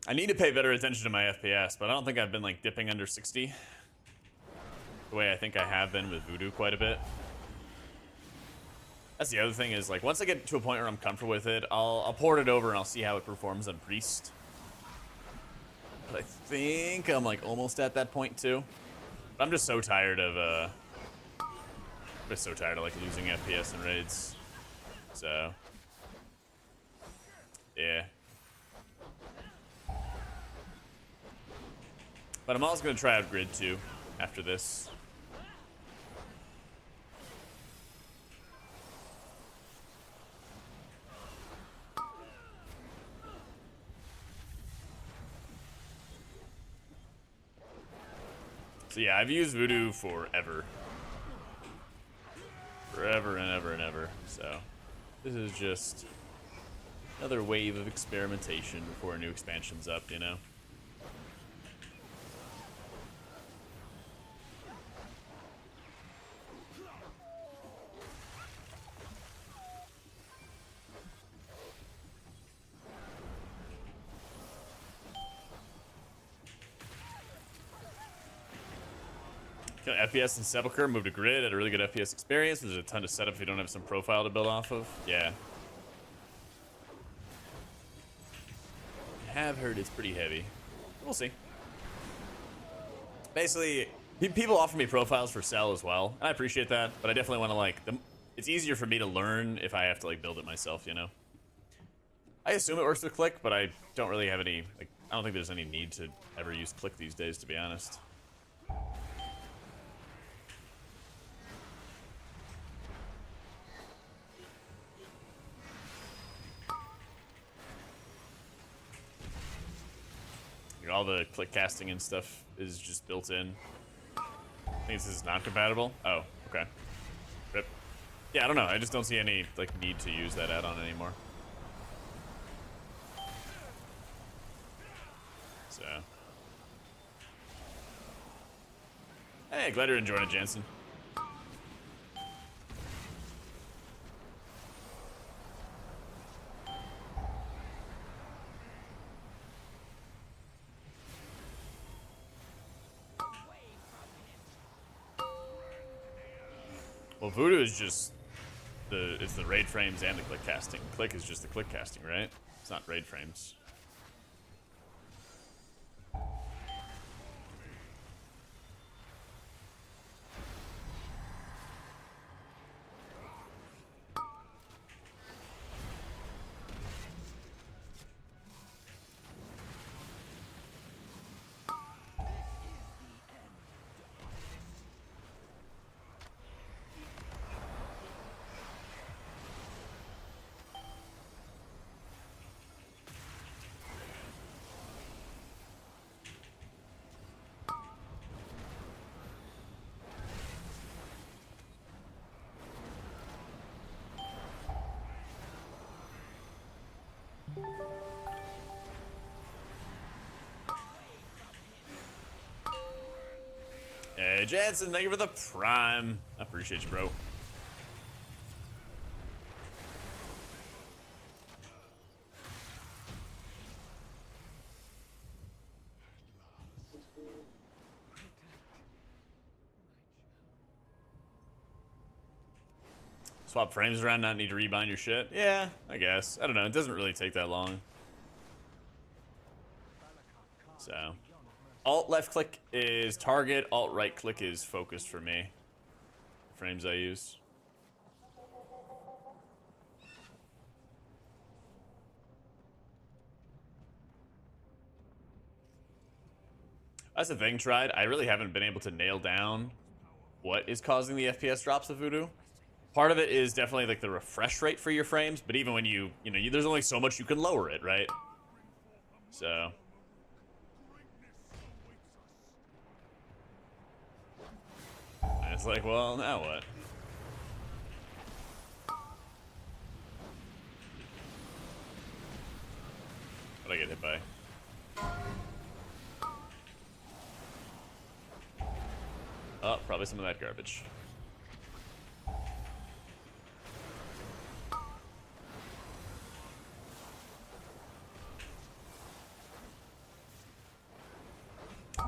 I need to pay better attention to my FPS, but I don't think I've been like dipping under 60 the way I think I have been with Voodoo quite a bit. That's the other thing is, like, once I get to a point where I'm comfortable with it, I'll port it over and I'll see how it performs on Priest. But I think I'm like almost at that point too. But I'm just so tired of like losing FPS in raids. So yeah. But I'm also gonna try out Grid2 after this. So yeah, I've used Voodoo forever. Forever and ever and ever. So this is just another wave of experimentation before a new expansion's up, you know? FPS and Sepulchre, moved to Grid, had a really good FPS experience. There's a ton to set up if you don't have some profile to build off of. Yeah. I have heard it's pretty heavy. We'll see. Basically, people offer me profiles for sell as well, and I appreciate that, but I definitely want to, like, it's easier for me to learn if I have to, like, build it myself, you know? I assume it works with Click, but I don't really have any, like, I don't think there's any need to ever use Click these days, to be honest. All the click casting and stuff is just built in. I think this is not compatible. Oh, okay. Rip. Yeah, I don't know. I just don't see any like need to use that add-on anymore. So, hey, glad you're enjoying it, Jansen. Well, Voodoo is just it's the raid frames and the click casting. Click is just the click casting, right? It's not raid frames. Hey, Jansen, thank you for the prime. I appreciate you, bro. Swap frames around, not need to rebind your shit? Yeah, I guess. I don't know. It doesn't really take that long. So, alt left click is target, alt right click is focus for me. Frames I use. That's the thing, tried. I really haven't been able to nail down what is causing the FPS drops of Voodoo. Part of it is definitely like the refresh rate for your frames, but even when you know, there's only so much you can lower it, right? So. And it's like, well, now what? What'd I get hit by? Oh, probably some of that garbage.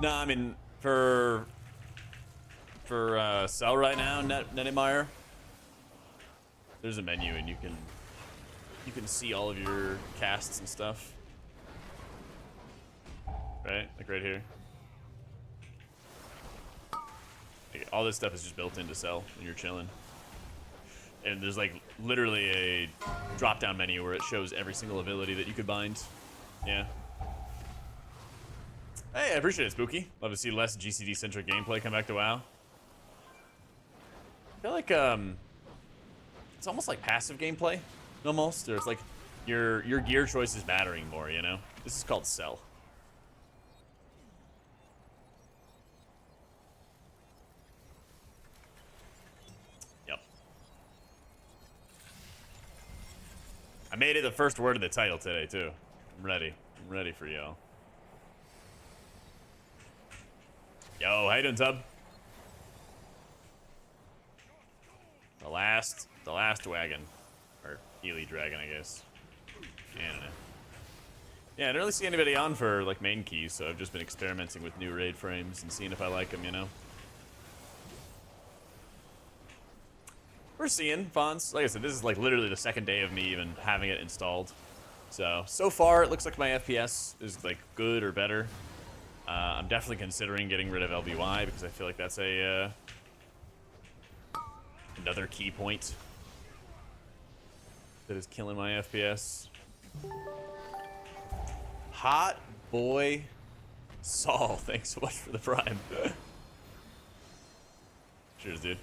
No, I mean for sell right now, Nettemeyer. There's a menu and you can see all of your casts and stuff. Right? Like right here. Like, all this stuff is just built in to sell when you're chilling. And there's like literally a drop-down menu where it shows every single ability that you could bind. Yeah. Hey, I appreciate it, Spooky. Love to see less GCD-centric gameplay come back to WoW. I feel like it's almost like passive gameplay, almost. Or it's like your gear choice is mattering more, you know? This is called sell. Yep. I made it the first word of the title today, too. I'm ready. I'm ready for y'all. Yo, how you doing, Tub? The last wagon. Or Healy Dragon, I guess. Yeah, I don't know. Yeah, I didn't really see anybody on for, like, main keys, so I've just been experimenting with new raid frames and seeing if I like them, you know? We're seeing, Fonz. Like I said, this is, like, literally the second day of me even having it installed. So far, it looks like my FPS is, like, good or better. I'm definitely considering getting rid of LBY because I feel like that's a another key point that is killing my FPS. Hot boy Saul, thanks so much for the prime. Cheers, dude.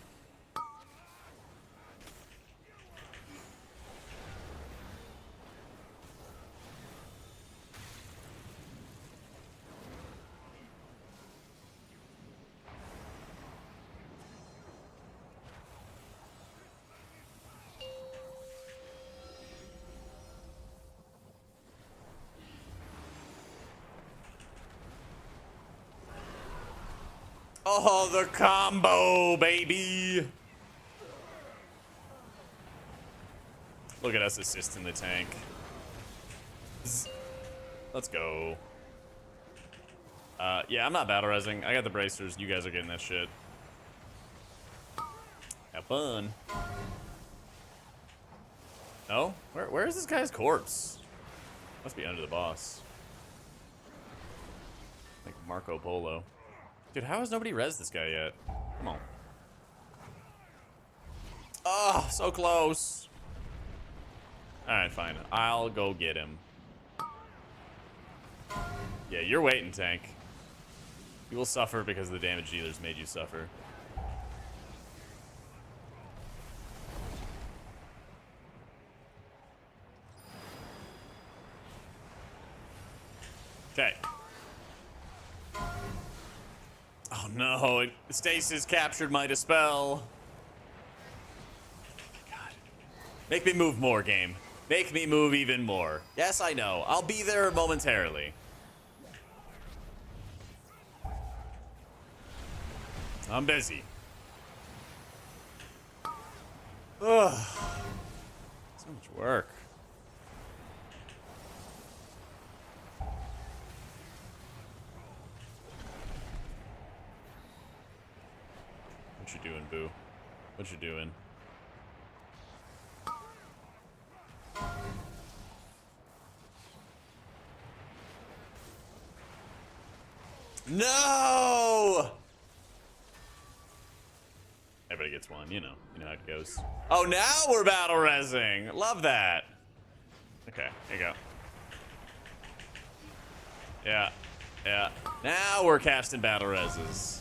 Oh, the combo, baby. Look at us assisting the tank. Let's go. Yeah, I'm not battle resing. I got the bracers. You guys are getting that shit. Have fun. No? Where is this guy's corpse? Must be under the boss. Like Marco Polo. Dude, how has nobody rezzed this guy yet? Come on. Oh, so close. Alright, fine. I'll go get him. Yeah, you're waiting, tank. You will suffer because the damage dealers made you suffer. Okay. Oh no, Stasis captured my dispel. God. Make me move more, game. Make me move even more. Yes, I know. I'll be there momentarily. I'm busy. Ugh. So much work. What you doing, boo? What you doing? No! Everybody gets one, you know how it goes. Oh, now we're battle resing. Love that. Okay, here you go. Yeah, yeah. Now we're casting battle reses.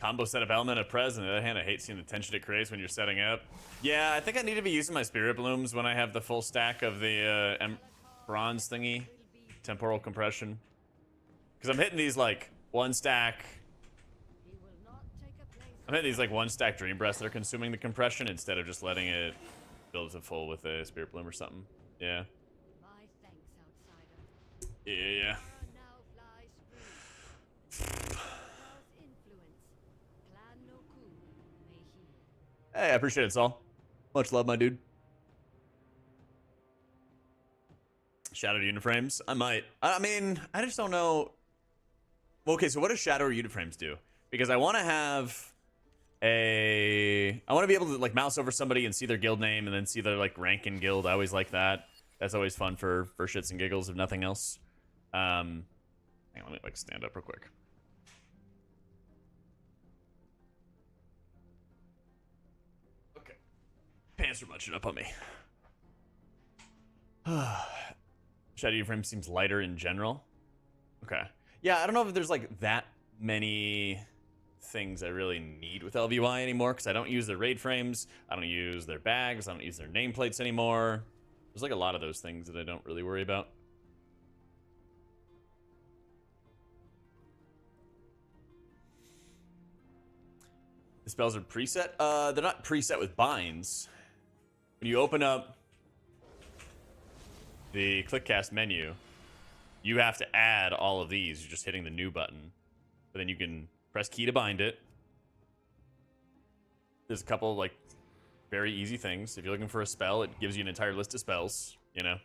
Combo setup element of Prez. On the other hand, I hate seeing the tension it creates when you're setting up. Yeah, I think I need to be using my Spirit Blooms when I have the full stack of the bronze thingy. Temporal compression. Because I'm hitting these like one stack. I'm hitting these like one stack Dream Breaths that are consuming the compression instead of just letting it build to full with a Spirit Bloom or something. Yeah. Yeah. Hey, I appreciate it, Saul. Much love, my dude. Shadow uniframes? I might. I mean, I just don't know. Okay, so what does shadow uniframes do? Because I want to have I want to be able to like mouse over somebody and see their guild name and then see their like rank in guild. I always like that. That's always fun for shits and giggles, if nothing else. Hang on, let me like stand up real quick. Okay. Pants are bunching up on me. Shadow frame seems lighter in general. Okay. Yeah, I don't know if there's like that many things I really need with LVY anymore because I don't use their raid frames. I don't use their bags. I don't use their nameplates anymore. There's like a lot of those things that I don't really worry about. The spells are preset? They're not preset with binds. When you open up the clickcast menu, you have to add all of these. You're just hitting the new button. But then you can press key to bind it. There's a couple like very easy things. If you're looking for a spell, it gives you an entire list of spells, you know.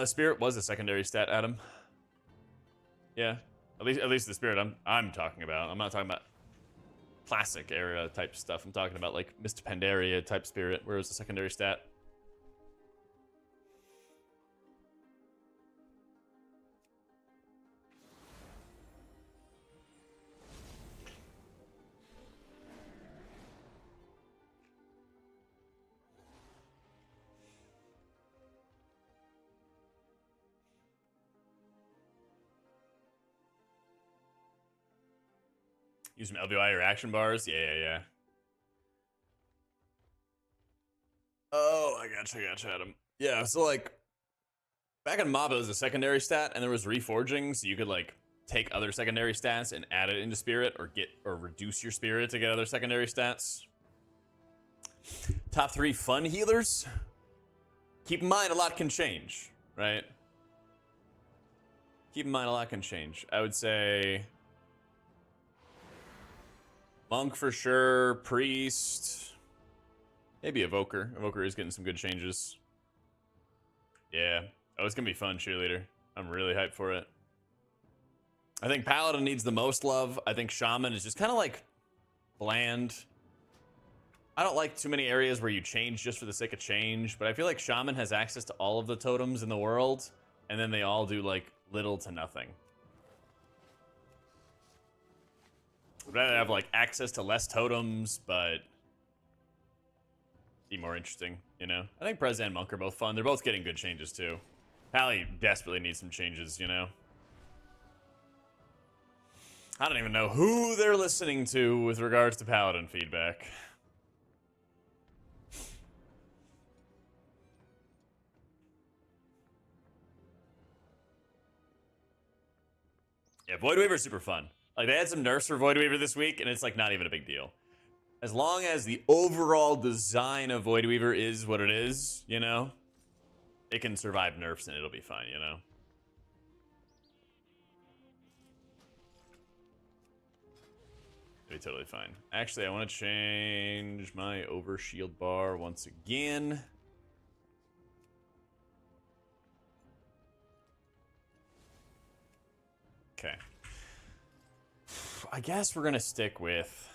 Spirit was a secondary stat, Adam. Yeah, at least the spirit I'm talking about. I'm not talking about classic era type stuff. I'm talking about like Mist Pandaria type spirit, where it's a secondary stat. Use some LVI or action bars. Yeah. Oh, I gotcha, Adam. Yeah, so like back in MOBA, it was a secondary stat, and there was reforging, so you could like take other secondary stats and add it into spirit, or reduce your spirit to get other secondary stats. Top 3 fun healers. Keep in mind, a lot can change, right? Keep in mind, a lot can change. I would say Monk for sure, Priest, maybe Evoker. Evoker is getting some good changes. Yeah. Oh, it's gonna be fun, Cheerleader. I'm really hyped for it. I think Paladin needs the most love. I think Shaman is just kind of like bland. I don't like too many areas where you change just for the sake of change, but I feel like Shaman has access to all of the totems in the world, and then they all do like little to nothing. I'd rather have like access to less totems, but be more interesting, you know? I think Prez and Monk are both fun. They're both getting good changes too. Pally desperately needs some changes, you know? I don't even know who they're listening to with regards to Paladin feedback. Yeah, Void Weaver is super fun. Like, they had some nerfs for Void Weaver this week, and it's, like, not even a big deal. As long as the overall design of Void Weaver is what it is, you know? It can survive nerfs, and it'll be fine, you know? It'll be totally fine. Actually, I want to change my overshield bar once again. Okay. I guess we're gonna stick with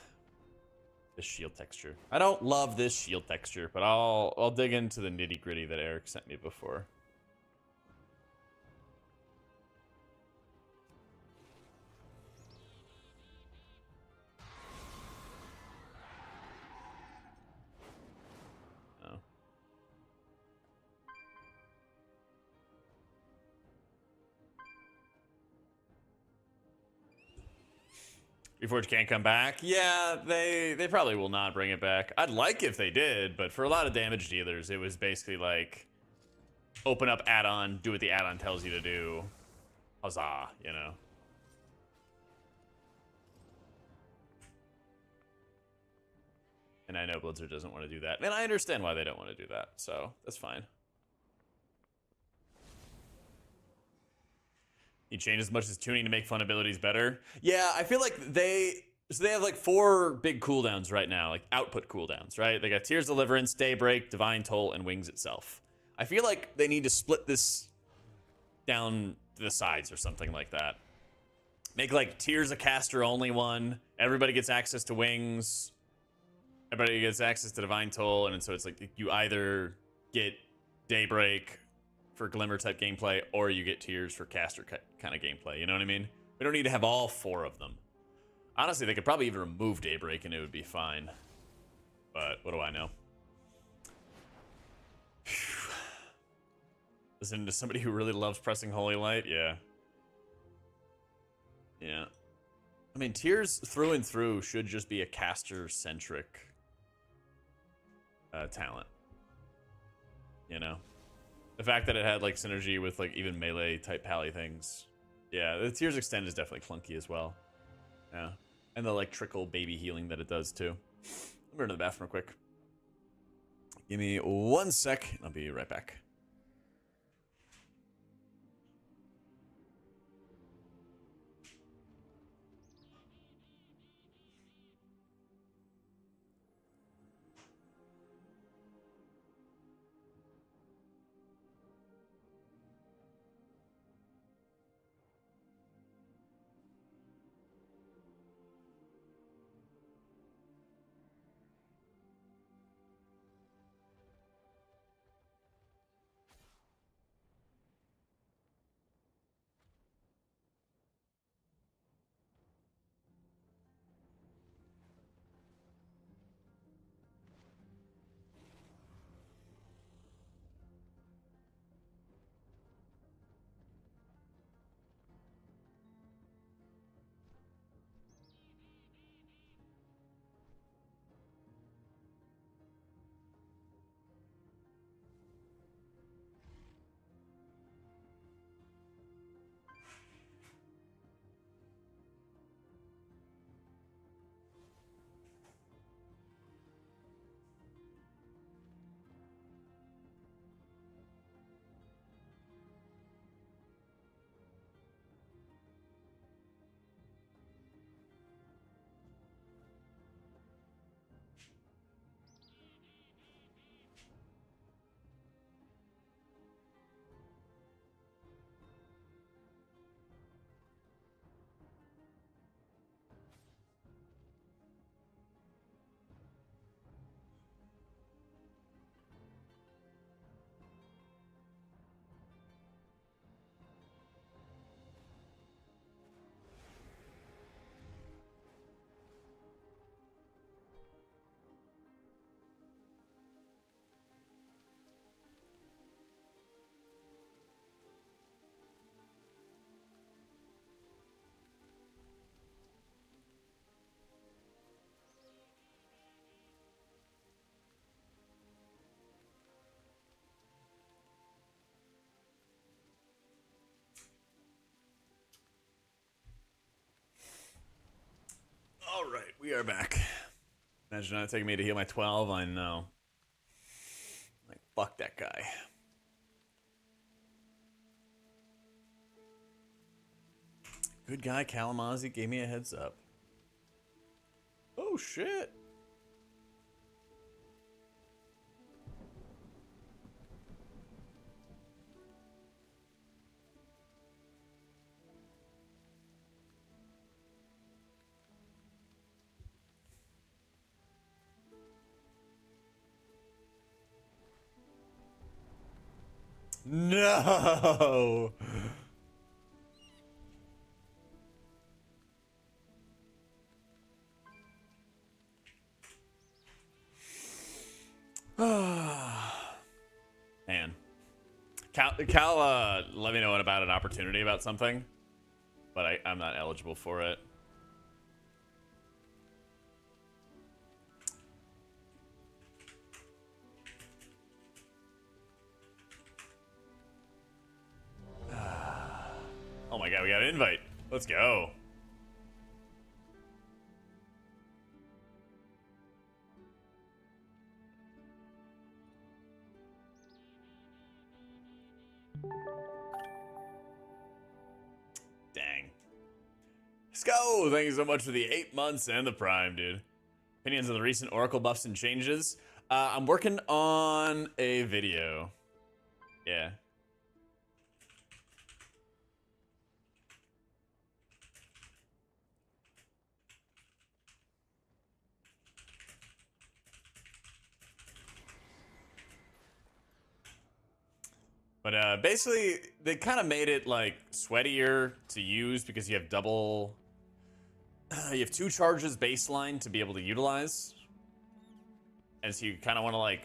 this shield texture. I don't love this shield texture, but I'll dig into the nitty gritty that Eric sent me before. Oh. Reforge can't come back. Yeah, they probably will not bring it back. I'd like if they did, but for a lot of damage dealers, it was basically like open up add-on, do what the add-on tells you to do. Huzzah, you know. And I know Blitzer doesn't want to do that. And I understand why they don't want to do that, so that's fine. He changed as much as tuning to make fun abilities better. Yeah, I feel like they So they have like 4 big cooldowns right now, like output cooldowns, right? They got Tears Deliverance, Daybreak, Divine Toll, and Wings itself. I feel like they need to split this down to the sides or something like that. Make like Tears a caster only one. Everybody gets access to Wings. Everybody gets access to Divine Toll, and so it's like you either get Daybreak for Glimmer type gameplay, or you get Tears for caster kind of gameplay. You know what I mean? We don't need to have all 4 of them. Honestly, they could probably even remove Daybreak and it would be fine. But what do I know? Listen to somebody who really loves pressing Holy Light? Yeah. Yeah. I mean, Tears through and through should just be a caster-centric talent. You know? The fact that it had, like, synergy with, like, even melee-type pally things. Yeah, the Tears Extend is definitely clunky as well. Yeah. And the, like, trickle baby healing that it does, too. I'm going to the bathroom real quick. Give me 1 sec, and I'll be right back. All right, we are back. Imagine not taking me to heal my 12. I know. Like, fuck that guy. Good guy, Kalamazoo gave me a heads up. Oh, shit. No. Man. Cal let me know about an opportunity about something, but I'm not eligible for it. Oh my god, we got an invite. Let's go. Dang. go. Thank you so much for the 8 months and the Prime, dude. Opinions on the recent Oracle buffs and changes. I'm working on a video. Yeah. But basically, they kind of made it like sweatier to use because you have double. You have 2 charges baseline to be able to utilize, and so you kind of want to like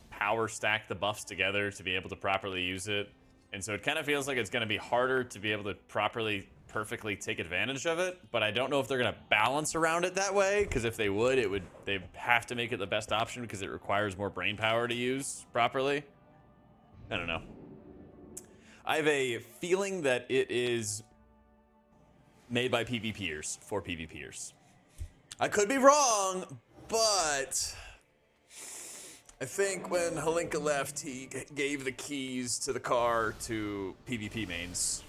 power stack the buffs together to be able to properly use it. And so it kind of feels like it's going to be harder to be able to perfectly take advantage of it. But I don't know if they're going to balance around it that way, because if they would, they'd have to make it the best option because it requires more brain power to use properly. I don't know. I have a feeling that it is made by PvPers for PvPers. I could be wrong, but I think when Halinka left, he gave the keys to the car to PvP mains.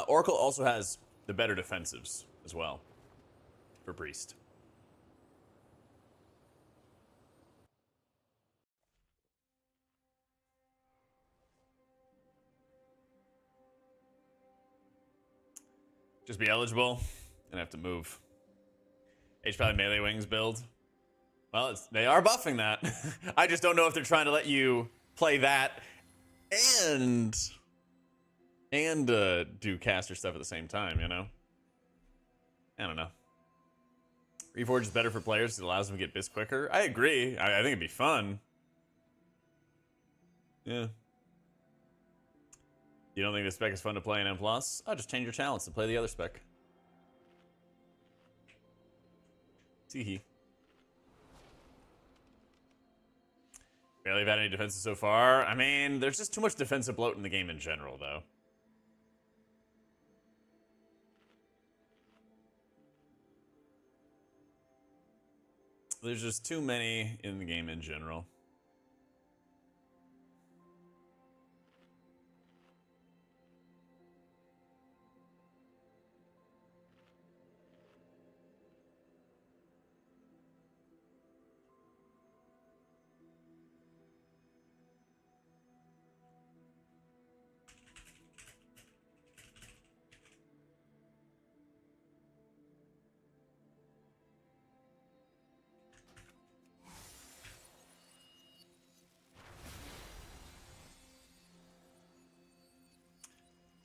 Oracle also has the better defensives as well for Priest. Just be eligible and have to move. H probably melee wings build. Well, they are buffing that. I just don't know if they're trying to let you play that and do caster stuff at the same time, you know? I don't know. Reforge is better for players because it allows them to get bis quicker. I agree. I think it'd be fun. Yeah. You don't think this spec is fun to play in M+? I'll just change your talents and play the other spec. Teehee. Barely have had any defenses so far. I mean, there's just too much defensive bloat in the game in general, though. There's just too many in the game in general.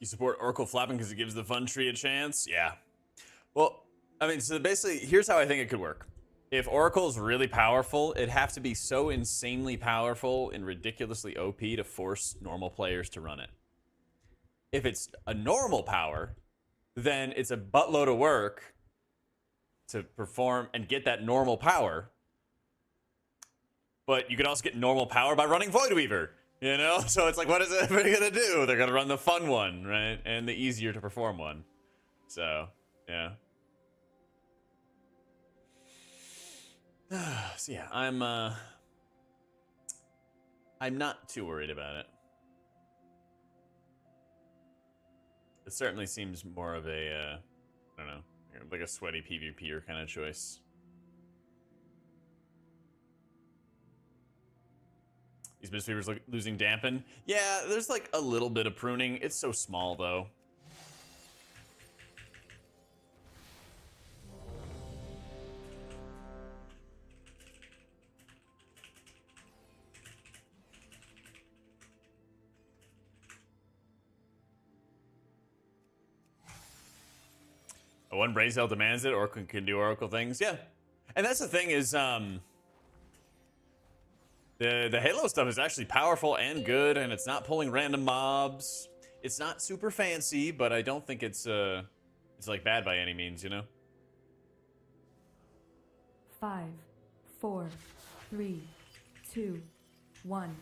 You support Oracle flapping because it gives the fun tree a chance? Yeah. Well, I mean, so basically, here's how I think it could work. If Oracle's really powerful, it'd have to be so insanely powerful and ridiculously OP to force normal players to run it. If it's a normal power, then it's a buttload of work to perform and get that normal power. But you could also get normal power by running Void Weaver. You know, so it's like, what is everybody gonna do? They're gonna run the fun one, right? And the easier to perform one. So, yeah. So yeah, I'm not too worried about it. It certainly seems more of a, I don't know, like a sweaty PvPer kind of choice. These Mistweavers losing dampen. Yeah, there's like a little bit of pruning. It's so small though. One brain cell demands it, Oracle can do Oracle things. Yeah, and that's the thing is, The Halo stuff is actually powerful and good, and it's not pulling random mobs. It's not super fancy, but I don't think it's like bad by any means, you know? 5, 4, 3, 2, 1.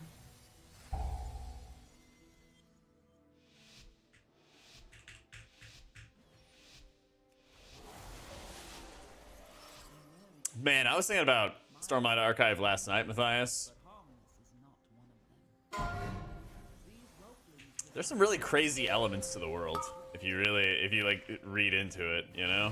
Man, I was thinking about Stormlight Archive last night, Matthias. There's some really crazy elements to the world if you like read into it, you know?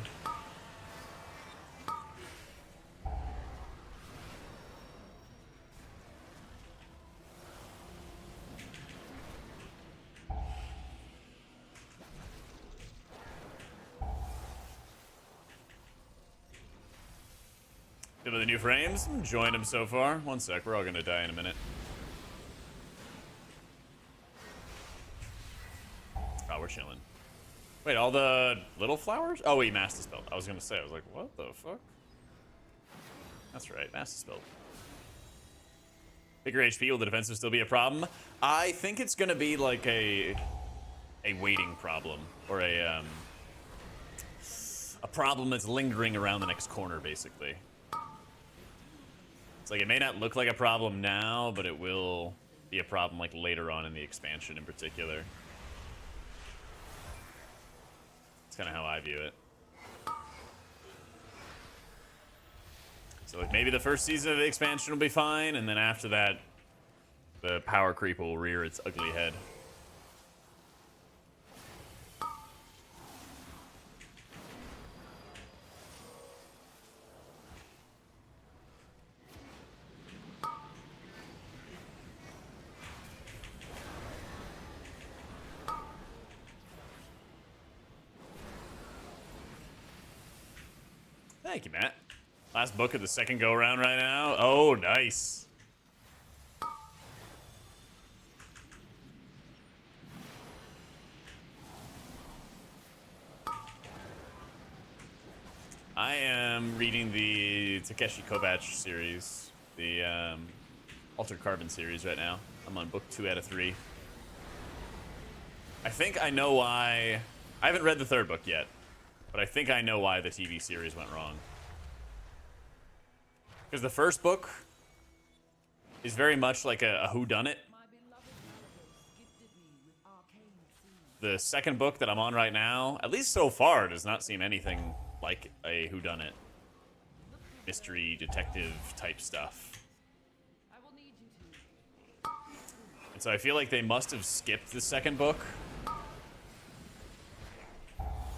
Good with the new frames. Enjoying them so far. One sec, we're all gonna die in a minute. Oh, we're chilling. Wait, all the little flowers? Oh wait, Master Spell. I was gonna say, I was like, what the fuck? That's right, Master Spell. Bigger HP, will the defensive still be a problem? I think it's gonna be like a waiting problem, or a problem that's lingering around the next corner, basically. It's like, it may not look like a problem now, but it will be a problem like later on in the expansion in particular. That's kind of how I view it. So like maybe the first season of the expansion will be fine, and then after that, the power creep will rear its ugly head. Thank you, Matt. Last book of the second go-around right now. Oh, nice. I am reading the Takeshi Kovacs series, the Altered Carbon series right now. I'm on book 2 out of 3. I think I know why. I haven't read the third book yet, but I think I know why the TV series went wrong. Because the first book is very much like a whodunit. The second book that I'm on right now, at least so far, does not seem anything like a whodunit. Mystery, detective type stuff. And so I feel like they must have skipped the second book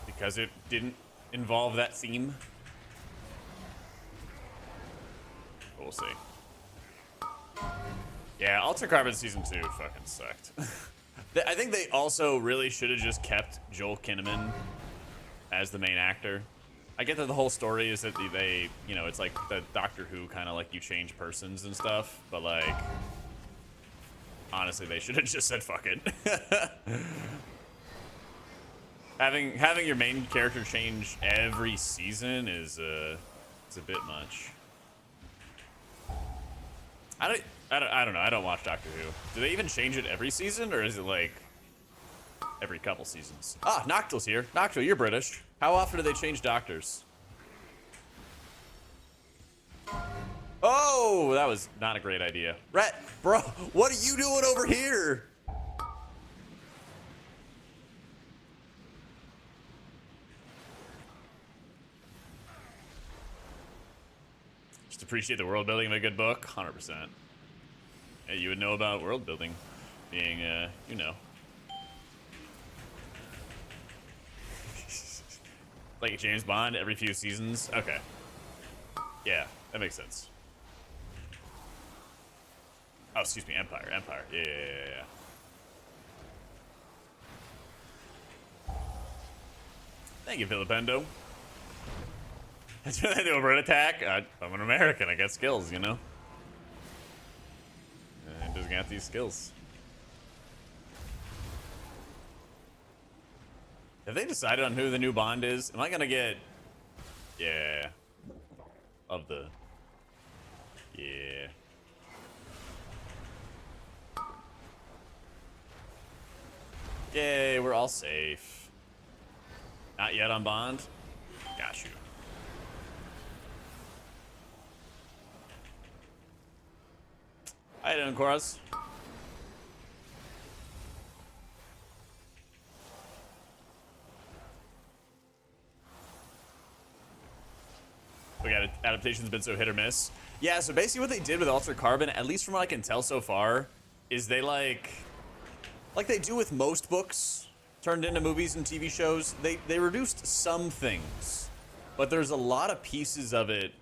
because it didn't involve that theme. But we'll see. Yeah, Altered Carbon Season 2 fucking sucked. I think they also really should have just kept Joel Kinnaman as the main actor. I get that the whole story is that they, you know, it's like the Doctor Who kind of like you change persons and stuff, but like, honestly, they should have just said fuck it. Having your main character change every season is it's a bit much. I don't know. I don't watch Doctor Who. Do they even change it every season, or is it like every couple seasons? Ah, Noctil's here. Noctil, you're British. How often do they change doctors? Oh, that was not a great idea. Rhett, bro, what are you doing over here? Just appreciate the world building of a good book. 100%. Yeah, you would know about world building being, you know. Like a James Bond every few seasons? Okay. Yeah, that makes sense. Oh, excuse me, Empire. Yeah. Thank you, Filipendo. That's what I do over an attack. I'm an American. I got skills, you know? And doesn't got these skills. Have they decided on who the new Bond is? Am I gonna get... Yeah. Of the... Yeah. Yay, we're all safe. Not yet on Bond? Got you. How you doing, Koras? We got adaptation's been so hit or miss. Yeah, so basically what they did with Altered Carbon, at least from what I can tell so far, is they like like they do with most books turned into movies and TV shows, they reduced some things, but there's a lot of pieces of it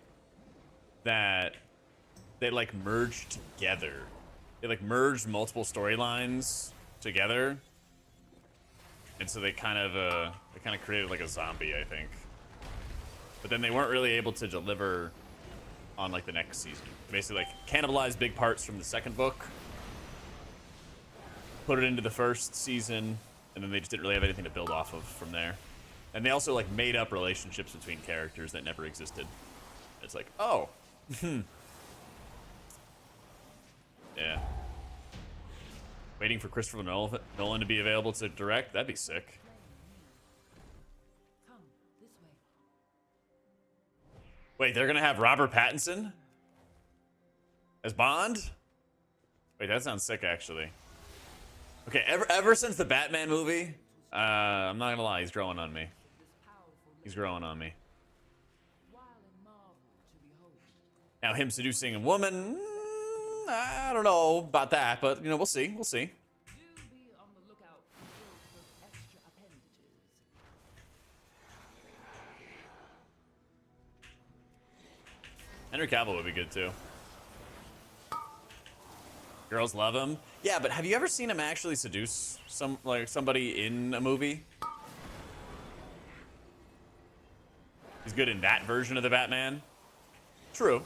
that they like merged together. They like merged multiple storylines together, and so they kind of created like a zombie, I think. But then they weren't really able to deliver on like the next season. Basically, like cannibalized big parts from the second book, put it into the first season, and then they just didn't really have anything to build off of from there. And they also like made up relationships between characters that never existed. It's like, oh, yeah. Waiting for Christopher Nolan to be available to direct. That'd be sick. Come this way. Wait, they're gonna have Robert Pattinson as Bond? Wait, that sounds sick, actually. Okay, ever since the Batman movie, I'm not gonna lie, he's growing on me. He's growing on me. Now, him seducing a woman, I don't know about that, but you know, we'll see. We'll see. Henry Cavill would be good too. Girls love him. Yeah, but have you ever seen him actually seduce somebody in a movie? He's good in that version of the Batman. True.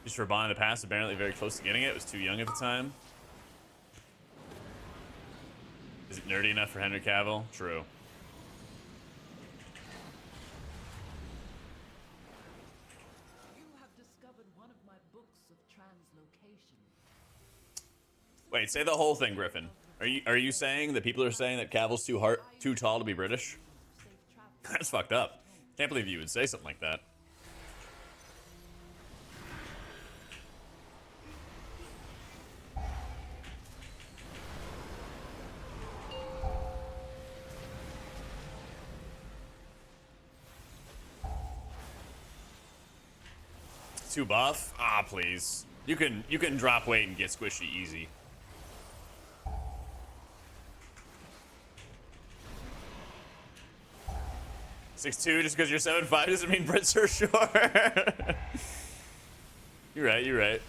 Just for Bond in the past, apparently very close to getting it. Was too young at the time. Is it nerdy enough for Henry Cavill? True. Wait, say the whole thing, Griffin. Are you saying that people are saying that Cavill's too tall to be British? That's fucked up. Can't believe you would say something like that. Too buff? Ah, please. You can drop weight and get squishy easy. .6'2", just because you're 7'5" doesn't mean Brits are short. You're right, you're right.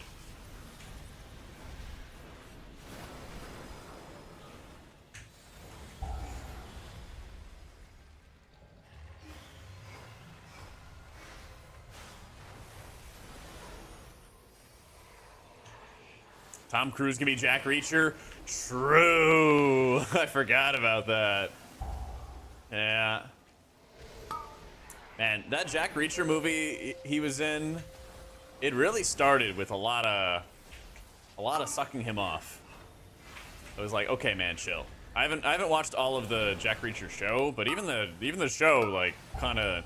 Tom Cruise can be Jack Reacher? True. I forgot about that. Yeah. Man, that Jack Reacher movie he was in, it really started with a lot of sucking him off. It was like, okay, man, chill. I haven't watched all of the Jack Reacher show, but even the show like kind of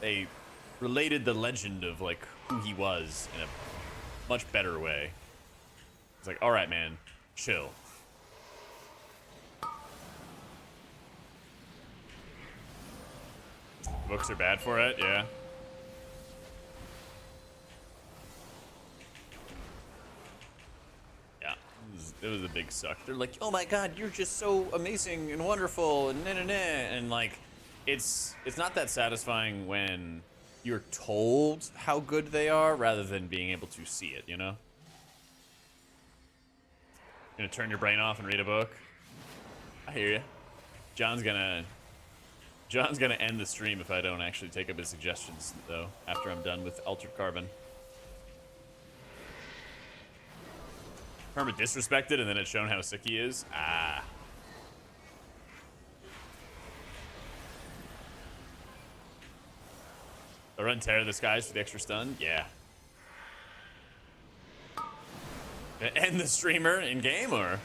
they related the legend of like who he was in a much better way. It's like, all right, man, chill. Books are bad for it, yeah. Yeah, it was a big suck. They're like, oh my god, you're just so amazing and wonderful and nah. And like, it's not that satisfying when you're told how good they are rather than being able to see it, you know? Gonna turn your brain off and read a book? I hear you. John's gonna end the stream if I don't actually take up his suggestions, though, after I'm done with Altered Carbon. Hermit disrespected, and then it's shown how sick he is? Ah. The run Terror the Skies for the extra stun? Yeah. End the streamer in-game, or...?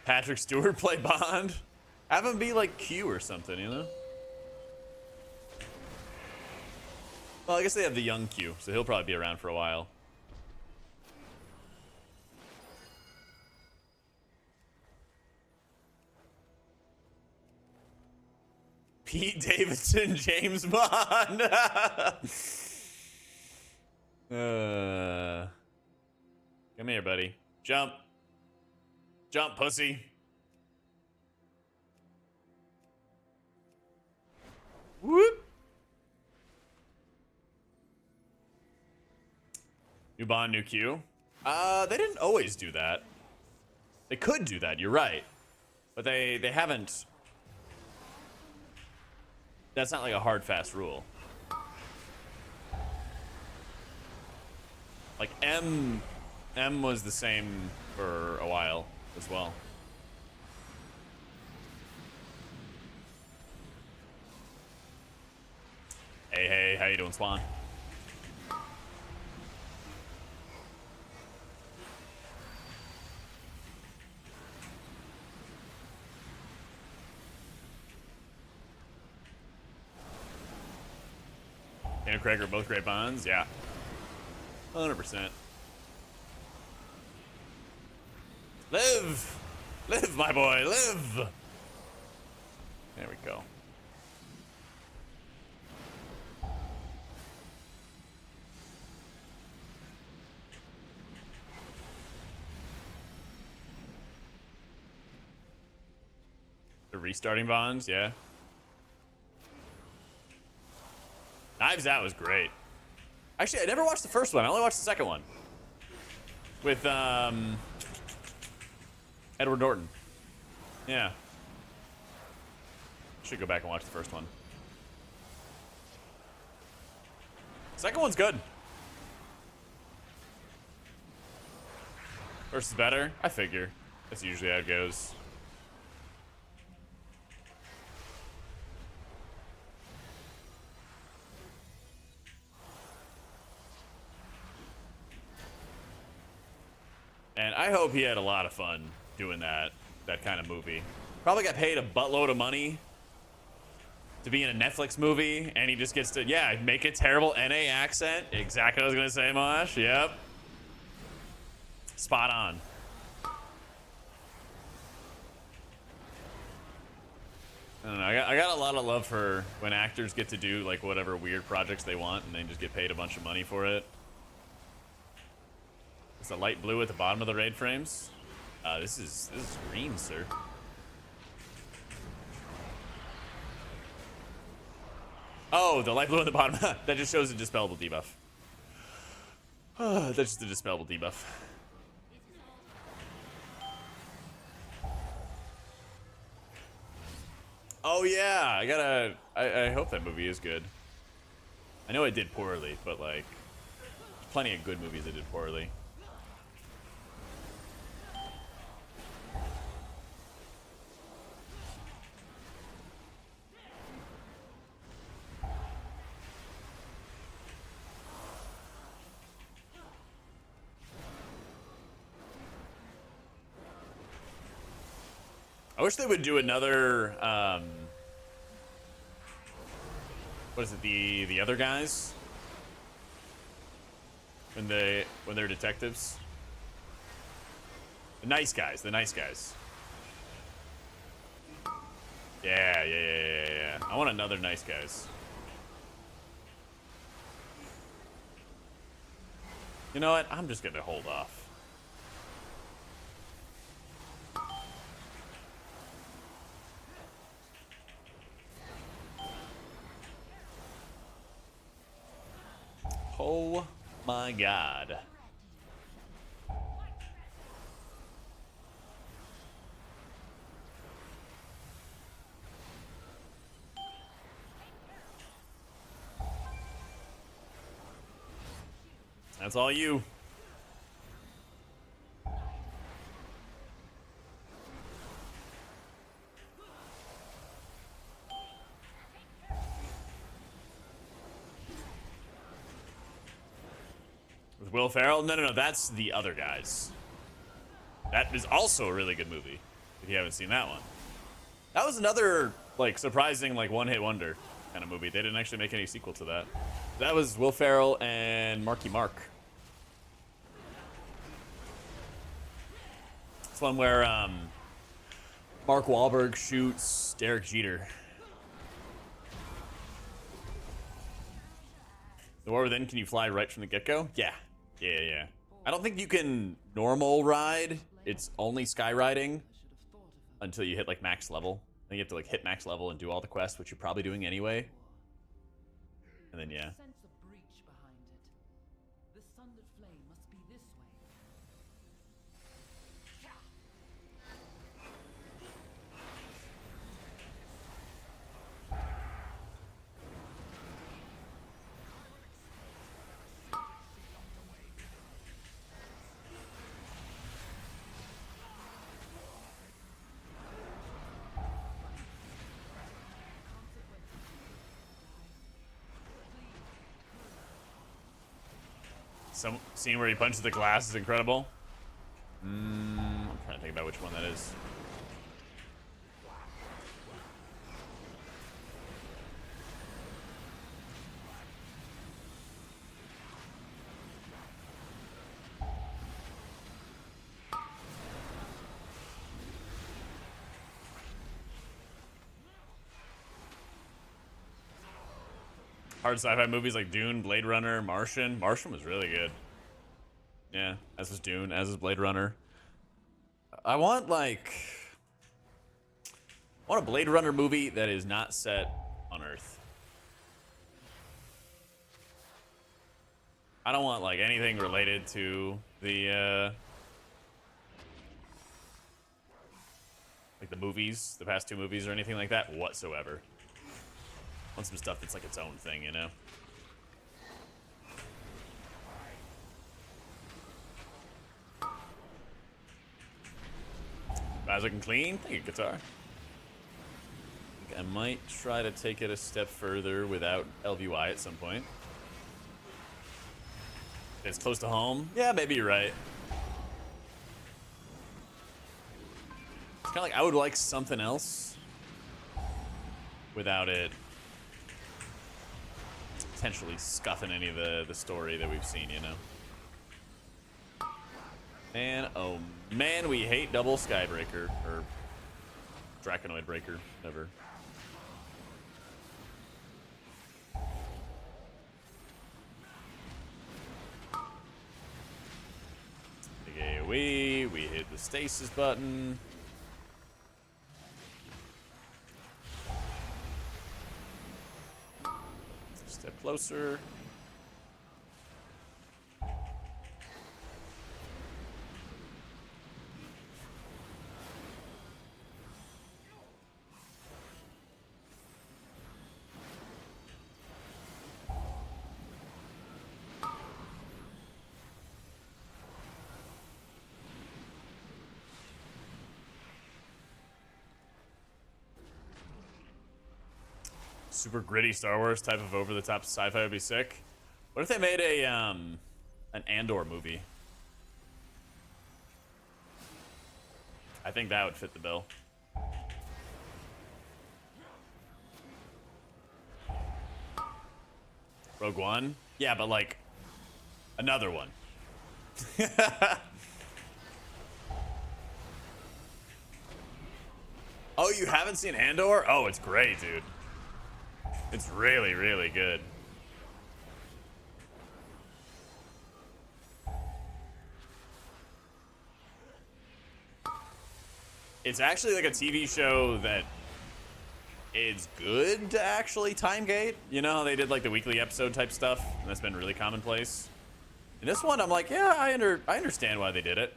Patrick Stewart play Bond? Have him be like Q or something, you know? Well, I guess they have the young Q, so he'll probably be around for a while. Pete Davidson, James Bond. Come here, buddy. Jump. Jump, pussy. Whoop. New bond, new queue. They didn't always do that. They could do that, you're right. But they haven't. That's not like a hard, fast rule. Like M was the same for a while as well. Hey, how you doing, Swan? And Craig are both great bonds, yeah. 100%. Live! Live, my boy, live! There we go. The restarting bonds, yeah. Knives Out was great. Actually, I never watched the first one. I only watched the second one. With, Edward Norton. Yeah. Should go back and watch the first one. Second one's good. First is better? I figure. That's usually how it goes. And I hope he had a lot of fun doing that kind of movie. Probably got paid a buttload of money to be in a Netflix movie, and he just gets to, yeah, make a terrible NA accent. Exactly what I was gonna say, Mosh. Yep. Spot on. I don't know. I got a lot of love for when actors get to do like whatever weird projects they want, and they just get paid a bunch of money for it. It's a light blue at the bottom of the raid frames. This is green, sir. Oh, the light blue at the bottom. That just shows a dispellable debuff. That's just a dispellable debuff. Oh yeah, I hope that movie is good. I know it did poorly, but like, plenty of good movies that did poorly. I wish they would do another, what is it, the other guys? When they're detectives? The nice guys. Yeah. I want another nice guys. You know what? I'm just gonna hold off. Oh my God. That's all you. With Will Ferrell? No, that's the other guys. That is also a really good movie, if you haven't seen that one. That was another, like, surprising, like, one-hit wonder kind of movie. They didn't actually make any sequel to that. That was Will Ferrell and Marky Mark. It's one where, Mark Wahlberg shoots Derek Jeter. The War Within, can you fly right from the get-go? Yeah. Yeah. I don't think you can normal ride. It's only sky riding until you hit like max level. Then you have to like hit max level and do all the quests, which you're probably doing anyway. And then yeah. Sense a breach behind it. The sundered flame must be this way. Some scene where he punches the glass is incredible. I'm trying to think about which one that is. Hard sci-fi movies like Dune, Blade Runner, Martian. Martian was really good. Yeah, as was Dune, as is Blade Runner. I want a Blade Runner movie that is not set on Earth. I don't want like anything related to the like the movies, the past 2 movies or anything like that whatsoever. I want some stuff that's like its own thing, you know? Guys looking clean. Thank you, guitar. I think I might try to take it a step further without LVY at some point. It's close to home. Yeah, maybe you're right. It's kind of like I would like something else without it potentially scuffing any of the story that we've seen, you know? Man, oh man, we hate double Skybreaker, or Draconoid Breaker, whatever. Big AoE, we hit the stasis button. Step closer. Super gritty Star Wars type of over-the-top sci-fi would be sick. What if they made a an Andor movie? I think that would fit the bill. Rogue One? Yeah, but like another one. Oh, you haven't seen Andor? Oh, it's great, dude. It's really, really good. It's actually like a TV show that is good to actually time gate. You know, they did like the weekly episode type stuff, and that's been really commonplace. In this one, I'm like, yeah, I understand why they did it.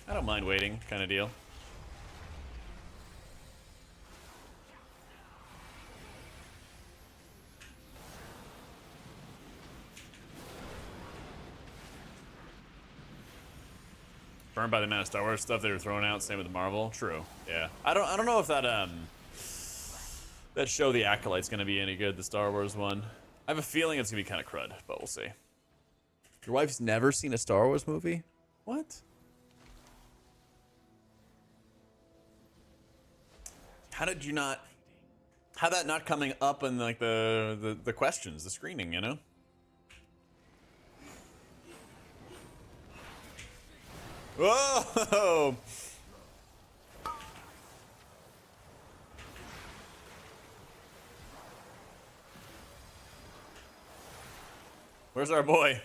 I don't mind waiting, kind of deal. Burned by the amount of Star Wars stuff they were throwing out. Same with the Marvel. True. Yeah. I don't know if that that show, The Acolyte's, gonna be any good. The Star Wars one. I have a feeling it's gonna be kind of crud, but we'll see. Your wife's never seen a Star Wars movie? What? How did you not? How that not coming up in like the questions, the screening? You know. Whoa! Where's our boy?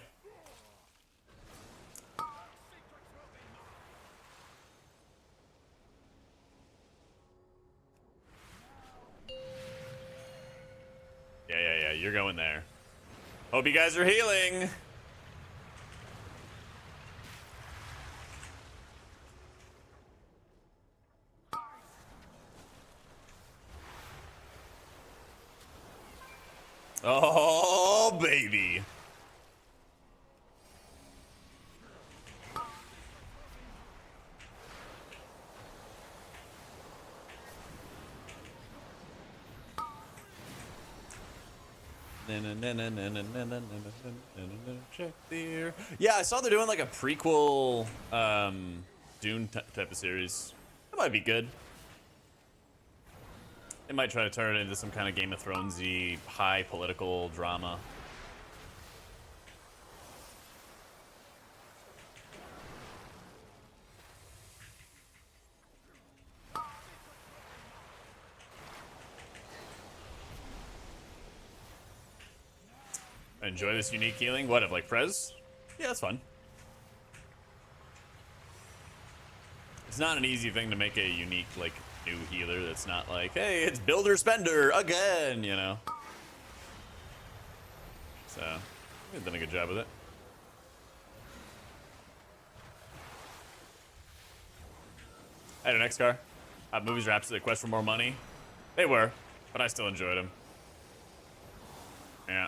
Yeah, you're going there. Hope you guys are healing. Oh, baby. Check there. Yeah, I saw they're doing like a prequel Dune type of series. That might be good. They might try to turn it into some kind of Game of Thrones-y high political drama. Enjoy this unique healing. What, of like Prez? Yeah, that's fun. It's not an easy thing to make a unique, like, new healer that's not like, hey, it's Builder Spender again, you know? So, we've done a good job with it. I had an X-Car. Movies are absolutely a quest for more money. They were, but I still enjoyed them. Yeah.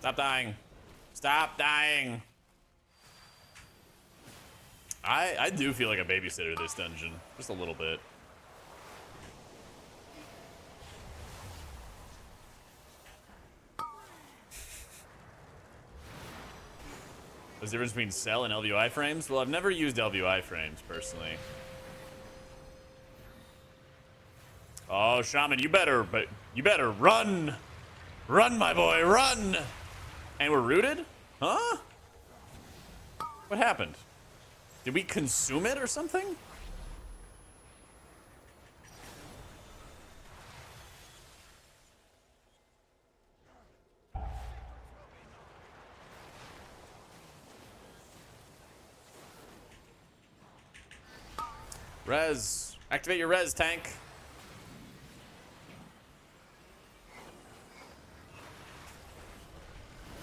Stop dying. Stop dying. I do feel like a babysitter this dungeon. Just a little bit. What's the difference between cell and LVI frames? Well, I've never used LVI frames, personally. Oh, Shaman, you better run! Run, my boy, run! And we're rooted? Huh? What happened? Did we consume it or something? Res. Activate your res, tank.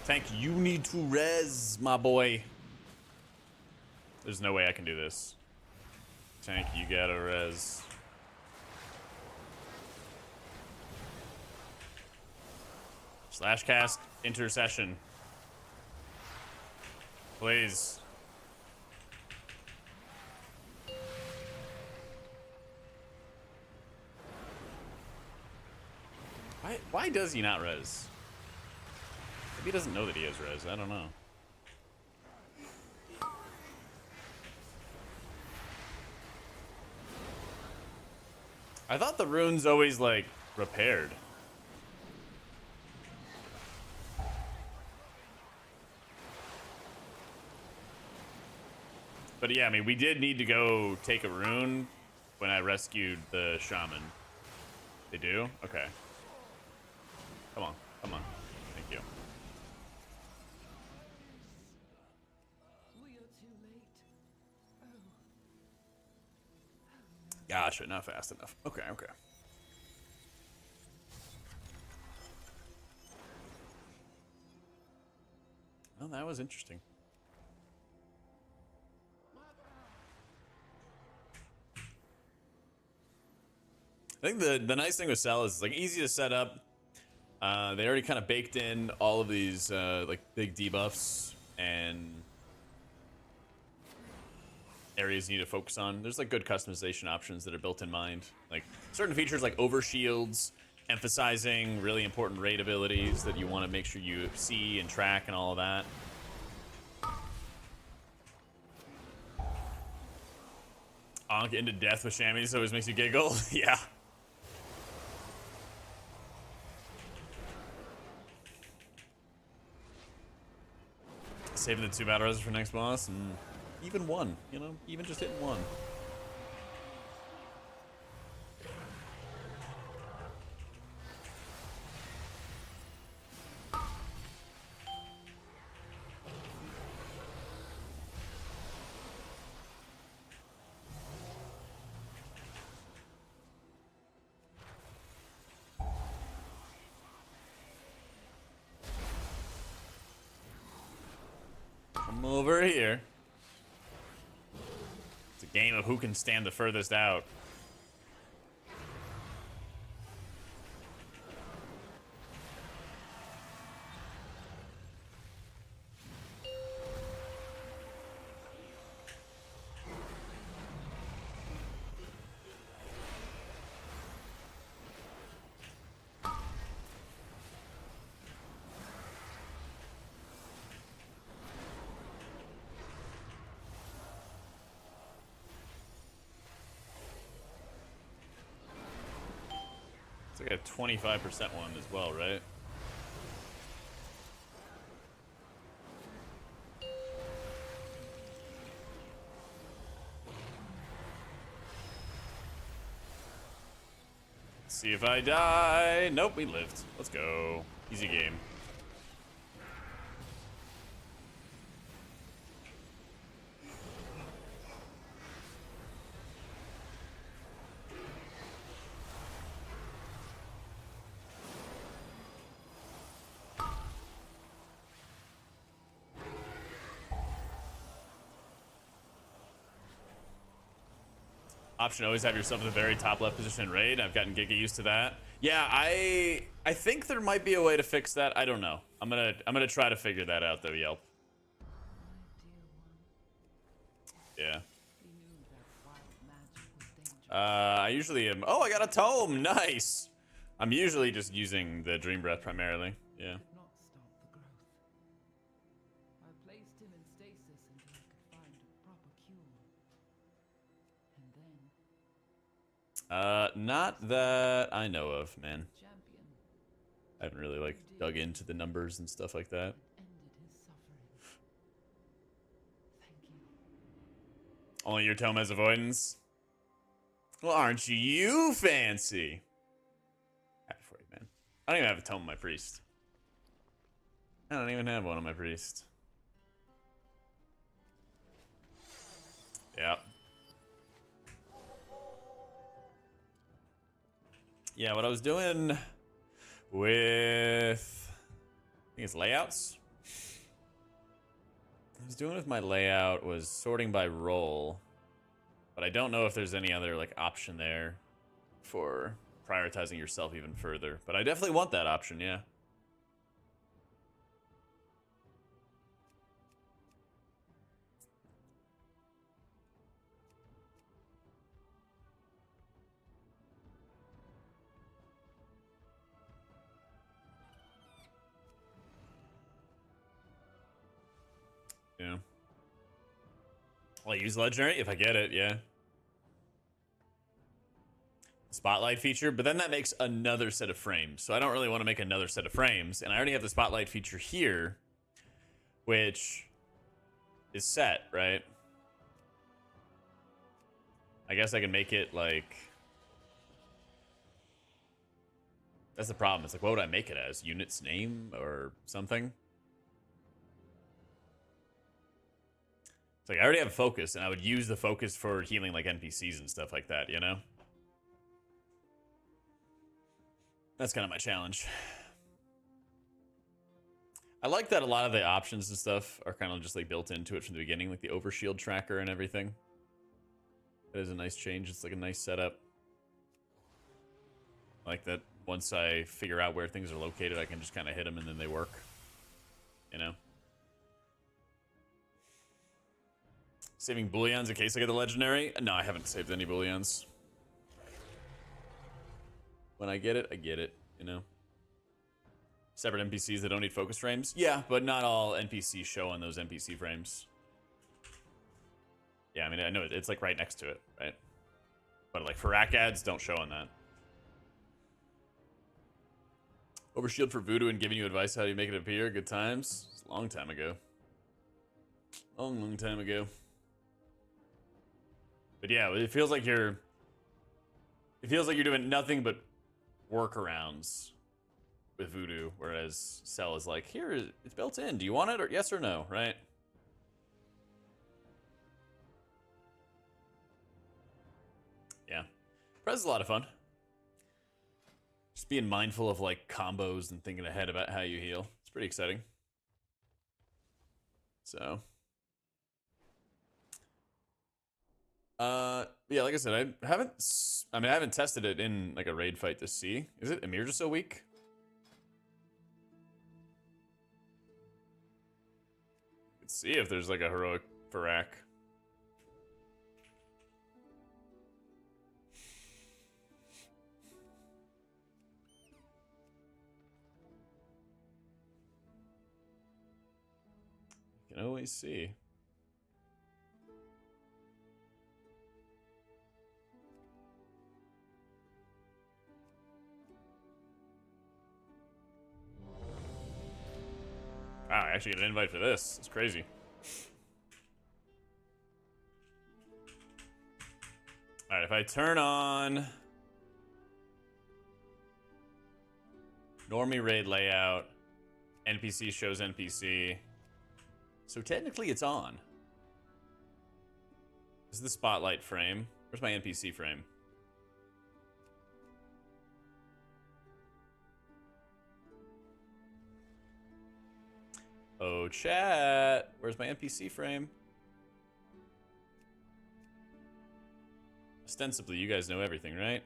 Tank, you need to res, my boy. There's no way I can do this. Tank, you gotta res. Slash cast intercession. Please. Why does he not res? Maybe he doesn't know that he has res. I don't know. I thought the runes always, like, repaired. But yeah, I mean, we did need to go take a rune when I rescued the shaman. They do? Okay. Come on, come on. Thank you. We are too late. Gotcha, not fast enough. Okay, okay. Well, that was interesting. I think the nice thing with Cell is it's like easy to set up. They already kind of baked in all of these like big debuffs and areas you need to focus on. There's like good customization options that are built in mind. Like certain features like overshields, emphasizing really important raid abilities that you want to make sure you see and track and all of that. Onk into death with chamois always makes you giggle. Yeah. Saving the 2 battle roses for next boss. even one, you know? Even just hitting one. Come over here. It's a game of who can stand the furthest out. It's like a 25% one as well, right? Let's see if I die. Nope, we lived. Let's go. Easy game. Option always have yourself in the very top left position in raid. I've gotten giga used to that. Yeah, I think there might be a way to fix that. I don't know. I'm gonna try to figure that out though, Yelp. Yeah. I usually am. Oh, I got a tome. Nice. I'm usually just using the Dream Breath primarily. Yeah. Not stop the growth. I placed him in stasis until I could find a proper cure. And then Not that I know of, man. champion I haven't really like dug into the numbers and stuff like that. ended his suffering. Thank you. Only your tome has avoidance. Well, aren't you fancy? Happy for you, man. I don't even have a tome on my priest. I don't even have one on my priest. Yeah. Yeah, what I was doing with, I think it's layouts. I was doing with my layout was sorting by role, but I don't know if there's any other like option there for prioritizing yourself even further. But I definitely want that option, yeah. Yeah. I'll use legendary if I get it, yeah. Spotlight feature, but then that makes another set of frames. So I don't really want to make another set of frames. And I already have the spotlight feature here, which is set, right? I guess I can make it like... That's the problem. It's like, what would I make it as? Unit's name or something? It's like, I already have focus, and I would use the focus for healing like NPCs and stuff like that, you know? That's kind of my challenge. I like that a lot of the options and stuff are kind of just like built into it from the beginning, like the overshield tracker and everything. That is a nice change. It's like a nice setup. I like that once I figure out where things are located, I can just kind of hit them and then they work. You know? Saving bullions in case I get the legendary? No, I haven't saved any bullions. When I get it, you know? Separate NPCs that don't need focus frames? Yeah, but not all NPCs show on those NPC frames. Yeah, I mean, I know it's like right next to it, right? But like for rack ads, don't show on that. Overshield for voodoo and giving you advice how do you make it appear? Good times? It's a long time ago. Long time ago. But yeah, it feels like you're doing nothing but workarounds with Voodoo, whereas Cell is like, here, it's built in. Do you want it, or yes or no, right? Yeah. Prez is a lot of fun. Just being mindful of like combos and thinking ahead about how you heal. It's pretty exciting. So yeah, like I said, I haven't tested it in like a raid fight to see. Is it Emir just so weak? Let's see if there's like a heroic Farak. You can always see. Wow, I actually get an invite for this. It's crazy. Alright, if I turn on Normie raid layout, NPC shows NPC. So technically it's on. This is the spotlight frame. Where's my NPC frame? Oh, chat. Where's my NPC frame? Ostensibly, you guys know everything, right?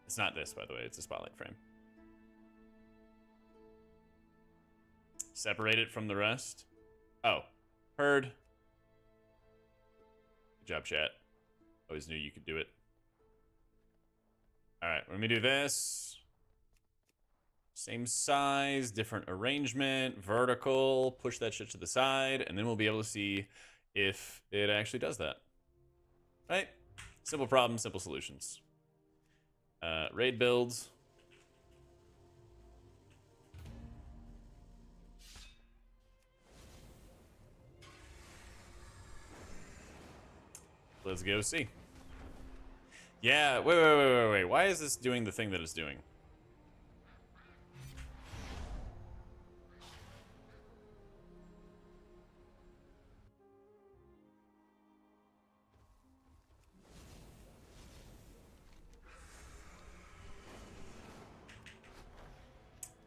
It's not this, by the way. It's a spotlight frame. Separate it from the rest. Oh, heard. Good job, chat. Always knew you could do it. All right, let me do this. Same size, different arrangement, vertical, push that shit to the side, and then we'll be able to see if it actually does that. Right? Simple problem, simple solutions. Raid builds. Let's go see. Yeah, wait. Why is this doing the thing that it's doing?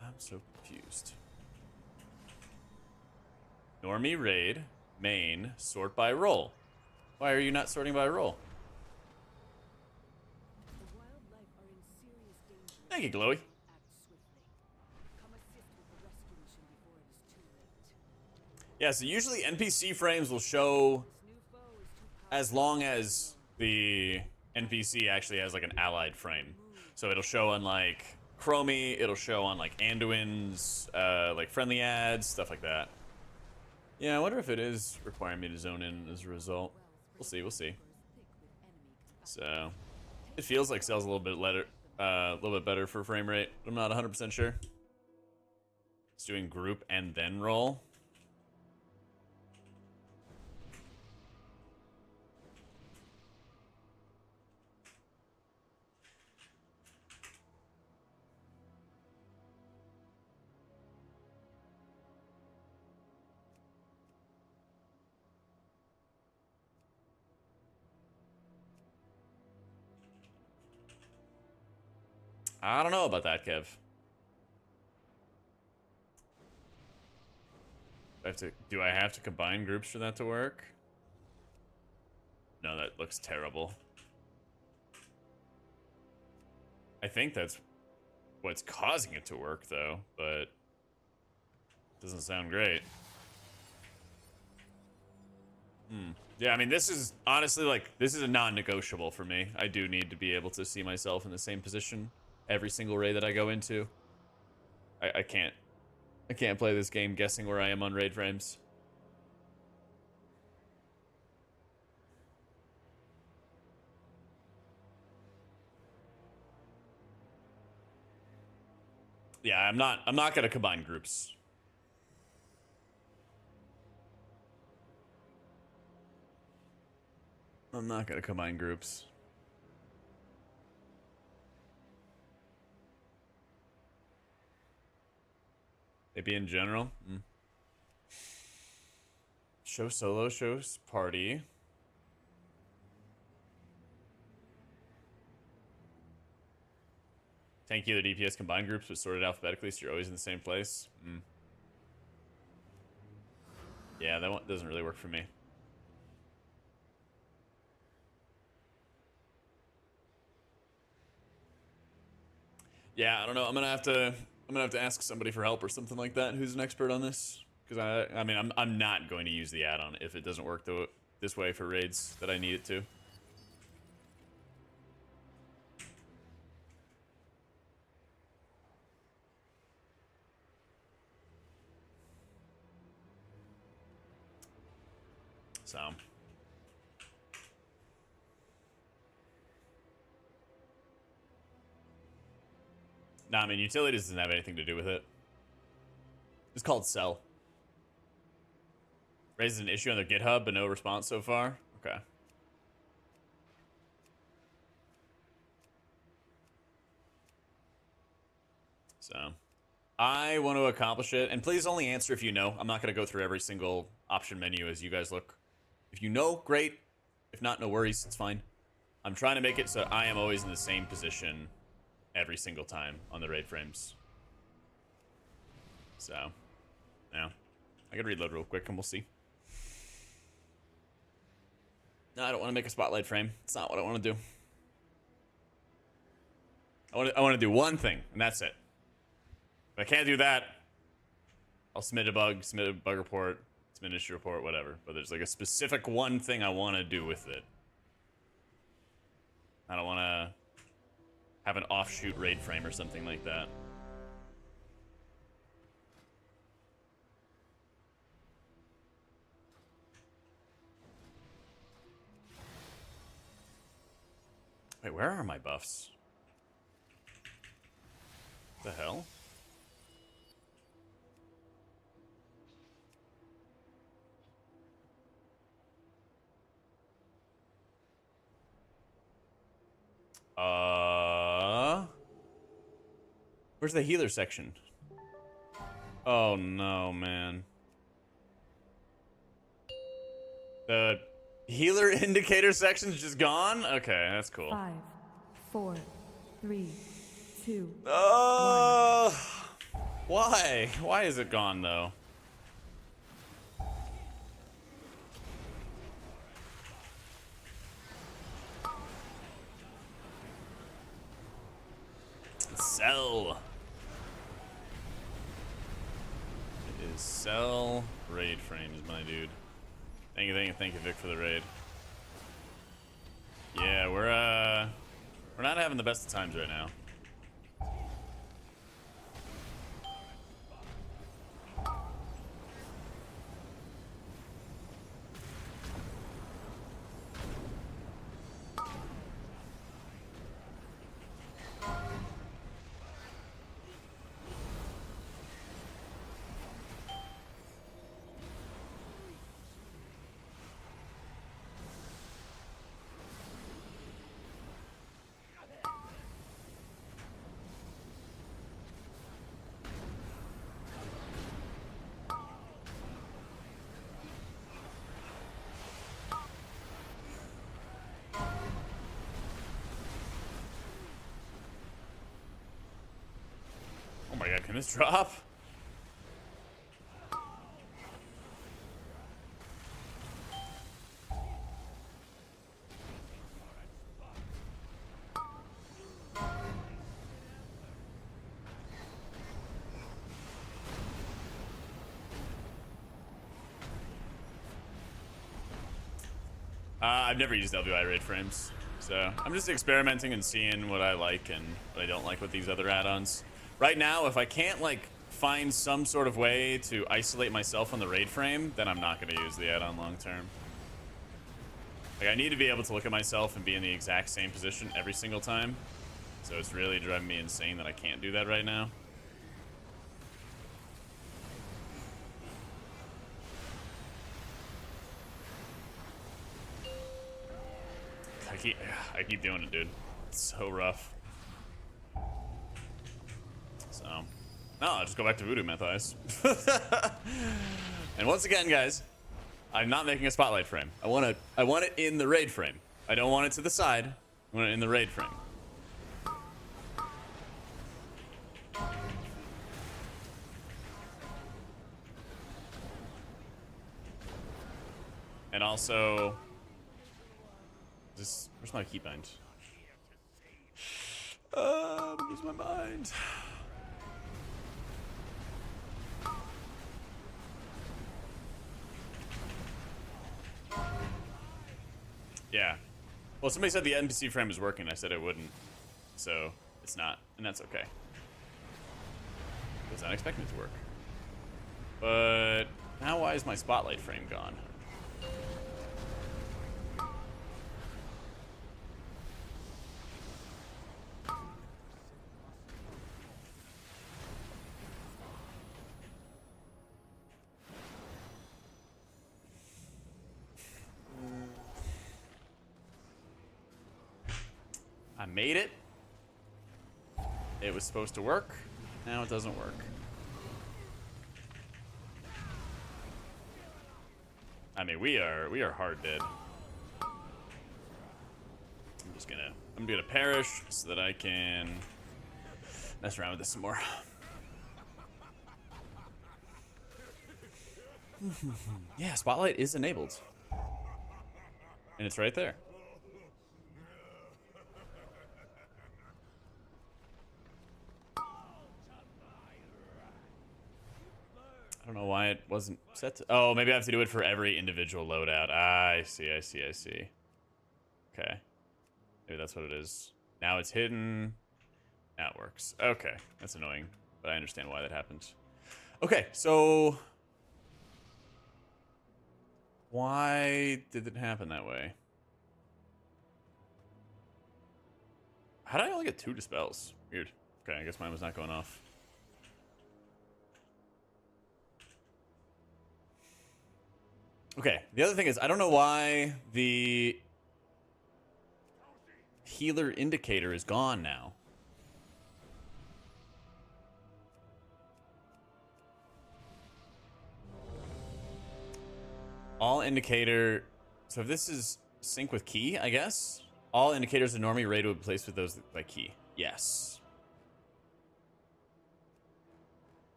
I'm so confused. Normie raid, main, sort by role. Why are you not sorting by role? The wildlife are in serious danger. Thank you, Glowy. Act swiftly. Come assist with the rescue mission before it is too late. Yeah, so usually NPC frames will show This new foe is too powerful. as long as the NPC actually has like an allied frame. So it'll show on like Chromie, it'll show on like Anduin's, like friendly ads, stuff like that. Yeah, I wonder if it is requiring me to zone in as a result. We'll see, we'll see. So it feels like Cell's a little bit better for frame rate. I'm not 100% sure. It's doing group and then roll. I don't know about that, Kev. Do I have to combine groups for that to work? No, that looks terrible. I think that's what's causing it to work, though, but it doesn't sound great. Yeah, I mean, this is honestly, like, this is a non-negotiable for me. I do need to be able to see myself in the same position every single raid that I go into. I can't play this game guessing where I am on raid frames. Yeah, I'm not gonna combine groups. I'm not gonna combine groups. Maybe in general. Show solo, shows party. Tank healer DPS combined groups, but sorted alphabetically, so you're always in the same place. Yeah, that one doesn't really work for me. Yeah, I don't know. I'm gonna have to ask somebody for help or something like that. Who's an expert on this? Because I mean, I'm not going to use the add-on if it doesn't work this way for raids that I need it to. So. Nah, I mean, utilities doesn't have anything to do with it. It's called sell. Raises an issue on their GitHub, but no response so far. Okay. So, I want to accomplish it, and please only answer if you know. I'm not going to go through every single option menu as you guys look. If you know, great. If not, no worries. It's fine. I'm trying to make it so I am always in the same position every single time on the raid frames. So, yeah. I can reload real quick and we'll see. No, I don't want to make a spotlight frame. It's not what I want to do. I want to do one thing, and that's it. If I can't do that, I'll submit a bug report, submit an issue report, whatever. But there's like a specific one thing I want to do with it. I don't want to have an offshoot raid frame or something like that. Wait, where are my buffs? The hell? Where's the healer section? Oh no, man. The healer indicator section's just gone? Okay, that's cool. 5, 4, 3, 2. Why? Why is it gone though? Sell. It is sell raid frames, my dude. Thank you, Vic, for the raid. Yeah, we're not having the best of times right now. Oh my god, can this drop? I've never used LVI raid frames, so I'm just experimenting and seeing what I like and what I don't like with these other add-ons. Right now, if I can't like find some sort of way to isolate myself on the raid frame, then I'm not going to use the add-on long term. Like, I need to be able to look at myself and be in the exact same position every single time. So it's really driving me insane that I can't do that right now. I keep doing it, dude. It's so rough. So, no, I'll just go back to Voodoo Mythos. And once again, guys, I'm not making a spotlight frame. I want it in the raid frame. I don't want it to the side. I want it in the raid frame. And also, where's my keybind? Where's my mind? Yeah. Well, somebody said the NPC frame is working. I said it wouldn't. So, it's not. And that's okay. I was not expecting it to work. But now why is my spotlight frame gone? I made it. It was supposed to work. Now it doesn't work. I mean, we are hard dead. I'm gonna perish so that I can mess around with this some more. Yeah, Spotlight is enabled. And it's right there. I don't know why it wasn't set to... Oh, maybe I have to do it for every individual loadout. I see. Okay. Maybe that's what it is. Now it's hidden. Now it works. Okay. That's annoying, but I understand why that happened. Okay, so... Why did it happen that way? How did I only get 2 dispels? Weird. Okay, I guess mine was not going off. Okay, the other thing is, I don't know why the healer indicator is gone now. All indicator... So if this is sync with key, I guess? All indicators are normally rated with placed with those by key. Yes.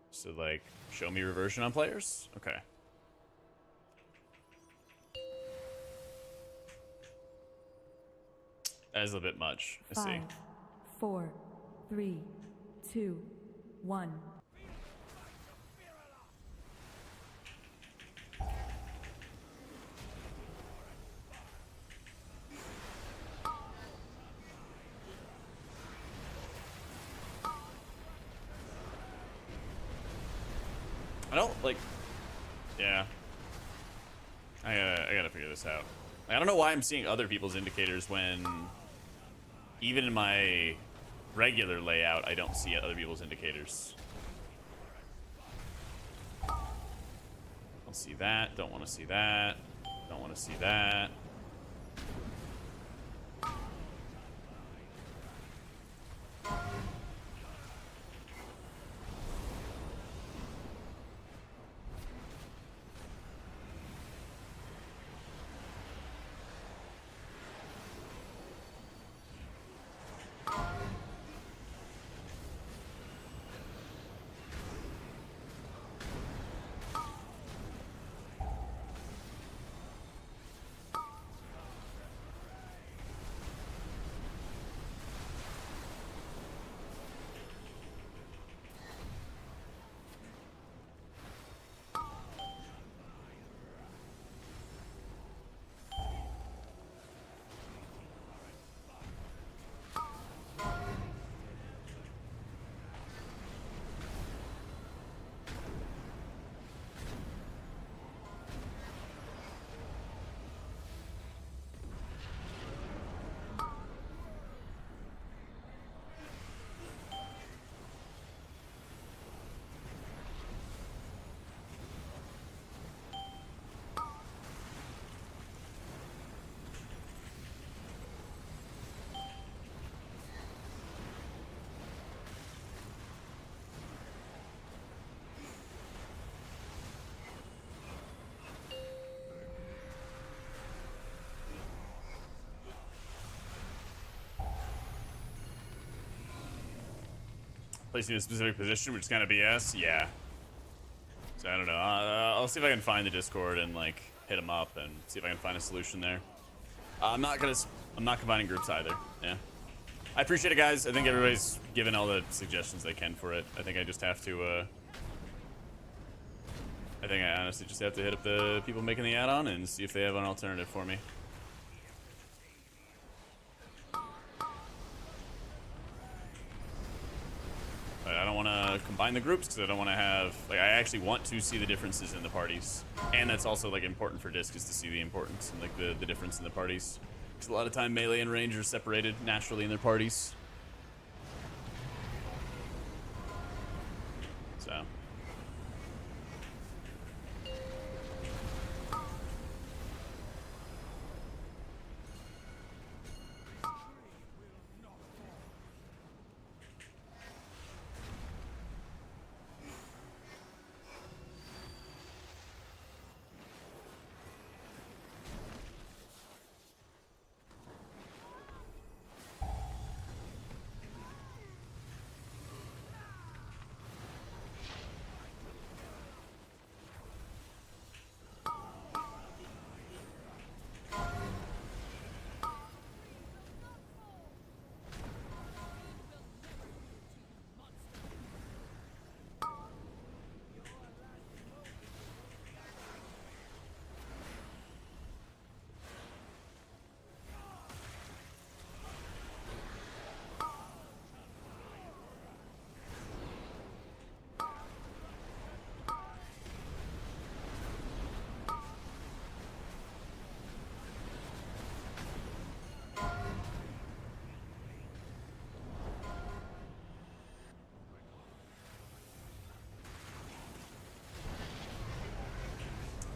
So, like, show me reversion on players? Okay. That is a bit much. I see. 5, 4, 3, 2, 1. I don't like. Yeah. I gotta figure this out. I don't know why I'm seeing other people's indicators when, even in my regular layout, I don't see other people's indicators. Don't see that. Don't want to see that. Don't want to see that. Placing a specific position, which is kind of BS. Yeah. So I don't know. I'll see if I can find the Discord and like hit them up and see if I can find a solution there. I'm not combining groups either. Yeah. I appreciate it, guys. I think everybody's given all the suggestions they can for it. I think I just have to. I think I honestly just have to hit up the people making the add-on and see if they have an alternative for me. I don't want to combine the groups because I don't want to have, like, I actually want to see the differences in the parties. And that's also, like, important for Disc is to see the importance and, like, the difference in the parties. Because a lot of time melee and range are separated naturally in their parties. So.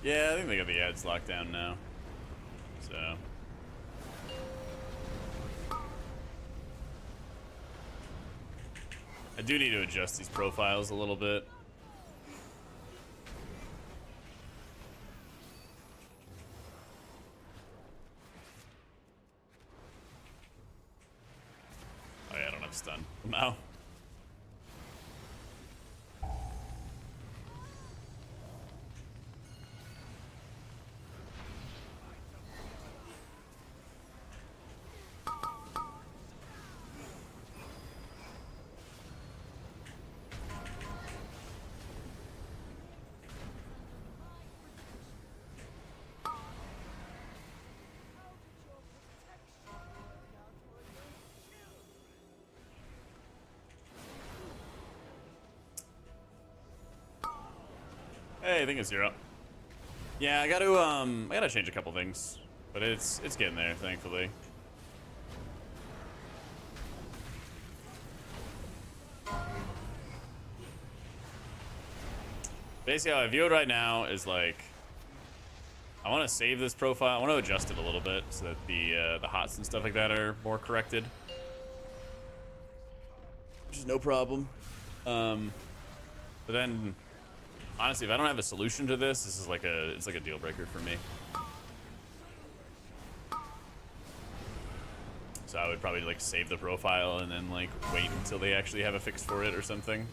Yeah, I think they got the ads locked down now. So. I do need to adjust these profiles a little bit. Oh yeah, I don't have stun. No. Hey, I think it's 0. Yeah, I gotta change a couple things, but it's getting there, thankfully. Basically, how I view it right now is like, I want to save this profile. I want to adjust it a little bit so that the HOTS and stuff like that are more corrected, which is no problem. But then, honestly, if I don't have a solution to this, this is like it's like a deal breaker for me. So I would probably like save the profile and then like wait until they actually have a fix for it or something.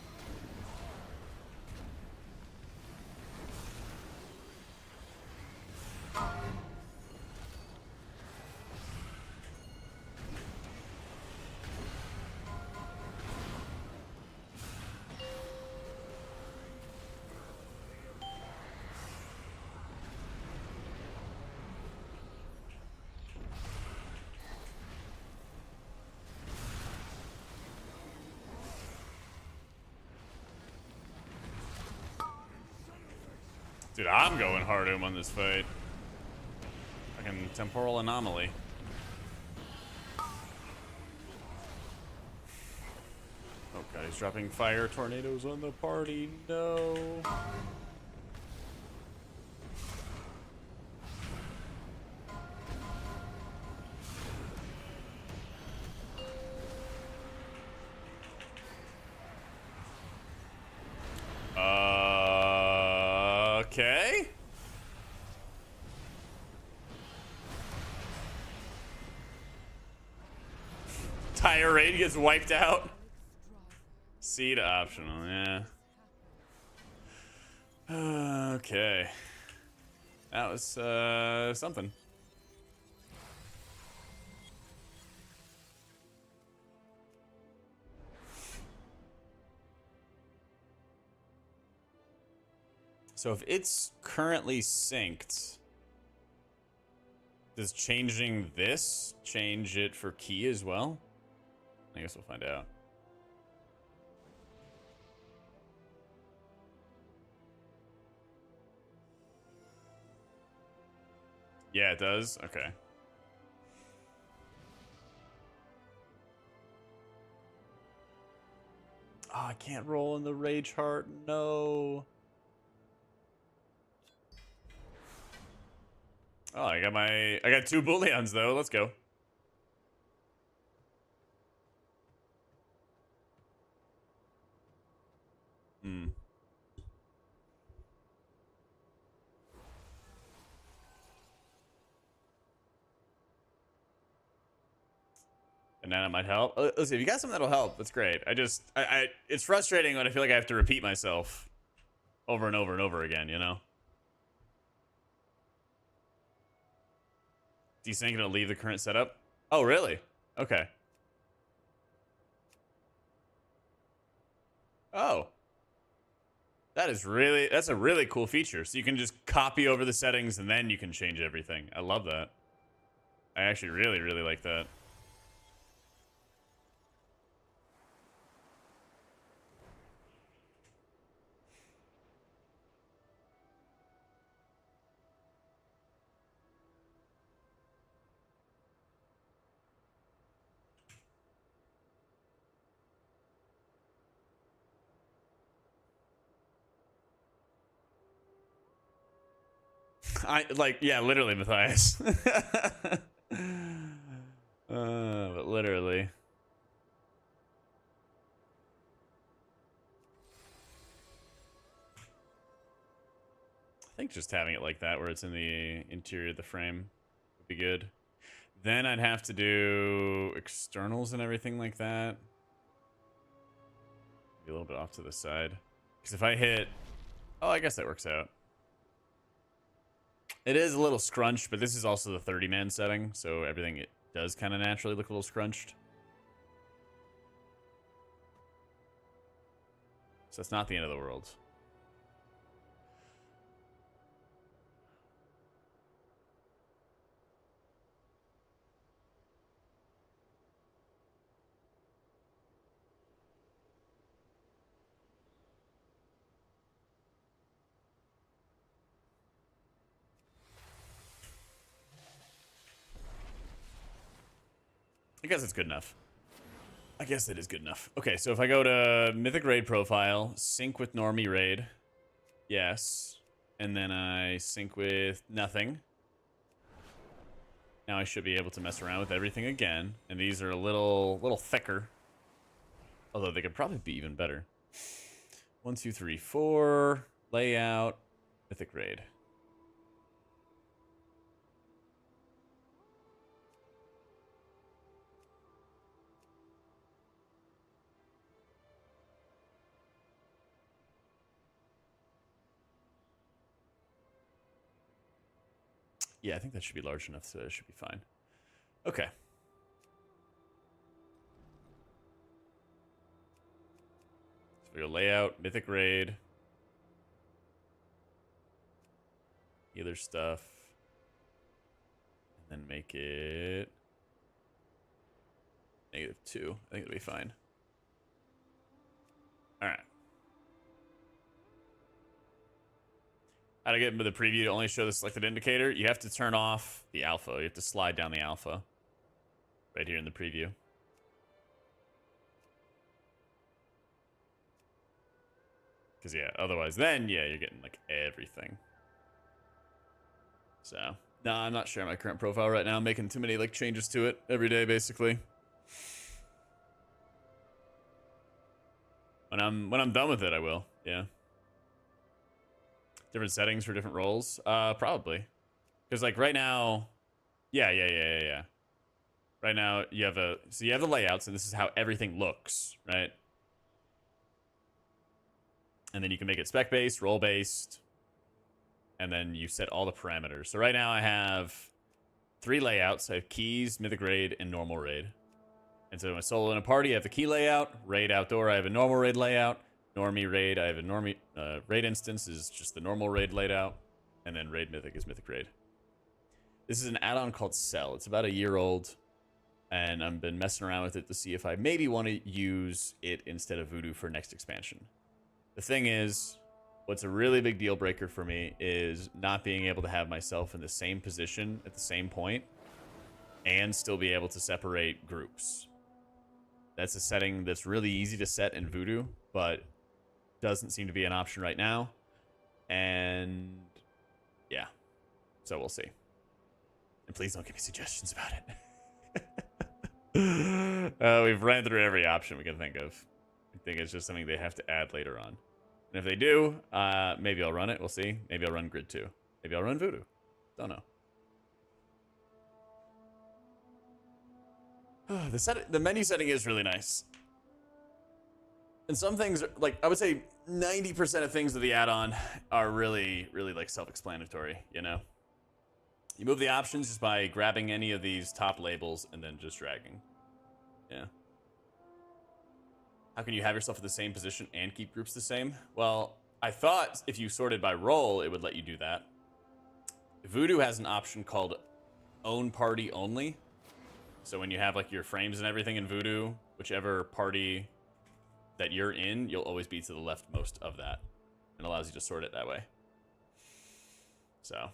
Dude, I'm going hard on this fight. Fucking temporal anomaly. Oh god, he's dropping fire tornadoes on the party. No. Okay. Tire raid gets wiped out. C to optional, yeah. Okay. That was something. So if it's currently synced, does changing this change it for key as well? I guess we'll find out. Yeah, it does. Okay. Oh, I can't roll in the rage heart. No. Oh, I got 2 booleans though. Let's go. Hmm. Banana might help. Listen, if you got something that'll help, that's great. It's frustrating when I feel like I have to repeat myself over and over and over again, you know? Desync and it'll leave the current setup? Oh, really? Okay. Oh. That's a really cool feature. So you can just copy over the settings and then you can change everything. I love that. I actually really, really like that. Yeah, literally, Matthias. But literally. I think just having it like that, where it's in the interior of the frame, would be good. Then I'd have to do externals and everything like that. Be a little bit off to the side. Because if I hit... Oh, I guess that works out. It is a little scrunched, but this is also the 30-man setting, so everything it does kind of naturally look a little scrunched. So that's not the end of the world. I guess it's good enough. I guess it is good enough. Okay, so if I go to Mythic Raid profile, sync with Normie Raid. Yes. And then I sync with nothing. Now I should be able to mess around with everything again. And these are a little thicker. Although they could probably be even better. 1, 2, 3, 4. Layout. Mythic Raid. Yeah, I think that should be large enough, so it should be fine. Okay. So we go layout, Mythic Raid. Other stuff. And then make it -2. I think it'll be fine. Alright. How to get into the preview to only show the selected indicator? You have to turn off the alpha. You have to slide down the alpha. Right here in the preview. Because, yeah, otherwise then, yeah, you're getting, like, everything. So, no, I'm not sharing my current profile right now. I'm making too many, like, changes to it every day, basically. When I'm done with it, I will. Yeah. Different settings for different roles? Probably. Because, like, right now... Yeah. Right now, you have the layouts, and this is how everything looks, right? And then you can make it spec-based, role-based, and then you set all the parameters. So right now I have 3 layouts. I have keys, mythic raid, and normal raid. And so in a solo in a party, I have the key layout. Raid outdoor, I have a normal raid layout. Normie raid, I have a normie raid instance is just the normal raid layout. And then raid mythic is mythic raid. This is an add-on called Cell. It's about a year old. And I've been messing around with it to see if I maybe want to use it instead of Voodoo for next expansion. The thing is, what's a really big deal breaker for me is not being able to have myself in the same position at the same point and still be able to separate groups. That's a setting that's really easy to set in Voodoo, but doesn't seem to be an option right now. And yeah, so we'll see. And please don't give me suggestions about it. We've ran through every option we can think of. I think it's just something they have to add later on. And if they do, maybe I'll run it. We'll see. Maybe I'll run Grid2. Maybe I'll run Voodoo. Don't know. The menu setting is really nice. And some things, like, I would say 90% of things of the add-on are really, really, like, self-explanatory, you know? You move the options just by grabbing any of these top labels and then just dragging. Yeah. How can you have yourself in the same position and keep groups the same? Well, I thought if you sorted by role, it would let you do that. Voodoo has an option called Own Party Only. So when you have like your frames and everything in Voodoo, whichever party that you're in, you'll always be to the leftmost of that. It allows you to sort it that way. So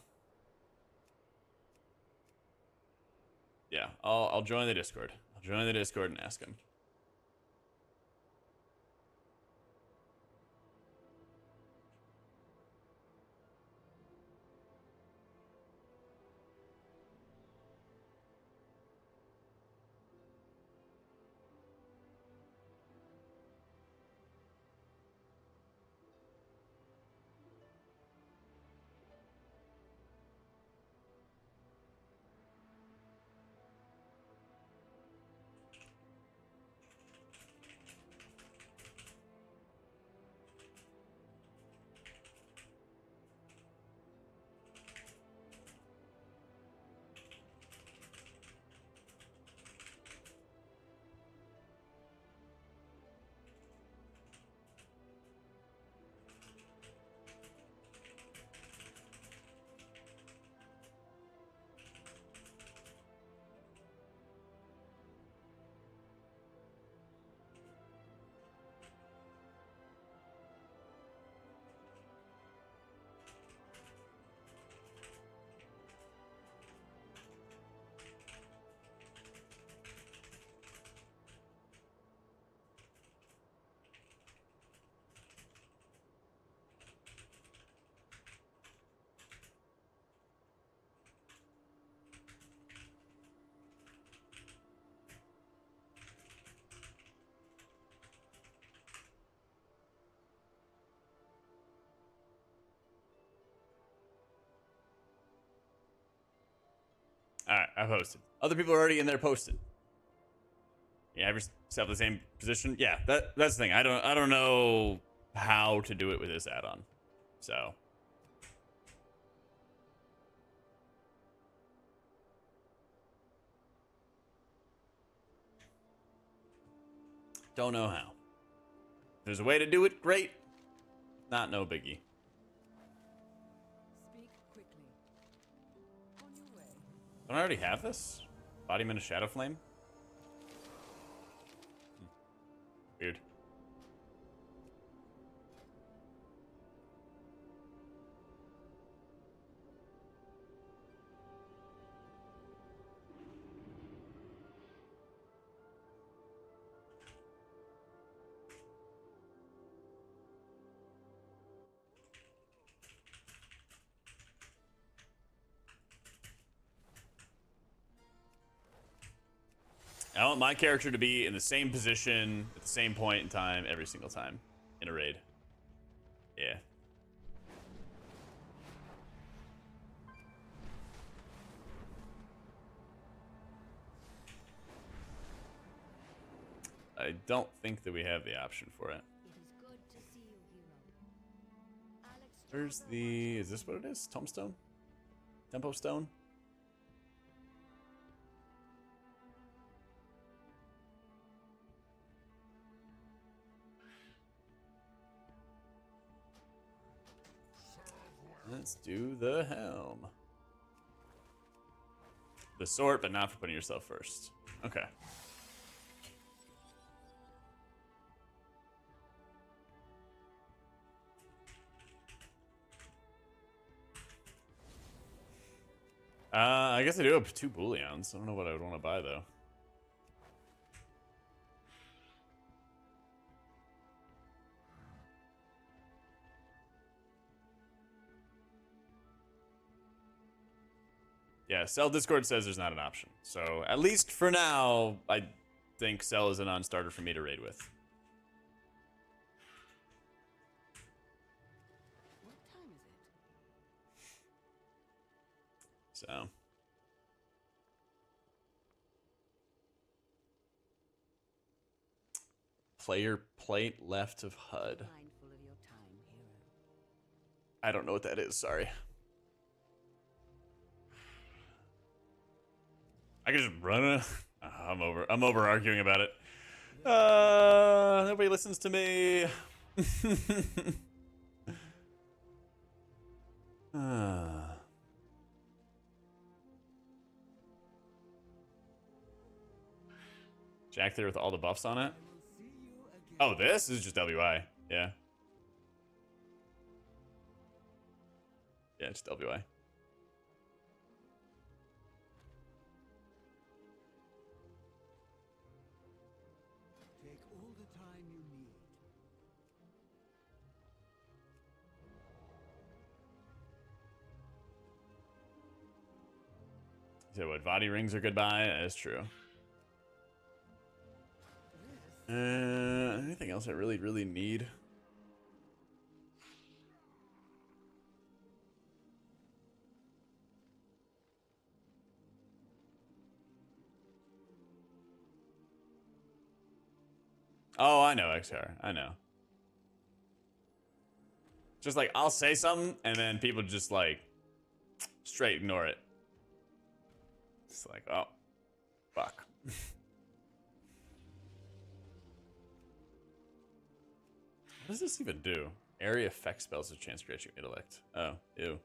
yeah, I'll join the Discord. I'll join the Discord and ask him. All right, I posted. Other people are already in there posted. Yeah, have yourself the same position. Yeah, that's the thing. I don't know how to do it with this add-on. So don't know how. If there's a way to do it, great. Not no biggie. Speak quickly. On your way. Don't I already have this? Embodiment of Shadow Flame? Weird. I want my character to be in the same position at the same point in time every single time in a raid. Yeah. I don't think that we have the option for it. It is good to see you, hero. Where's the... Is this what it is? Tombstone? Tempo stone? Let's do the helm. The sort, but not for putting yourself first. Okay. I guess I do have 2 bullions. I don't know what I would want to buy though. Yeah, sell Discord says there's not an option. So at least for now, I think sell is a non-starter for me to raid with. What time is it? So. Player plate left of HUD. Mindful of your time, hero. I don't know what that is, sorry. I can just run it. I'm over arguing about it. Nobody listens to me. Jack there with all the buffs on it. Oh, this is just WI. Yeah. Yeah, it's WI. Take all the time you need. So what, Vadi rings are goodbye? That's true. Anything else I really need? Oh, I know XR. I know. Just like, I'll say something, and then people just like, straight ignore it. It's like, oh, fuck. What does this even do? Area effect spells with chance to grant you intellect. Oh, ew.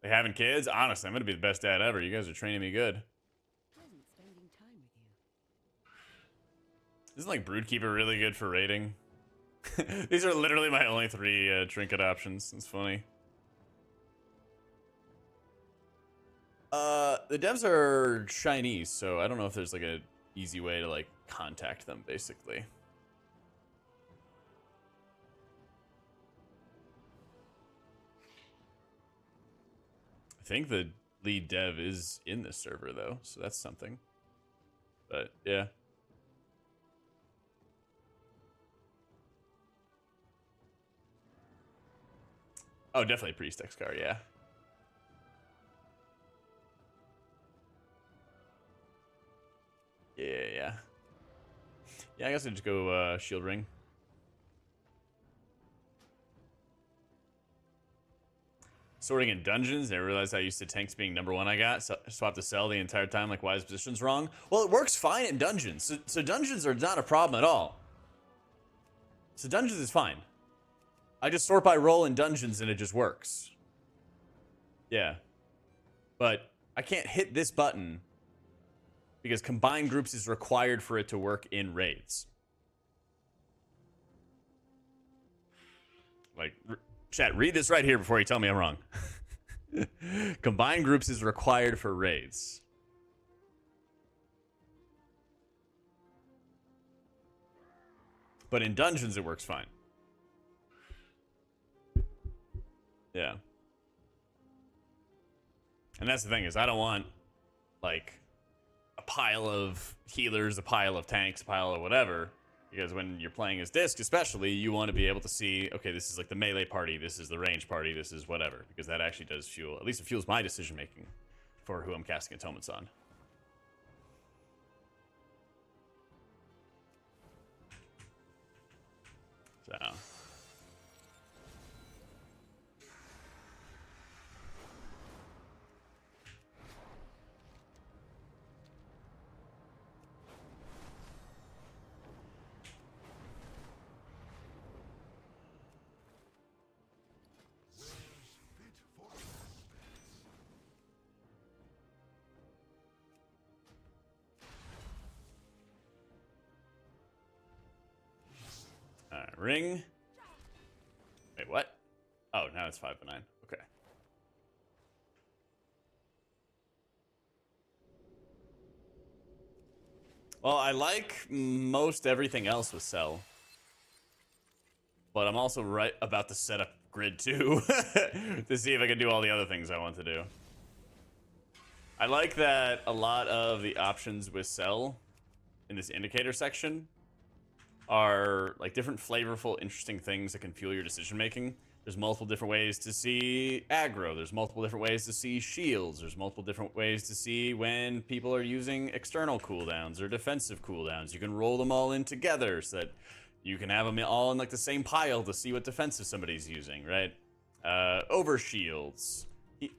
Like having kids? Honestly, I'm gonna be the best dad ever. You guys are training me good. Pleasant spending time with you. Isn't like Broodkeeper really good for raiding? These are literally my only 3 trinket options. It's funny. The devs are Chinese, so I don't know if there's like a easy way to like contact them, basically. I think the lead dev is in this server though, so that's something. But yeah. Oh, definitely Priest X-Car, yeah. Yeah. Yeah, I guess I'd just go Shield Ring. Sorting in dungeons, never realized I used to tanks being #1 I got. So swapped to sell the entire time, like why his position's wrong. Well, it works fine in dungeons. So dungeons are not a problem at all. So dungeons is fine. I just sort by role in dungeons and it just works. Yeah. But I can't hit this button because combined groups is required for it to work in raids. Like, chat, read this right here before you tell me I'm wrong. Combined groups is required for raids. But in dungeons, it works fine. Yeah. And that's the thing is I don't want, like, a pile of healers, a pile of tanks, a pile of whatever. Because when you're playing as Disc, especially, you want to be able to see, okay, this is like the melee party, this is the range party, this is whatever. Because that actually does fuel, at least it fuels my decision-making for who I'm casting atonements on. So. ring. Wait, what? Oh, now it's 5 and 9. Okay. Well, I like most everything else with Cell. But I'm also right about to set up Grid 2 to see if I can do all the other things I want to do. I like that a lot of the options with Cell in this indicator section are like different flavorful, interesting things that can fuel your decision making. There's multiple different ways to see aggro. There's multiple different ways to see shields. There's multiple different ways to see when people are using external cooldowns or defensive cooldowns. You can roll them all in together so that you can have them all in like the same pile to see what defensive somebody's using, right? Over shields,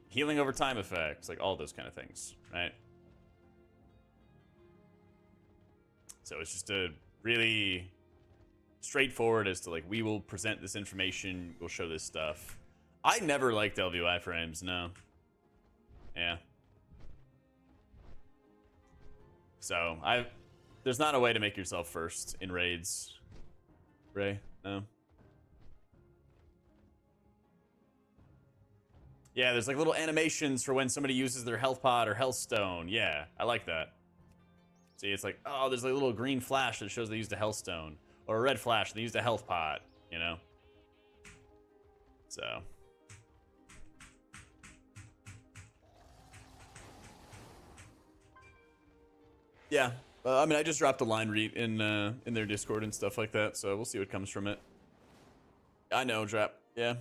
healing over time effects, like all those kind of things, right? So it's just a really straightforward as to like, we will present this information, we'll show this stuff. I never liked LVI frames, no. Yeah. So there's not a way to make yourself first in raids. Ray? No. Yeah, there's like little animations for when somebody uses their health pot or health stone. Yeah, I like that. See, it's like, oh, there's like a little green flash that shows they used a health stone. Or a red flash, they used a health pot, you know? So. Yeah. I mean, I just dropped a line read in their Discord and stuff like that, so we'll see what comes from it. I know, Drap. Yeah.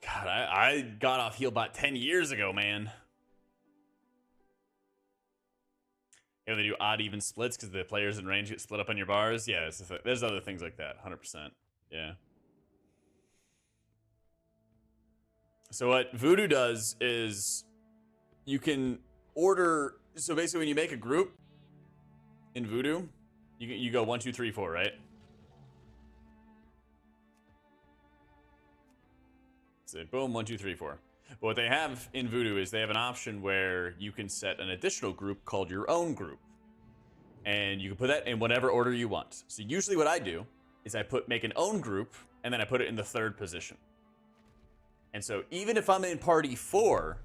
God, I got off Healbot 10 years ago, man. You know, they do odd even splits because the players in range get split up on your bars. Yeah, there's other things like that. 100%. Yeah. So what Voodoo does is you can order. So basically, when you make a group in Voodoo, you go 1, 2, 3, 4, right? So boom, 1, 2, 3, 4. But what they have in Voodoo is they have an option where you can set an additional group called your own group. And you can put that in whatever order you want. So usually what I do is I make an own group, and then I put it in the 3rd position. And so even if I'm in party 4,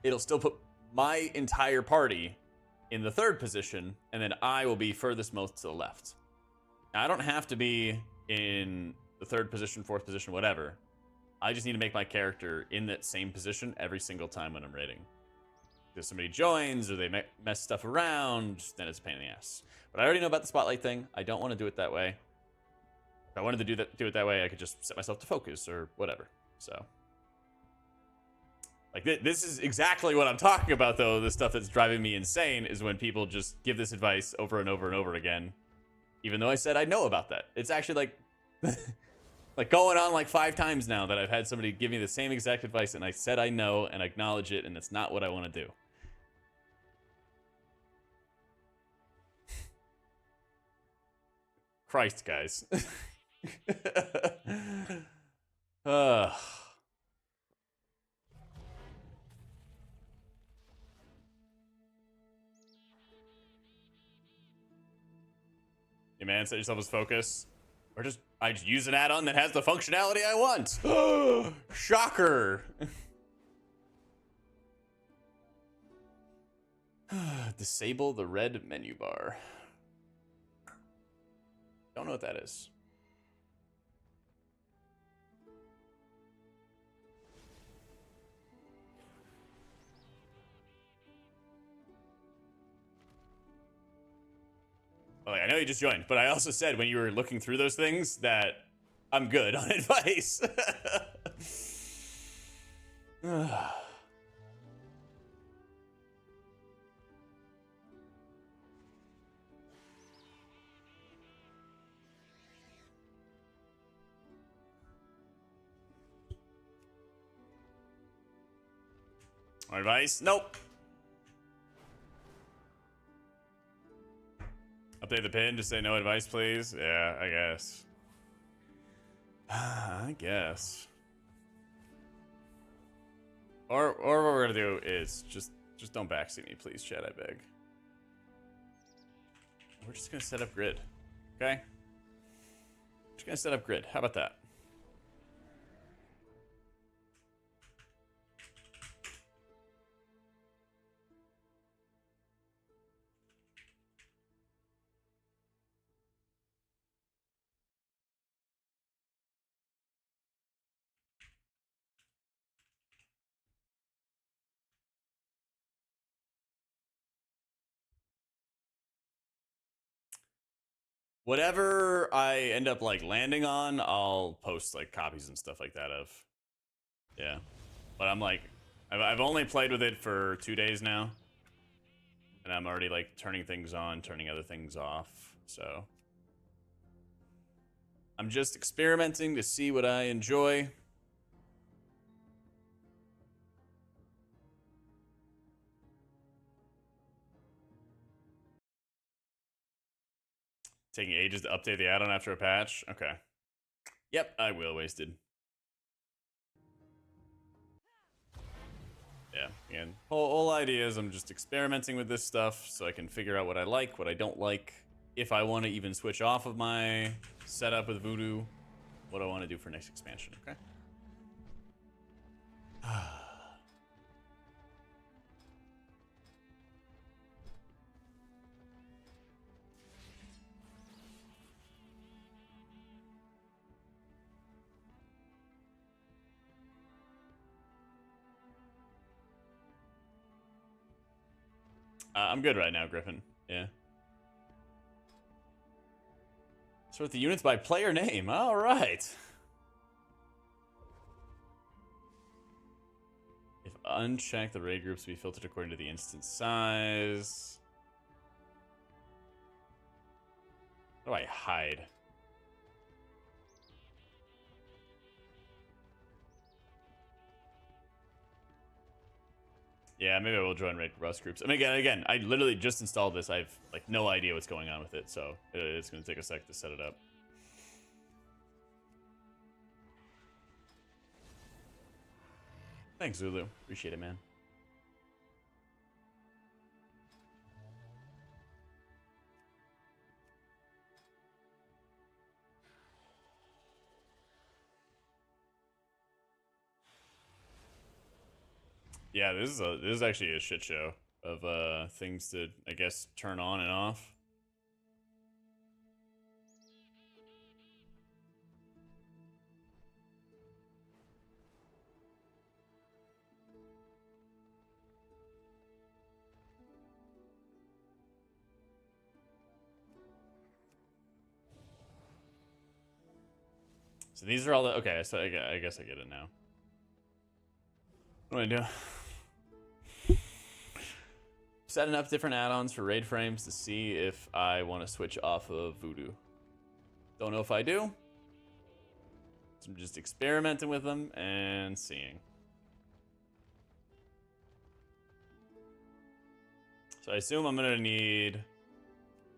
it'll still put my entire party in the 3rd position, and then I will be furthest most to the left. Now, I don't have to be in the 3rd position, 4th position, whatever. I just need to make my character in that same position every single time when I'm raiding. If somebody joins or they mess stuff around, then it's a pain in the ass. But I already know about the spotlight thing. I don't want to do it that way. If I wanted to do it that way, I could just set myself to focus or whatever. So, like, this is exactly what I'm talking about, though. The stuff that's driving me insane is when people just give this advice over and over and over again, even though I said I know about that. It's actually like like going on like 5 times now that I've had somebody give me the same exact advice, and I said I know and acknowledge it, and it's not what I want to do. Christ, guys. Hey man, set yourself as focus. Or I just use an add-on that has the functionality I want. Shocker. Disable the red menu bar. Don't know what that is. Well, I know you just joined, but I also said when you were looking through those things that I'm good on advice. My advice? Nope. Update the pin to say no advice, please. Yeah, I guess. I guess. Or what we're gonna do is just don't backseat me, please, chat. I beg. we're just gonna set up grid. Okay? Just gonna set up grid. How about that? Whatever I end up like landing on, I'll post like copies and stuff like that of. Yeah. But I'm like, I've only played with it for 2 days now. And I'm already like turning things on, turning other things off. So I'm just experimenting to see what I enjoy. Taking ages to update the add-on after a patch? Okay. Yep, I will, Wasted. Yeah, again, whole idea is I'm just experimenting with this stuff so I can figure out what I like, what I don't like, if I want to even switch off of my setup with Voodoo, what I want to do for next expansion, okay? I'm good right now, Griffin. Yeah. Sort the units by player name. All right. If unchecked, the raid groups will be filtered according to the instance size. How do I hide? Yeah, maybe I will join raid Rust groups. I mean, again, I literally just installed this. I have like no idea what's going on with it, so it's going to take a sec to set it up. Thanks, Zulu. Appreciate it, man. Yeah, this is actually a shit show of things to, I guess, turn on and off. So these are all the, okay, so I guess I get it now. What do I do? Setting up different add-ons for raid frames to see if I want to switch off of Voodoo. Don't know if I do. So I'm just experimenting with them and seeing. So I assume I'm gonna need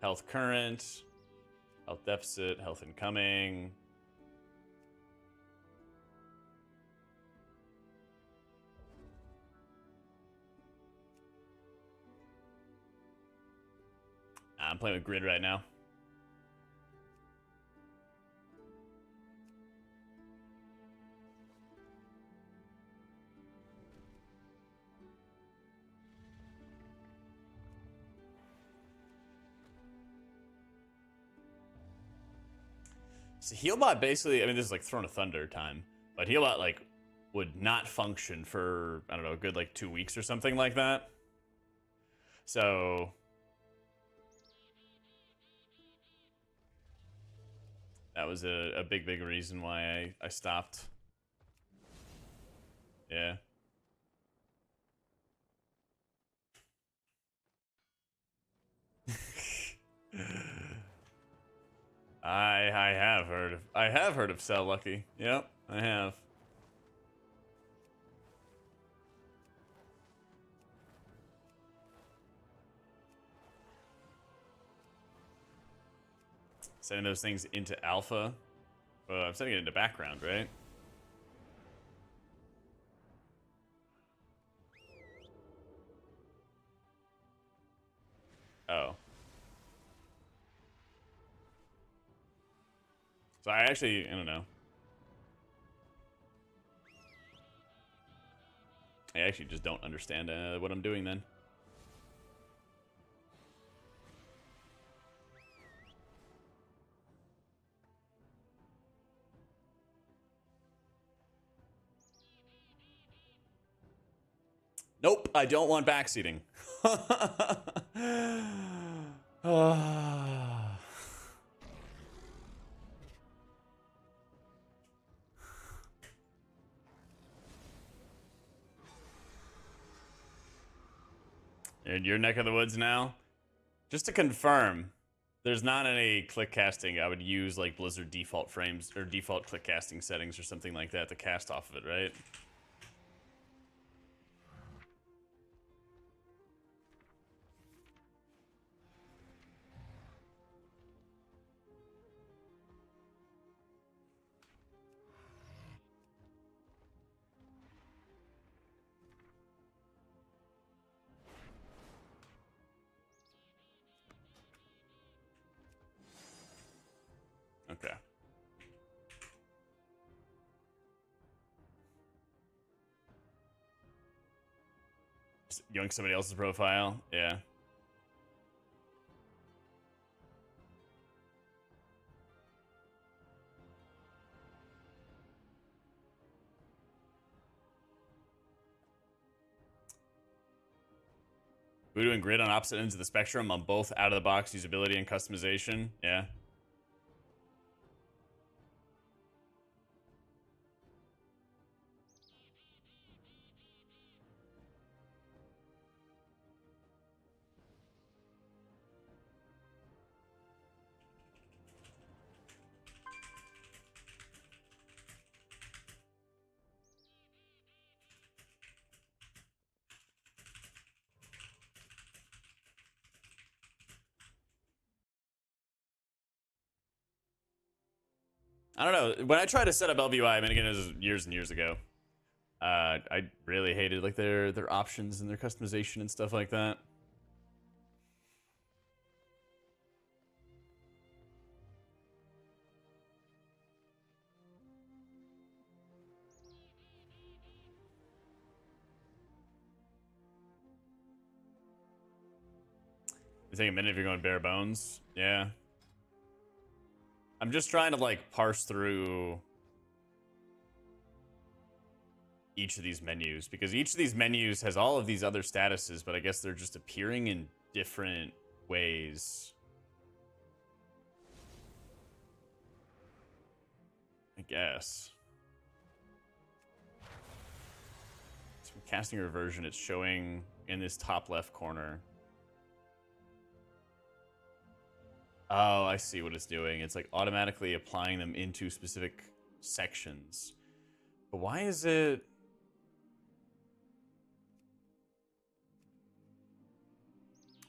health current, health deficit, health incoming. I'm playing with Grid right now. So Healbot basically, I mean, this is like Throne of Thunder time, but Healbot like would not function for, I don't know, a good like 2 weeks or something like that. So that was a big reason why I stopped. Yeah. I have heard of Sell Lucky. Yep, I have. Setting those things into alpha. I'm setting it into background, right? Oh. So I don't know. I actually just don't understand what I'm doing then. Nope, I don't want backseating. In your neck of the woods now? Just to confirm, there's not any click casting. I would use like Blizzard default frames or default click casting settings or something like that to cast off of it, right? Okay. Yoink somebody else's profile? Yeah. Voodoo and Grid on opposite ends of the spectrum on both out-of-the-box usability and customization. Yeah. I don't know. When I tried to set up LVUI, I mean, again, it was years and years ago. I really hated like their options and their customization and stuff like that. You take a minute if you're going bare bones. Yeah. I'm just trying to like parse through each of these menus because each of these menus has all of these other statuses, but I guess they're just appearing in different ways. I guess. So casting reversion, it's showing in this top left corner. Oh, I see what it's doing. It's like automatically applying them into specific sections. But why is it...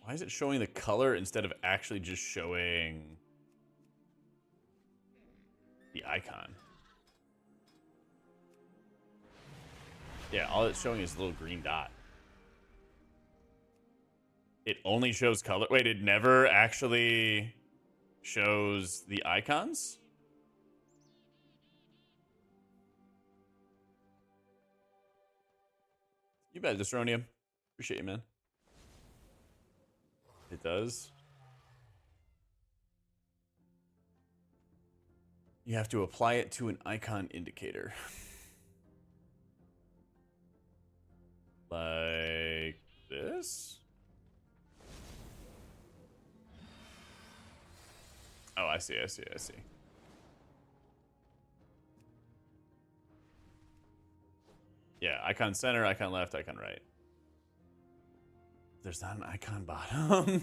Why is it showing the color instead of actually just showing the icon? Yeah, all it's showing is a little green dot. It only shows color. Wait, it never actually shows the icons? You bet, Destronium. Appreciate you, man. It does. You have to apply it to an icon indicator. Like this? Oh, I see. Yeah, icon center, icon left, icon right. There's not an icon bottom.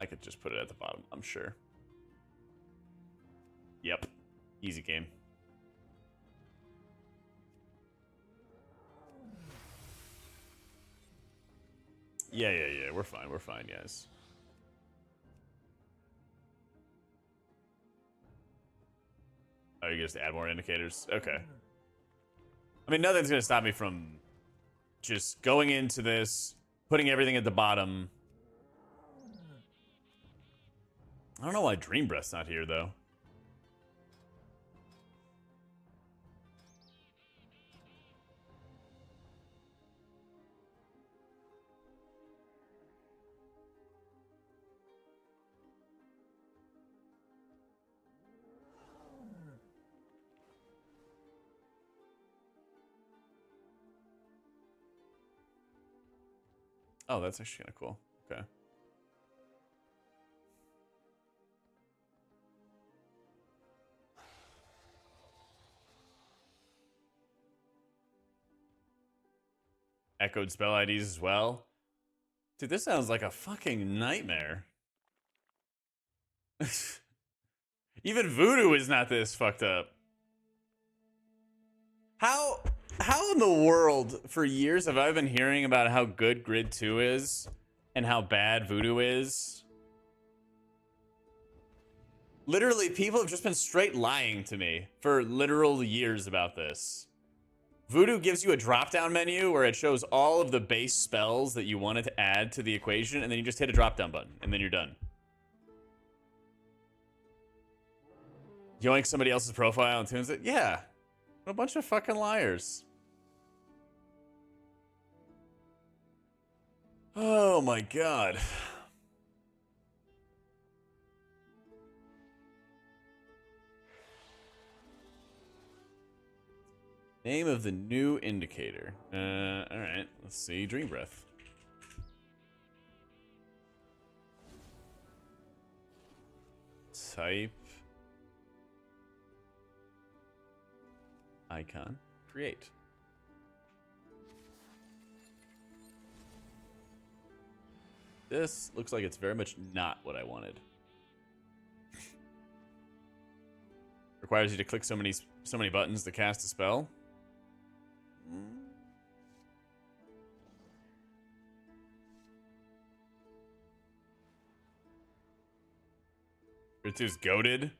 I could just put it at the bottom, I'm sure. Yep. Easy game. Yeah. We're fine, guys. Oh, you just add more indicators? Okay. I mean, nothing's gonna stop me from just going into this, putting everything at the bottom, I don't know why Dream Breath's not here, though. Oh, that's actually kind of cool. Okay. Echoed spell IDs as well. Dude, this sounds like a fucking nightmare. Even Voodoo is not this fucked up. How in the world for years have I been hearing about how good Grid 2 is and how bad Voodoo is? Literally, people have just been straight lying to me for literal years about this. Voodoo gives you a drop-down menu where it shows all of the base spells that you wanted to add to the equation, and then you just hit a drop-down button, and then you're done. Yoink somebody else's profile and tunes it? Yeah. What a bunch of fucking liars. Oh my god. Name of the new indicator. Alright, let's see. Dream Breath. Type. Icon. Create. This looks like it's very much not what I wanted. Requires you to click so many buttons to cast a spell. Grid2's goated.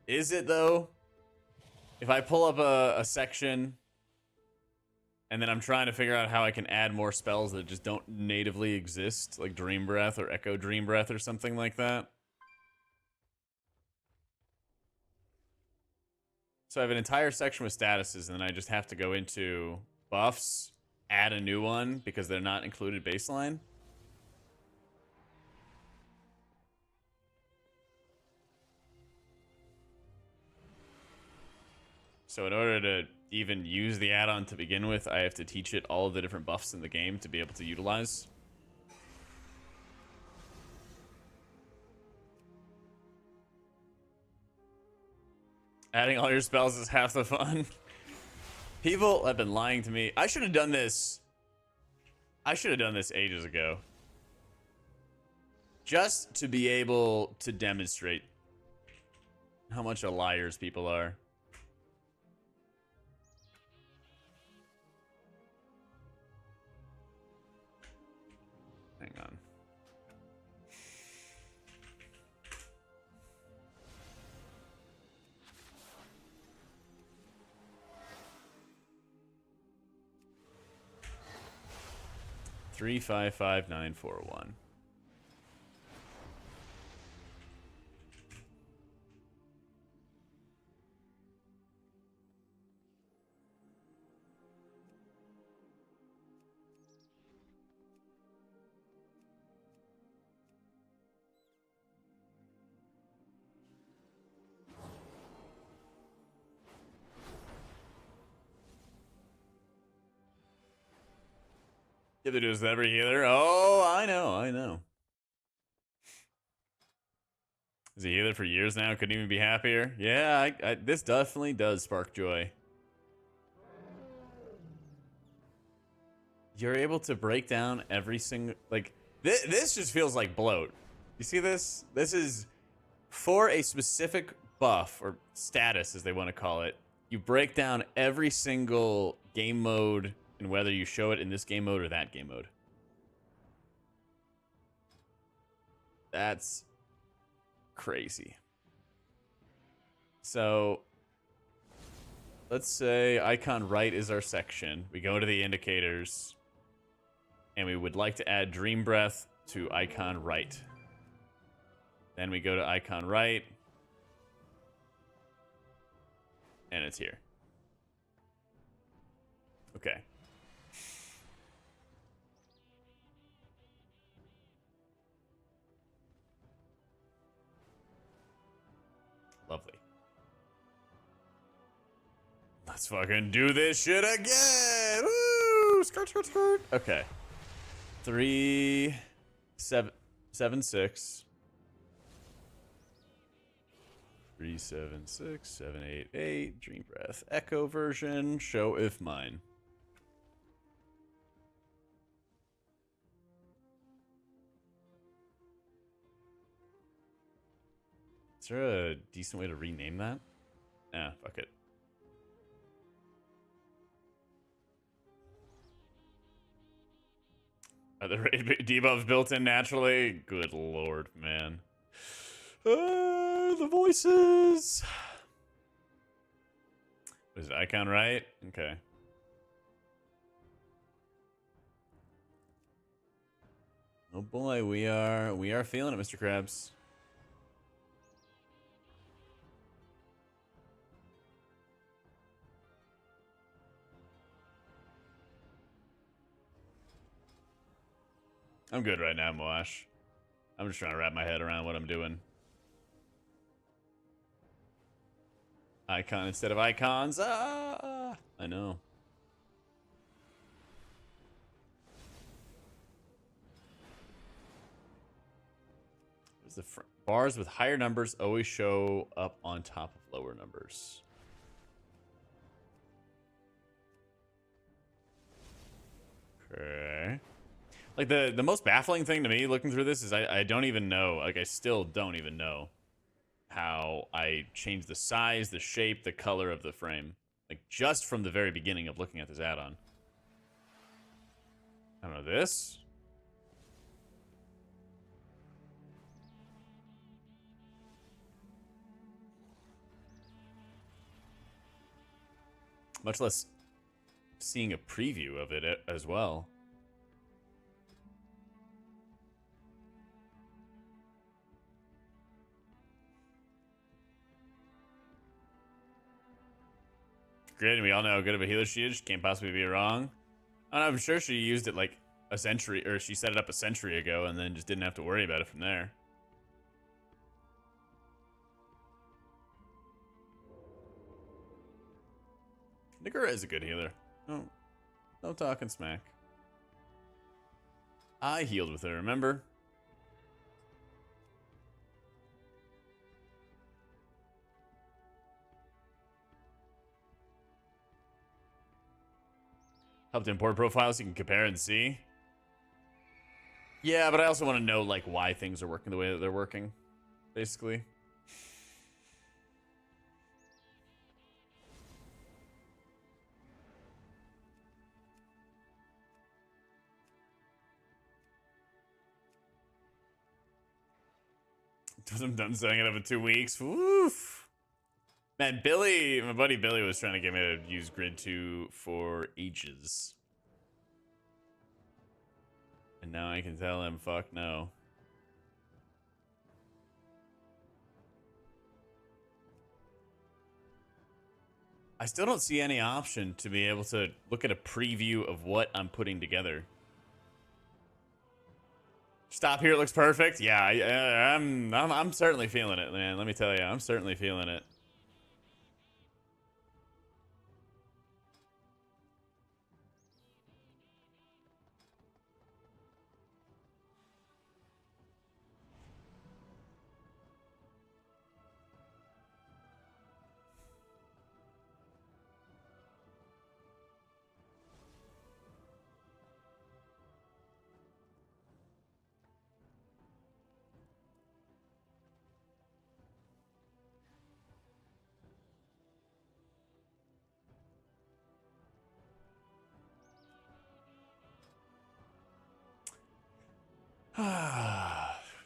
Is it though? If I pull up a section and then I'm trying to figure out how I can add more spells that just don't natively exist, like Dream Breath or Echo Dream Breath or something like that. So I have an entire section with statuses, and then I just have to go into buffs, add a new one because they're not included baseline. So in order to even use the add-on to begin with, I have to teach it all of the different buffs in the game to be able to utilize. Adding all your spells is half the fun. People have been lying to me. I should have done this. I should have done this ages ago. Just to be able to demonstrate how much of liars people are. Hang on. Three, 5, 5, 9, 4, 1. You have to do this with every healer. Oh, I know. Is a healer for years now? Couldn't even be happier. Yeah, this definitely does spark joy. You're able to break down every single... Like, this just feels like bloat. You see this? This is for a specific buff, or status as they want to call it. You break down every single game mode, and whether you show it in this game mode or that game mode. That's crazy. So let's say icon right is our section. We go to the indicators and we would like to add Dream Breath to icon right. Then we go to icon right. And it's here. Okay. Lovely. Let's fucking do this shit again. Woo! Skirt, skirt, skirt. Okay. 3, 7, 7, 6. 3, 7, 6, 7, 8, 8. Dream Breath. Echo version. Show if mine. Is there a decent way to rename that? Nah, fuck it. Are the raid debuffs built in naturally? Good lord, man. The voices. Was it icon right? Okay. Oh boy, we are feeling it, Mr. Krabs. I'm good right now, Moash. I'm just trying to wrap my head around what I'm doing. Icon instead of icons. Ah, I know. The bars with higher numbers always show up on top of lower numbers. Okay. Like the most baffling thing to me looking through this is I don't even know, like I still don't even know how I change the size, the shape, the color of the frame. Like just from the very beginning of looking at this add-on. I don't know, this? Much less seeing a preview of it as well. Great, and we all know how good of a healer she is. She can't possibly be wrong. I'm sure she used it like a century, or she set it up a century ago and then just didn't have to worry about it from there. Nigura is a good healer. No talking smack. I healed with her, remember? Help to import profiles so you can compare and see. Yeah, but I also want to know like why things are working the way that they're working, basically. I'm done setting it up in 2 weeks. Woof. Man, Billy, my buddy Billy was trying to get me to use Grid2 for ages. And now I can tell him, fuck no. I still don't see any option to be able to look at a preview of what I'm putting together. Stop here, it looks perfect. Yeah, I'm certainly feeling it, man. Let me tell you, I'm certainly feeling it.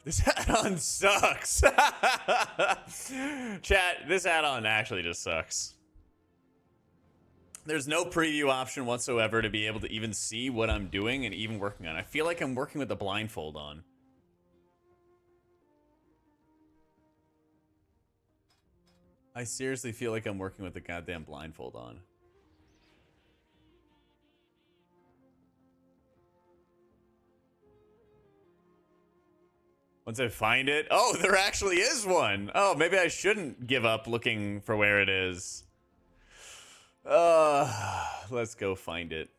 This add-on sucks. Chat, this add-on actually just sucks. There's no preview option whatsoever to be able to even see what I'm doing and even working on. I feel like I'm working with the blindfold on. I seriously feel like I'm working with the goddamn blindfold on. Once I find it, oh, there actually is one. Oh, maybe I shouldn't give up looking for where it is. Let's go find it.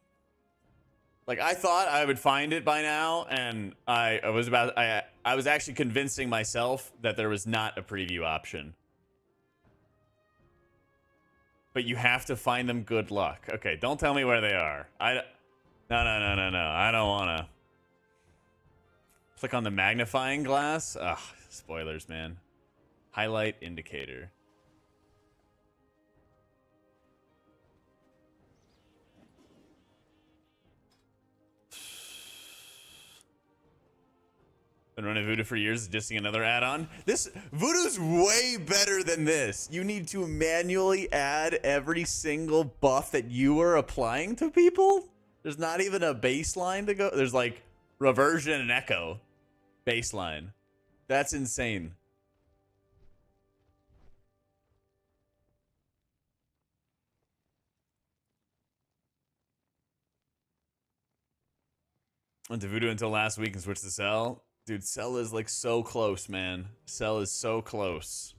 Like, I thought I would find it by now, and I was actually convincing myself that there was not a preview option. But you have to find them. Good luck. Okay, don't tell me where they are. No. I don't want to. Click on the magnifying glass. Ugh, spoilers, man. Highlight indicator. Been running Voodoo for years, dissing another add-on. This Voodoo's way better than this. You need to manually add every single buff that you are applying to people. There's not even a baseline to go. There's like reversion and echo baseline. That's insane. Went to Voodoo until last week and switched to Cell. Dude, Cell is like so close, man. Cell is so close.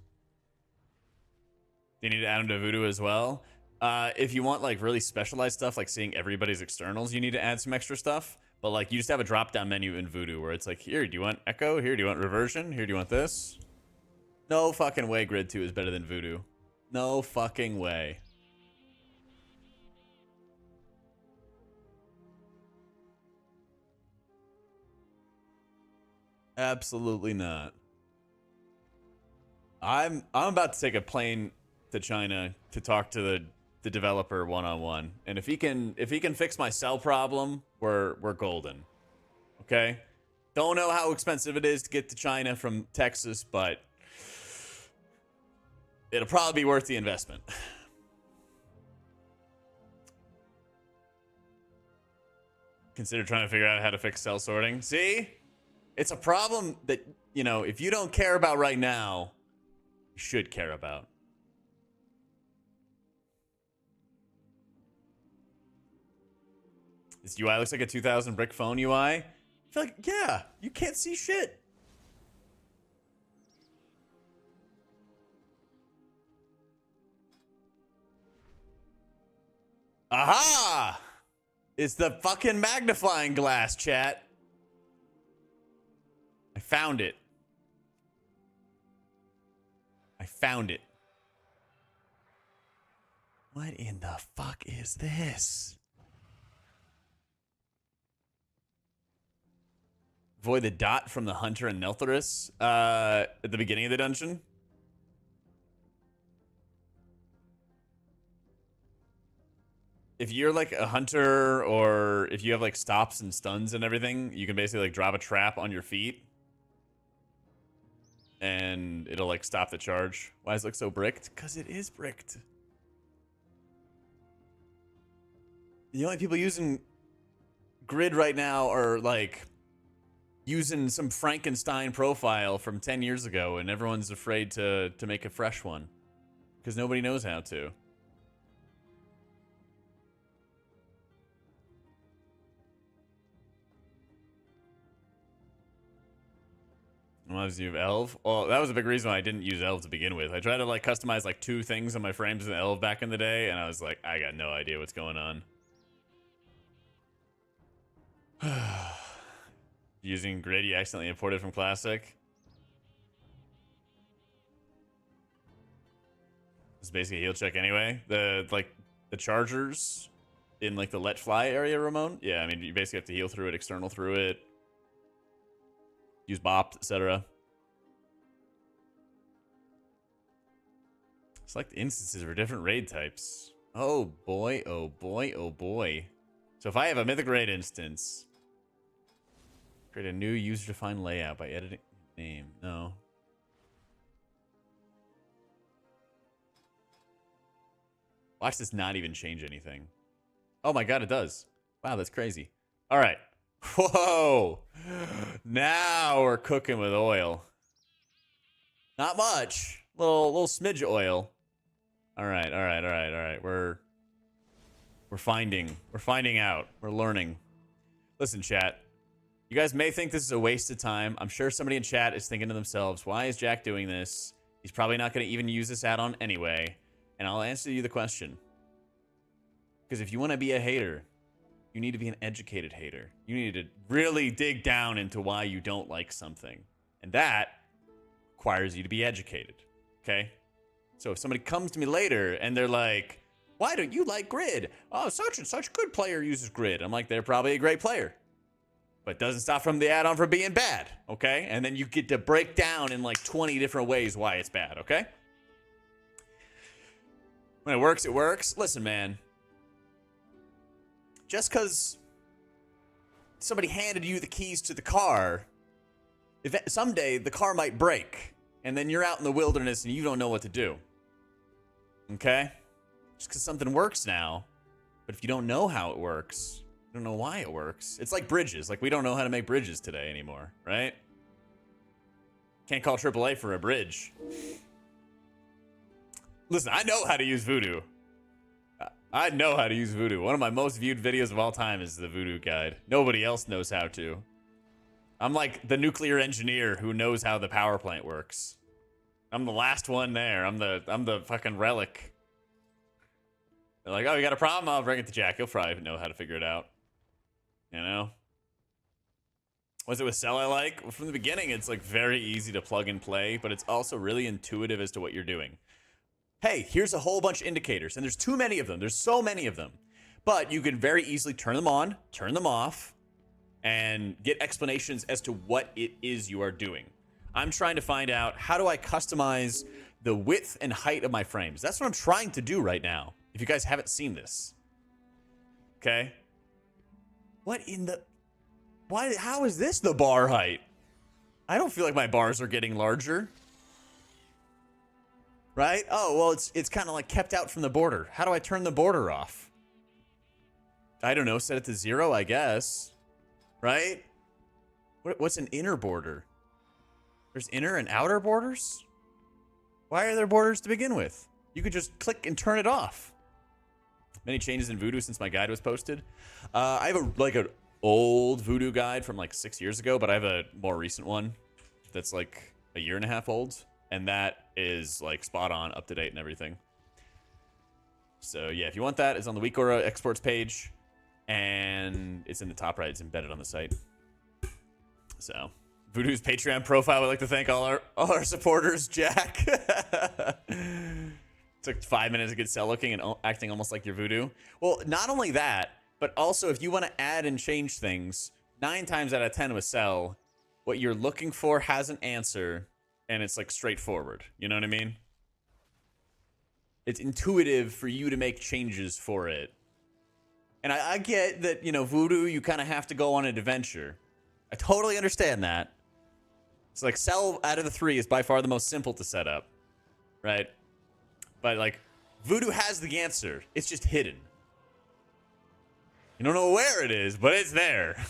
Do you need to add him to Voodoo as well? If you want like really specialized stuff, like seeing everybody's externals, you need to add some extra stuff. But like you just have a drop-down menu in Voodoo where it's like, here, do you want Echo? Here, do you want Reversion? Here, do you want this? No fucking way Grid 2 is better than Voodoo. No fucking way. Absolutely not. I'm about to take a plane to China to talk to the developer one-on-one. And if he can fix my cell problem, we're golden. Okay? Don't know how expensive it is to get to China from Texas, but it'll probably be worth the investment. Consider trying to figure out how to fix cell sorting. See? It's a problem that, you know, if you don't care about right now, you should care about. This UI looks like a 2000 brick phone UI. I feel like, yeah, you can't see shit. Aha! It's the fucking magnifying glass, chat. I found it. I found it. What in the fuck is this? Avoid the dot from the hunter and Neltharus at the beginning of the dungeon. If you're like a hunter or if you have like stops and stuns and everything, you can basically like drop a trap on your feet. And it'll like stop the charge. Why does it look so bricked? Because it is bricked. The only people using Grid right now are like using some Frankenstein profile from 10 years ago, and everyone's afraid to make a fresh one because nobody knows how to. Obviously, you have Elv. Well, that was a big reason why I didn't use Elv to begin with. I tried to like customize like 2 things on my frames in Elv back in the day, and I was like, I got no idea what's going on. Using Grid, you accidentally imported from Classic. It's basically a heal check anyway. The chargers in like the let fly area, Ramon. Yeah, I mean you basically have to heal through it, external through it. Use BOP, etc. Select instances for different raid types. Oh boy, oh boy, oh boy. So if I have a mythic raid instance, create a new user-defined layout by editing name. No. Watch this not even change anything. Oh my god, it does. Wow, that's crazy. All right. Whoa! Now we're cooking with oil. Not much. Little smidge of oil. All right, all right, all right, all right. We're finding out. We're learning. Listen, chat. You guys may think this is a waste of time. I'm sure somebody in chat is thinking to themselves, why is Jak doing this? He's probably not going to even use this add-on anyway. And I'll answer you the question. Because if you want to be a hater, you need to be an educated hater. You need to really dig down into why you don't like something. And that requires you to be educated. Okay? So if somebody comes to me later and they're like, why don't you like Grid? Oh, such and such good player uses Grid. I'm like, they're probably a great player. But doesn't stop from the add-on from being bad, okay? And then you get to break down in like 20 different ways why it's bad, okay? When it works, it works. Listen, man. Just because somebody handed you the keys to the car, if someday the car might break, and then you're out in the wilderness and you don't know what to do, okay? Just because something works now, but if you don't know how it works, you don't know why it works. It's like bridges. Like, we don't know how to make bridges today anymore, right? Can't call AAA for a bridge. Listen, I know how to use Voodoo. I know how to use Voodoo. One of my most viewed videos of all time is the Voodoo guide. Nobody else knows how to. I'm like the nuclear engineer who knows how the power plant works. I'm the last one there. I'm the fucking relic. They're like, oh, you got a problem? I'll bring it to Jak. He'll probably know how to figure it out. You know? What's it with Cell I like? Well, from the beginning, it's like very easy to plug and play, but it's also really intuitive as to what you're doing. Hey, here's a whole bunch of indicators, and there's too many of them. There's so many of them. But you can very easily turn them on, turn them off, and get explanations as to what it is you are doing. I'm trying to find out, how do I customize the width and height of my frames? That's what I'm trying to do right now, if you guys haven't seen this. Okay? What in the... Why? How is this the bar height? I don't feel like my bars are getting larger. Right? Oh, well, it's kind of like kept out from the border. How do I turn the border off? I don't know. Set it to 0, I guess. Right? What's an inner border? There's inner and outer borders? Why are there borders to begin with? You could just click and turn it off. Many changes in Voodoo since my guide was posted. I have an old Voodoo guide from like 6 years ago, but I have a more recent one that's like a year and a half old, and that is like spot on, up to date and everything. So yeah, if you want that, it's on the Weekora exports page, and it's in the top right. It's embedded on the site. So Voodoo's Patreon profile. We'd like to thank all our supporters. Jak. Took 5 minutes to get Cell looking and acting almost like your Voodoo. Well, not only that, but also if you want to add and change things, 9 times out of 10 with Cell, what you're looking for has an answer, and it's like straightforward. You know what I mean? It's intuitive for you to make changes for it. And I get that, you know, Voodoo, you kind of have to go on an adventure. I totally understand that. It's like Cell out of the 3 is by far the most simple to set up, right? But like, Voodoo has the answer. It's just hidden. You don't know where it is, but it's there.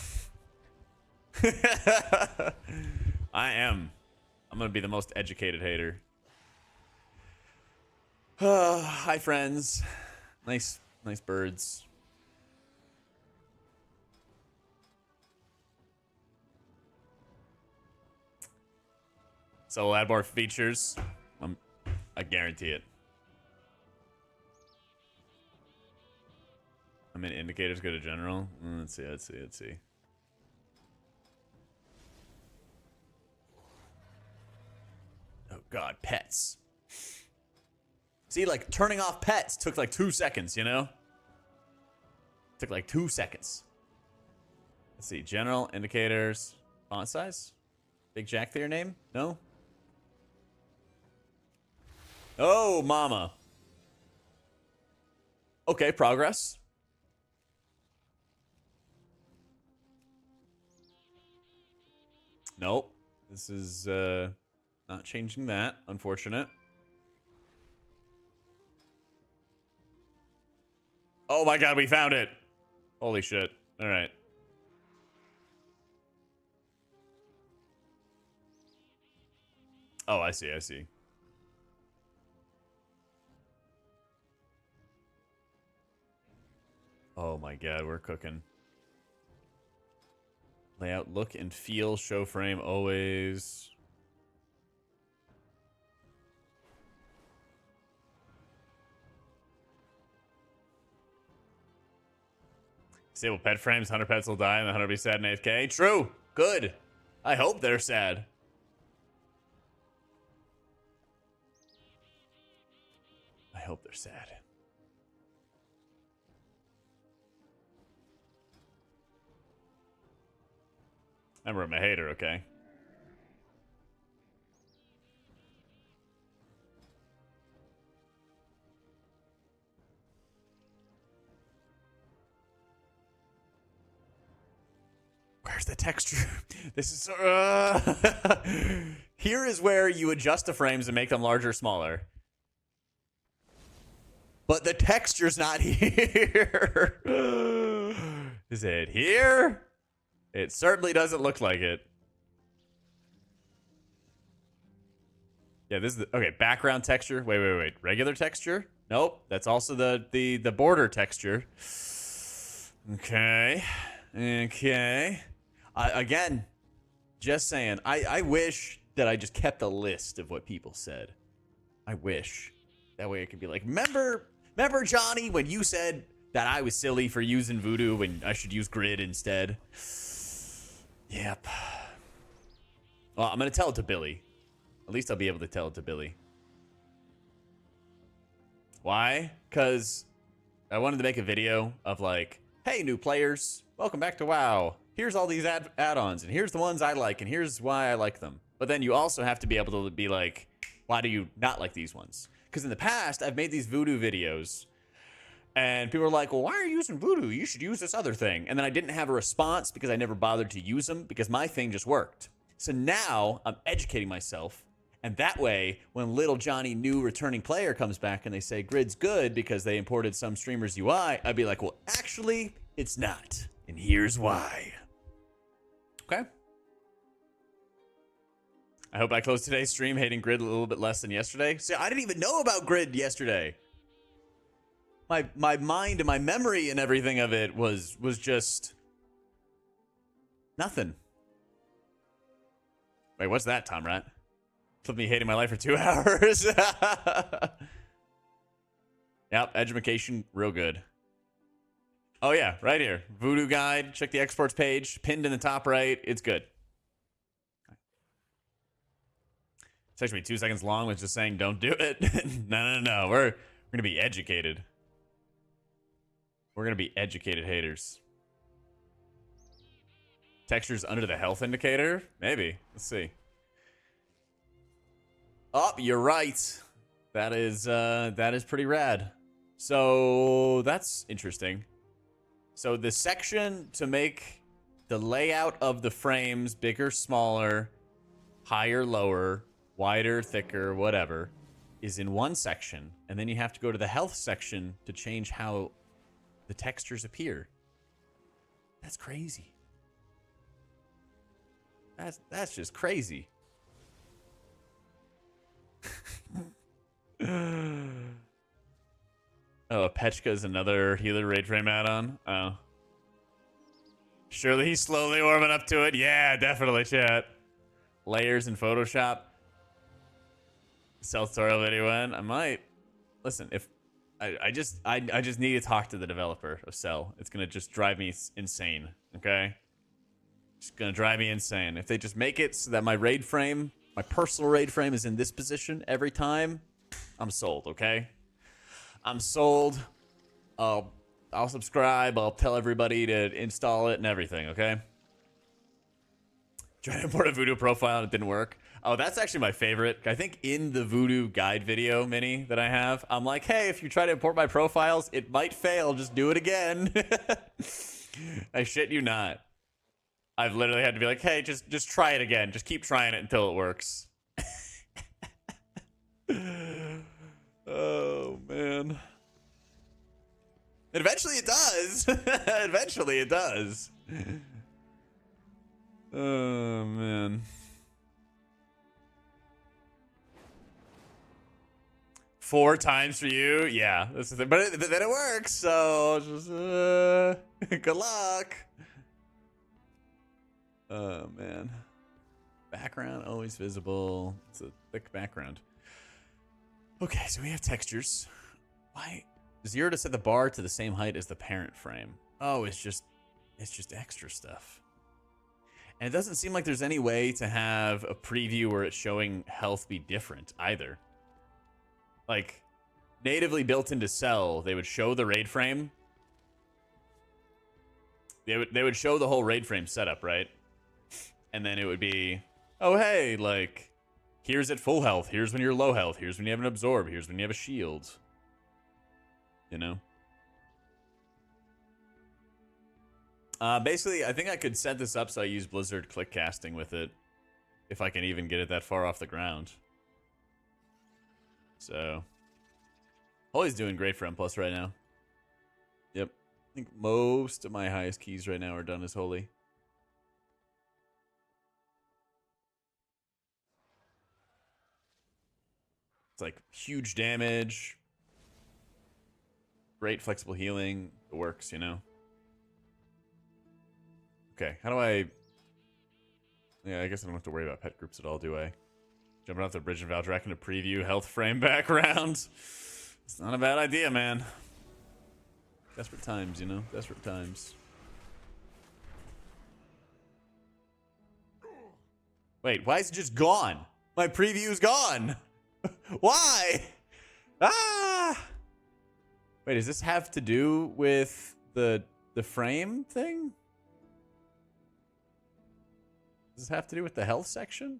I'm gonna be the most educated hater. Hi, friends. Nice birds. So we'll add more features. I guarantee it. I mean, indicators go to general. Let's see. Oh God, pets. See, like turning off pets took like 2 seconds, you know? Took like 2 seconds. Let's see, general, indicators, font size. Big Jak for your name? No? Oh, mama. Okay, progress. Nope. This is not changing that. Unfortunate. Oh my God, we found it. Holy shit. All right. Oh, I see. my god, we're cooking. Layout, look and feel, show frame, always. Disable pet frames, 100 pets will die, and the 100 will be sad in AFK. True. Good. I hope they're sad. I hope they're sad. Remember, I'm a hater, okay? Where's the texture? This is here is where you adjust the frames and make them larger or smaller. But the texture's not here. Is it here? It certainly doesn't look like it. Yeah, this is the, okay, background texture. Wait. Regular texture? Nope. That's also the border texture. Okay. Again, just saying. I wish that I just kept a list of what people said. I wish. That way it could be like, remember Johnny, when you said that I was silly for using Voodoo when I should use Grid instead? Yep. Well, I'm going to tell it to Billy. At least I'll be able to tell it to Billy. Why? Because I wanted to make a video of like, hey, new players, welcome back to WoW. Here's all these add-ons, and here's the ones I like, and here's why I like them. But then you also have to be able to be like, why do you not like these ones? Because in the past, I've made these Voodoo videos, and people are like, well, why are you using Voodoo? You should use this other thing. And then I didn't have a response because I never bothered to use them because my thing just worked. So now I'm educating myself. And that way, when little Johnny, new returning player, comes back and they say Grid's good because they imported some streamer's UI, I'd be like, well, actually, it's not. And here's why. Okay. I hope I closed today's stream hating Grid a little bit less than yesterday. See, I didn't even know about Grid yesterday. My mind and my memory and everything of it was just nothing. Wait, what's that, Tom Rat? Flip me hating my life for 2 hours. Yep, education, real good. Oh yeah, right here. Voodoo guide, check the exports page, pinned in the top right. It's good. It's actually 2 seconds long with just saying don't do it. No. We're gonna be educated. We're gonna be educated haters. Textures under the health indicator? Maybe. Let's see. Oh, you're right. That is pretty rad. So that's interesting. So the section to make the layout of the frames bigger, smaller, higher, lower, wider, thicker, whatever, is in one section. And then you have to go to the health section to change how the textures appear. That's crazy. That's just crazy. Oh, Pechka's another healer raid frame add-on. Oh. Surely he's slowly warming up to it. Yeah, definitely, chat. Layers in Photoshop. Self-tutorial video in. I might. Listen, if I just need to talk to the developer of Cell. It's gonna just drive me insane. Okay? It's gonna drive me insane. If they just make it so that my raid frame, my personal raid frame, is in this position every time, I'm sold, okay? I'm sold. I'll subscribe. I'll tell everybody to install it and everything, okay? Trying to import a Voodoo profile and it didn't work. Oh, that's actually my favorite. I think in the Voodoo guide video mini that I have, I'm like, hey, if you try to import my profiles, it might fail. Just do it again. I shit you not. I've literally had to be like, hey, just try it again. Just keep trying it until it works. Oh, man. And eventually it does. Eventually it does. Oh, man. 4 times for you. Yeah, that's the thing. But then it works. So just good luck. Oh man. Background always visible. It's a thick background. Okay, so we have textures. Why 0 to set the bar to the same height as the parent frame? Oh, it's just extra stuff. And it doesn't seem like there's any way to have a preview where it's showing health be different either. Like, natively built into Cell, they would show the raid frame. They would show the whole raid frame setup, right? And then it would be, oh hey, like, here's at full health, here's when you're low health, here's when you have an absorb, here's when you have a shield. You know? Basically, I think I could set this up so I use Blizzard click casting with it. If I can even get it that far off the ground. So. Holy's doing great for M+ right now. Yep. I think most of my highest keys right now are done as Holy. It's like huge damage. Great flexible healing. It works, you know? Okay, how do I... Yeah, I guess I don't have to worry about pet groups at all, do I? Jumping off the bridge in Valdrakken to preview health frame background. It's not a bad idea, man. Desperate times, you know? Desperate times. Wait, why is it just gone? My preview's gone. Why? Ah! Wait, does this have to do with the frame thing? Does this have to do with the health section?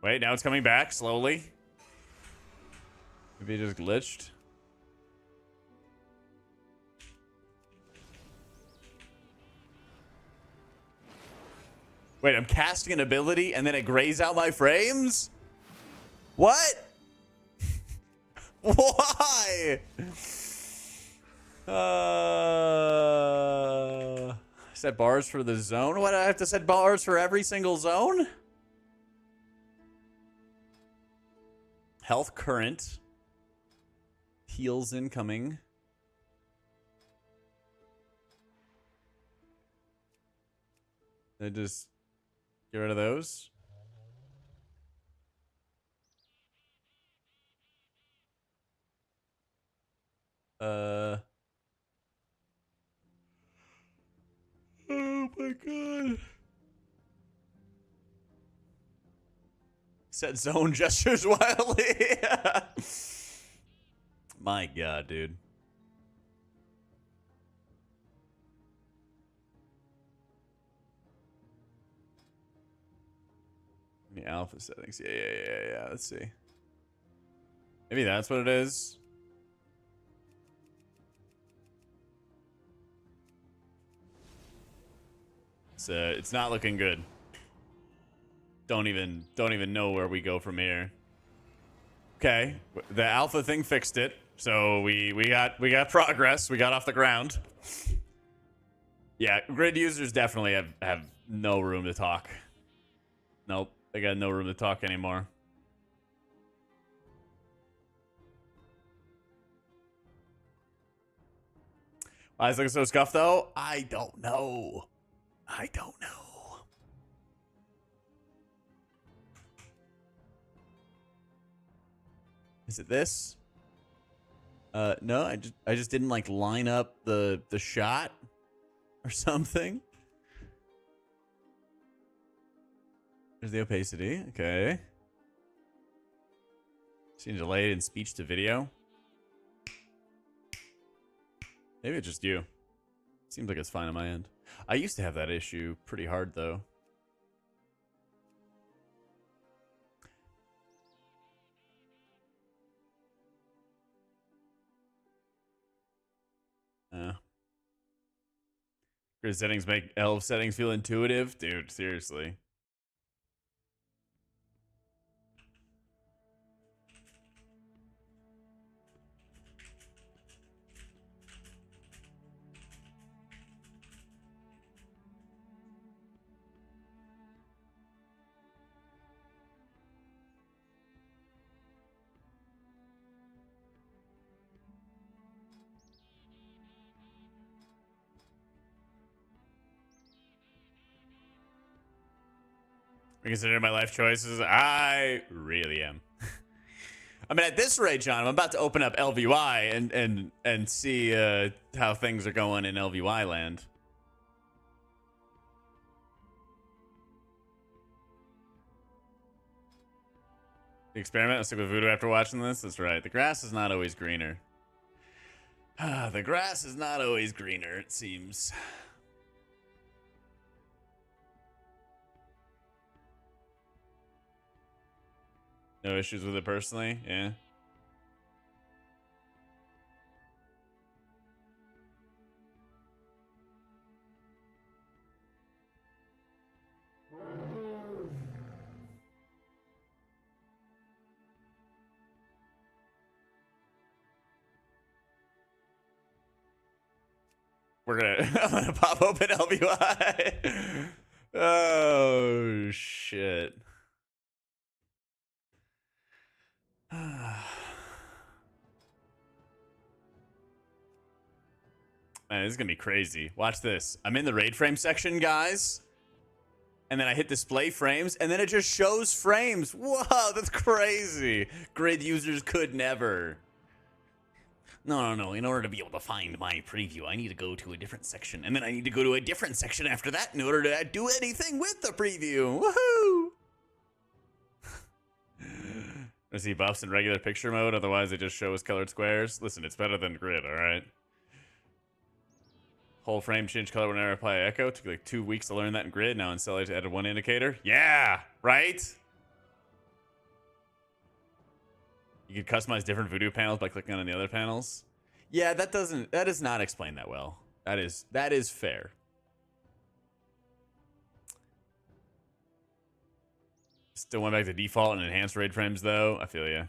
Wait, now it's coming back slowly. Maybe it just glitched. Wait, I'm casting an ability and then it grays out my frames? What? Why? Set bars for the zone? What, do I have to set bars for every single zone? Health current. Heals incoming. I just get rid of those. Oh my god. Set zone gestures wildly. My god, dude. The alpha settings. Yeah. Let's see. Maybe that's what it is. It's not looking good. Don't even know where we go from here. Okay, the alpha thing fixed it, so we got progress. We got off the ground. Yeah, grid users definitely have no room to talk. Nope, they got no room to talk anymore. Why is it looking so scuffed though? I don't know. I don't know. Is it this? No, I just didn't like line up the shot or something. There's the opacity. Okay. Seems delayed in speech to video. Maybe it's just you. Seems like it's fine on my end. I used to have that issue pretty hard though. Grid settings make elf settings feel intuitive? Dude, seriously. Reconsider my life choices. I really am. I mean, at this rate, John, I'm about to open up LVY and see how things are going in LVY land. The experiment. I'll stick with voodoo after watching this. That's right. The grass is not always greener. The grass is not always greener, it seems. No issues with it personally? Yeah. I'm gonna pop open LVY. Oh shit. Man, this is gonna be crazy. Watch this. I'm in the raid frame section, guys. And then I hit display frames, and then it just shows frames. Whoa, that's crazy. Grid users could never. No. In order to be able to find my preview, I need to go to a different section. And then I need to go to a different section after that in order to do anything with the preview. Woohoo! I see buffs in regular picture mode, otherwise they just show us colored squares. Listen, it's better than grid, alright? Whole frame change color whenever I apply echo. Took like 2 weeks to learn that in grid. Now in Cell I added one indicator. Yeah, right? You could customize different voodoo panels by clicking on the other panels. Yeah, that does not explain that well. That is fair. Still went back to default and enhanced raid frames though. I feel ya.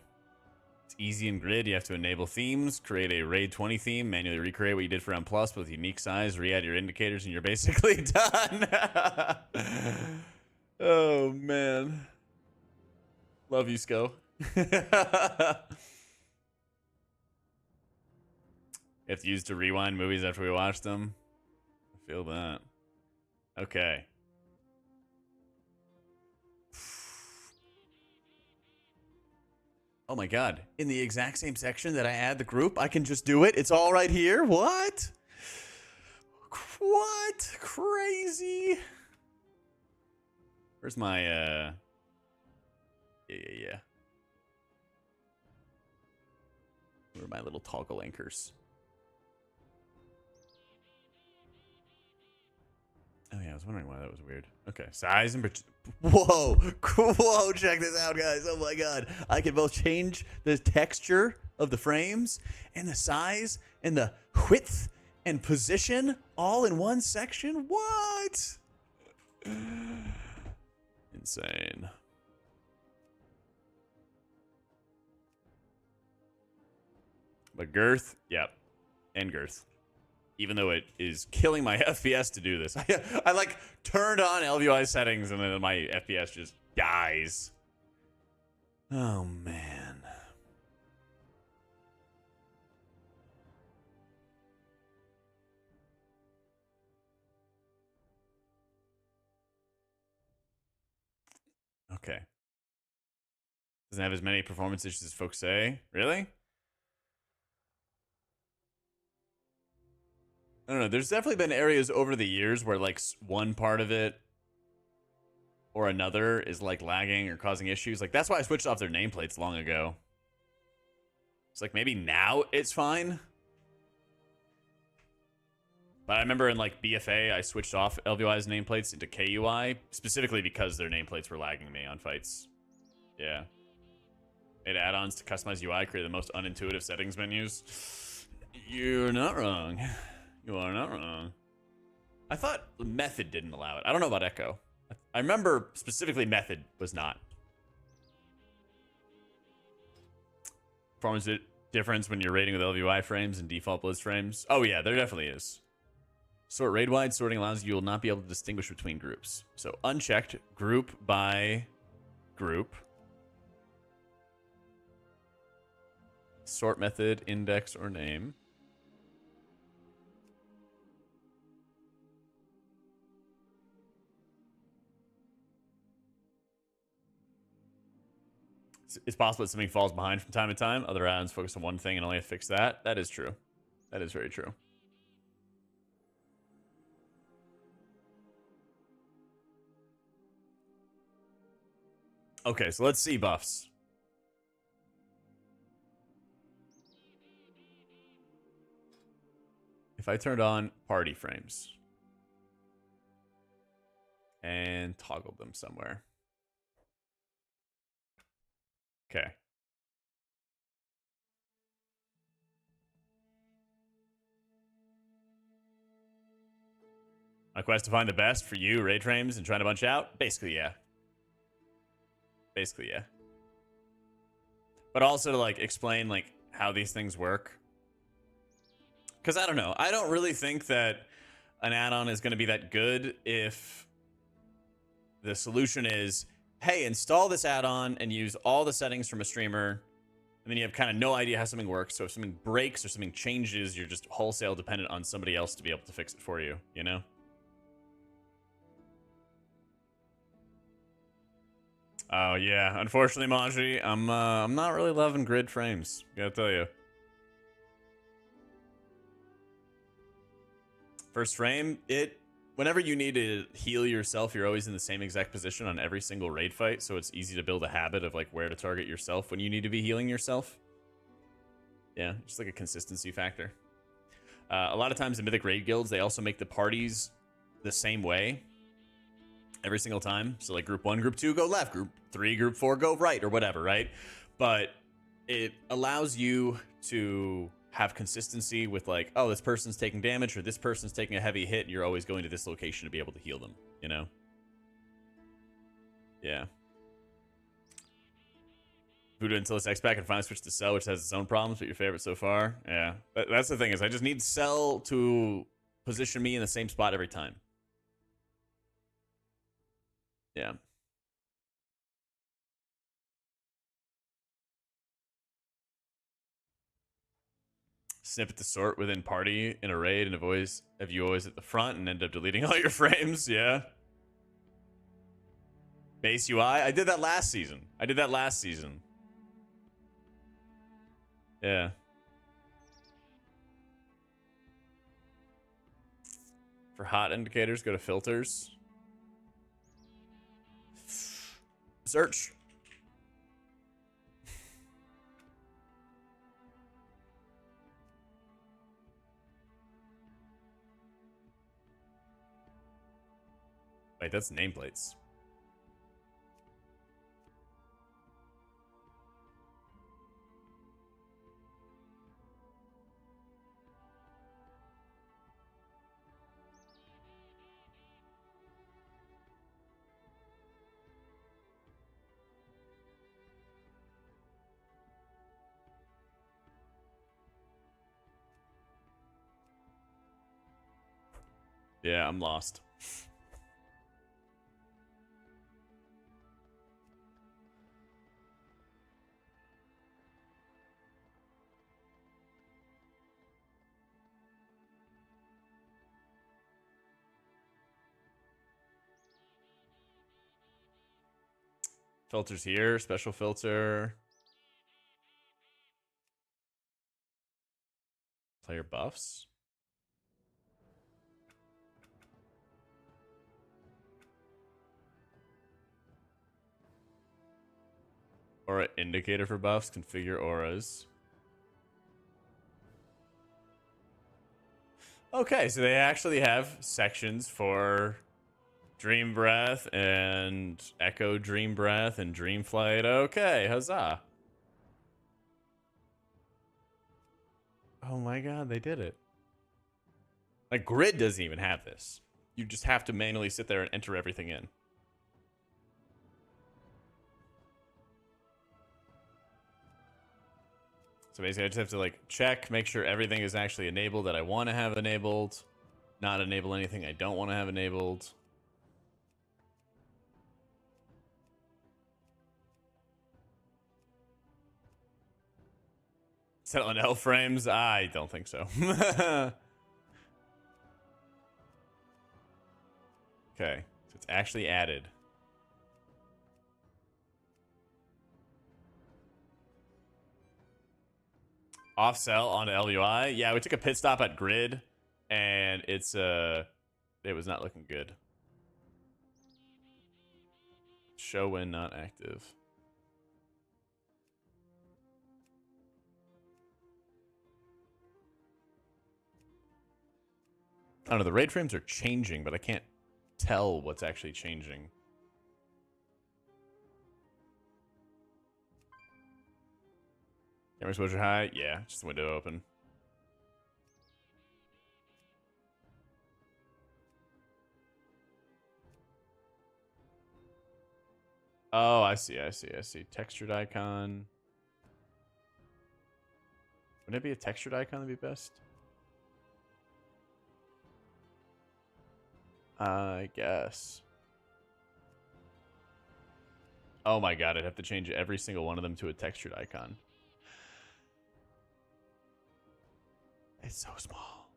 It's easy in grid. You have to enable themes, create a raid 20 theme, manually recreate what you did for M Plus with unique size, re-add your indicators, and you're basically done. Oh man. Love you, Sco. You have to use to rewind movies after we watch them. I feel that. Okay. Oh my god. In the exact same section that I add the group, I can just do it? It's all right here? What? What? Crazy. Where's my, Yeah. Where are my little toggle anchors? Oh yeah, I was wondering why that was weird. Okay, size and... Whoa! Whoa, check this out, guys. Oh my god. I can both change the texture of the frames and the size and the width and position all in one section? What? Insane. But girth, yep. And girth. Even though it is killing my FPS to do this. I like turned on LVI settings and then my FPS just dies. Oh man. Okay. Doesn't have as many performance issues as folks say. Really? I don't know. There's definitely been areas over the years where like one part of it or another is like lagging or causing issues. Like that's why I switched off their nameplates long ago. It's like maybe now it's fine. But I remember in like BFA, I switched off LVI's nameplates into KUI specifically because their nameplates were lagging me on fights. Yeah. Made add-ons to customize UI, create the most unintuitive settings menus. You're not wrong. You are not wrong. I thought Method didn't allow it. I don't know about Echo. I remember specifically Method was not. Performance difference when you're rating with LVI frames and default Blizz frames. Oh yeah, there definitely is. Sort raid wide. Sorting allows you will not be able to distinguish between groups. So unchecked, group by group. Sort method, index, or name. It's possible that something falls behind from time to time. Other add-ons focus on one thing and only have to fix that. That is true. That is very true. Okay, so let's see buffs. If I turned on party frames and toggled them somewhere. Okay. My quest to find the best for you, raid frames, and trying to bunch out? Basically, yeah. Basically, yeah. But also to, like, explain, like, how these things work. Because I don't know. I don't really think that an add-on is going to be that good if the solution is, hey, install this add-on and use all the settings from a streamer, and then you have kind of no idea how something works. So if something breaks or something changes, you're just wholesale dependent on somebody else to be able to fix it for you, you know? Oh, yeah. Unfortunately, Maji, I'm not really loving grid frames. Gotta tell you. First frame, whenever you need to heal yourself, you're always in the same exact position on every single raid fight, so it's easy to build a habit of like where to target yourself when you need to be healing yourself. Yeah, just like a consistency factor. A lot of times in Mythic Raid guilds, they also make the parties the same way every single time. So like group 1, group 2 go left, group 3, group 4 go right, or whatever, right? But it allows you to have consistency with like, oh, this person's taking damage or this person's taking a heavy hit, and you're always going to this location to be able to heal them, you know? Yeah. Voodoo until it's X-Pack and finally switch to Cell, which has its own problems, but your favorite so far? Yeah. That's the thing, is I just need Cell to position me in the same spot every time. Yeah. Snippet to sort within party in a raid and have you always at the front and end up deleting all your frames. Yeah. Base UI. I did that last season. Yeah. For hot indicators, go to filters. Search. Wait, that's nameplates. Yeah, I'm lost. Filters here, special filter. Player buffs. Aura indicator for buffs, configure auras. Okay, so they actually have sections for Dream Breath and Echo Dream Breath and Dream Flight. Okay, huzzah. Oh my god, they did it. Like, Grid doesn't even have this. You just have to manually sit there and enter everything in. So basically, I just have to, like, check, make sure everything is actually enabled that I want to have enabled. Not enable anything I don't want to have enabled. Settle on L frames? I don't think so. Okay, so it's actually added. Off cell onto LUI. Yeah, we took a pit stop at Grid, and it was not looking good. Show when not active. I don't know, the raid frames are changing, but I can't tell what's actually changing. Camera exposure high? Yeah, just the window open. Oh, I see. Textured icon. Wouldn't it be a textured icon that'd be best? I guess. Oh my god, I'd have to change every single one of them to a textured icon. It's so small.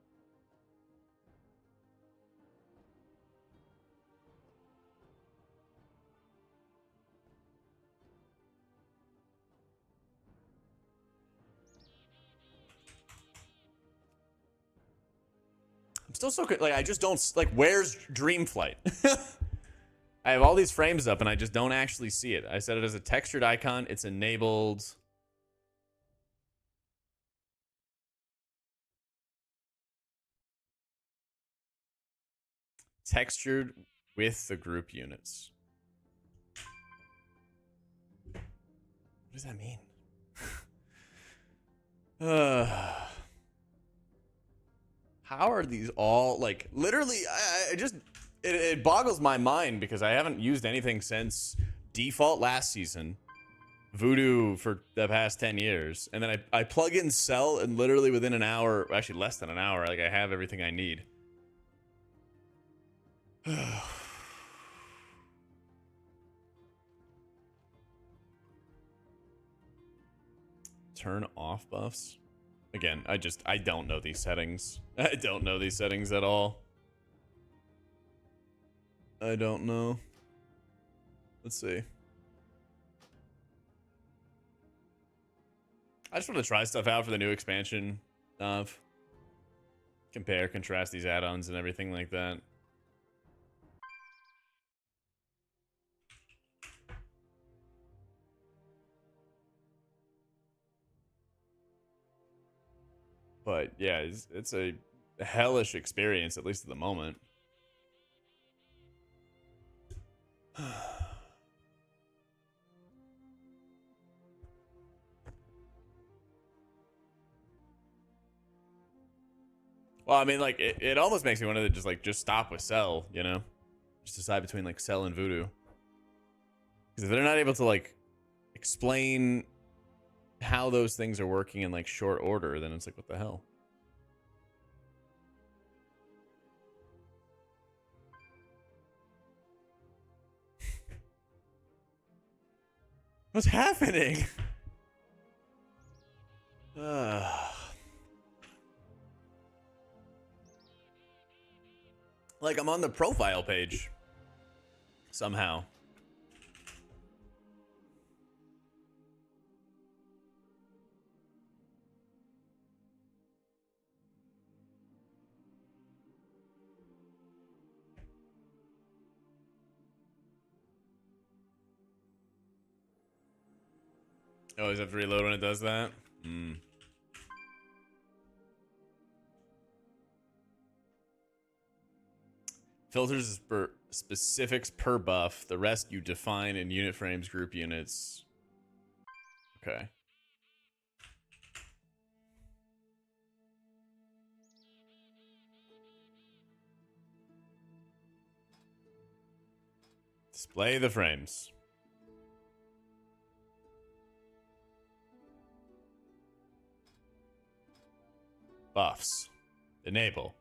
I'm still so good. Like, I just don't, like, where's Dreamflight? I have all these frames up and I just don't actually see it. I set it as a textured icon. It's enabled. Textured with the group units. What does that mean? How are these all, like, literally, I just, it boggles my mind because I haven't used anything since default last season, Voodoo for the past 10 years, and then I plug in Cell, and literally within an hour, actually less than an hour, like, I have everything I need. Turn off buffs. Again, I don't know these settings. I don't know these settings at all. I don't know. Let's see. I just want to try stuff out for the new expansion of compare, contrast these add-ons and everything like that. But yeah, it's a hellish experience, at least at the moment. Well, I mean, like, it almost makes me want to just stop with Cell, you know? Just decide between, like, Cell and Voodoo. Because if they're not able to, like, explain how those things are working in, like, short order, then it's like, what the hell? What's happening? Like, I'm on the profile page somehow. Oh, always have to reload when it does that? Filters is for specifics per buff. The rest you define in unit frames, group units. Okay. Display the frames. Buffs. Enable.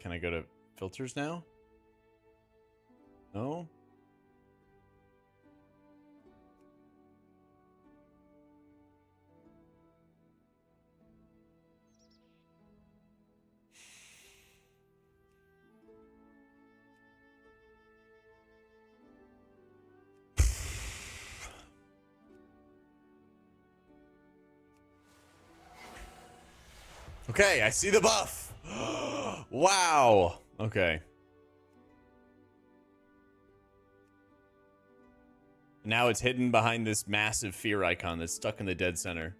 Can I go to filters now? No? Okay, I see the buff. Wow. Okay. Now it's hidden behind this massive fear icon that's stuck in the dead center.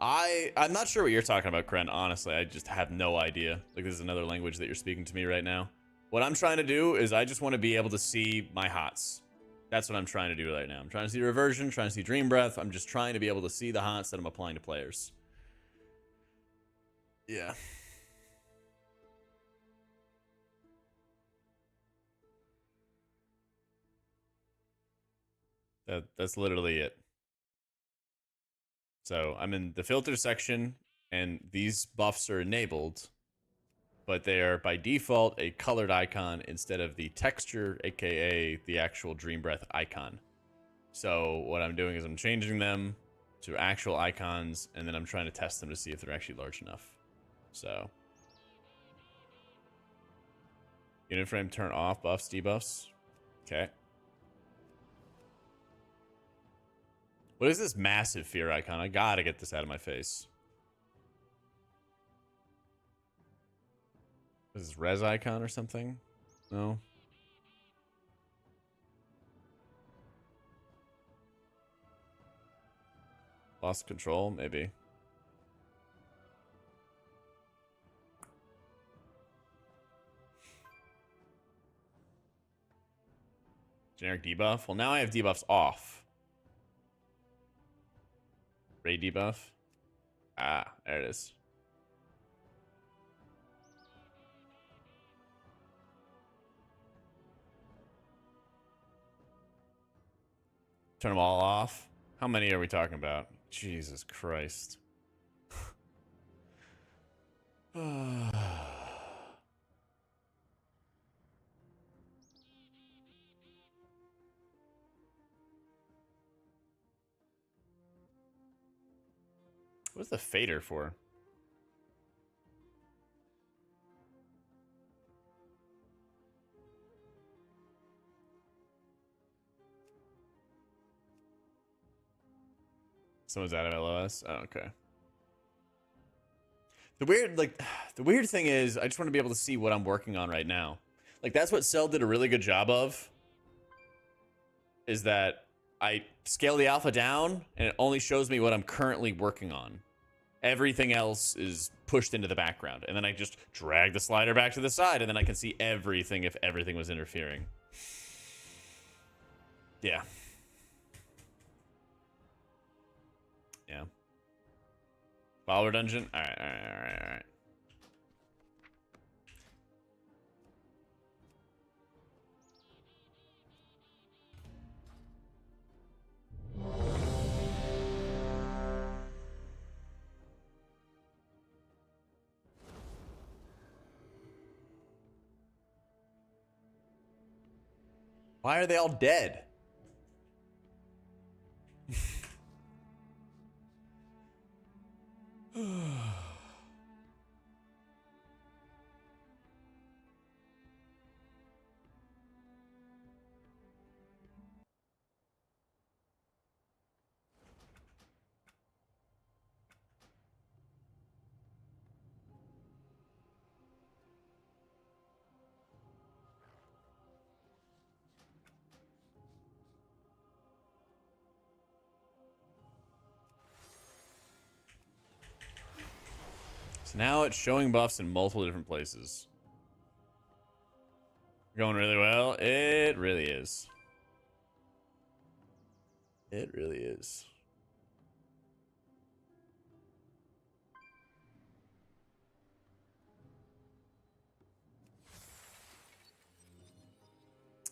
I'm not sure what you're talking about, Kren. Honestly, I just have no idea. Like, this is another language that you're speaking to me right now. What I'm trying to do is I just want to be able to see my HOTS. That's what I'm trying to do right now. I'm trying to see reversion, trying to see dream breath. I'm just trying to be able to see the HOTS that I'm applying to players. Yeah. That's literally it. So I'm in the filter section, and these buffs are enabled, but they are by default a colored icon instead of the texture, aka the actual dream breath icon. So what I'm doing is I'm changing them to actual icons, and then I'm trying to test them to see if they're actually large enough. So unit frame turn off, buffs, debuffs. Okay. What is this massive fear icon? I gotta get this out of my face. Is this res icon or something? No. Lost control, maybe. Generic debuff? Well, now I have debuffs off. Ray debuff. Ah, there it is. Turn them all off. How many are we talking about? Jesus Christ. What's the fader for? Someone's out of LOS? Oh, okay. The weird thing is, I just want to be able to see what I'm working on right now. Like, that's what Cell did a really good job of. Is that I scale the alpha down, and it only shows me what I'm currently working on. Everything else is pushed into the background. And then I just drag the slider back to the side, and then I can see everything if everything was interfering. Yeah. Yeah. Follower dungeon? Alright. Why are they all dead? So now it's showing buffs in multiple different places. Going really well. It really is. It really is.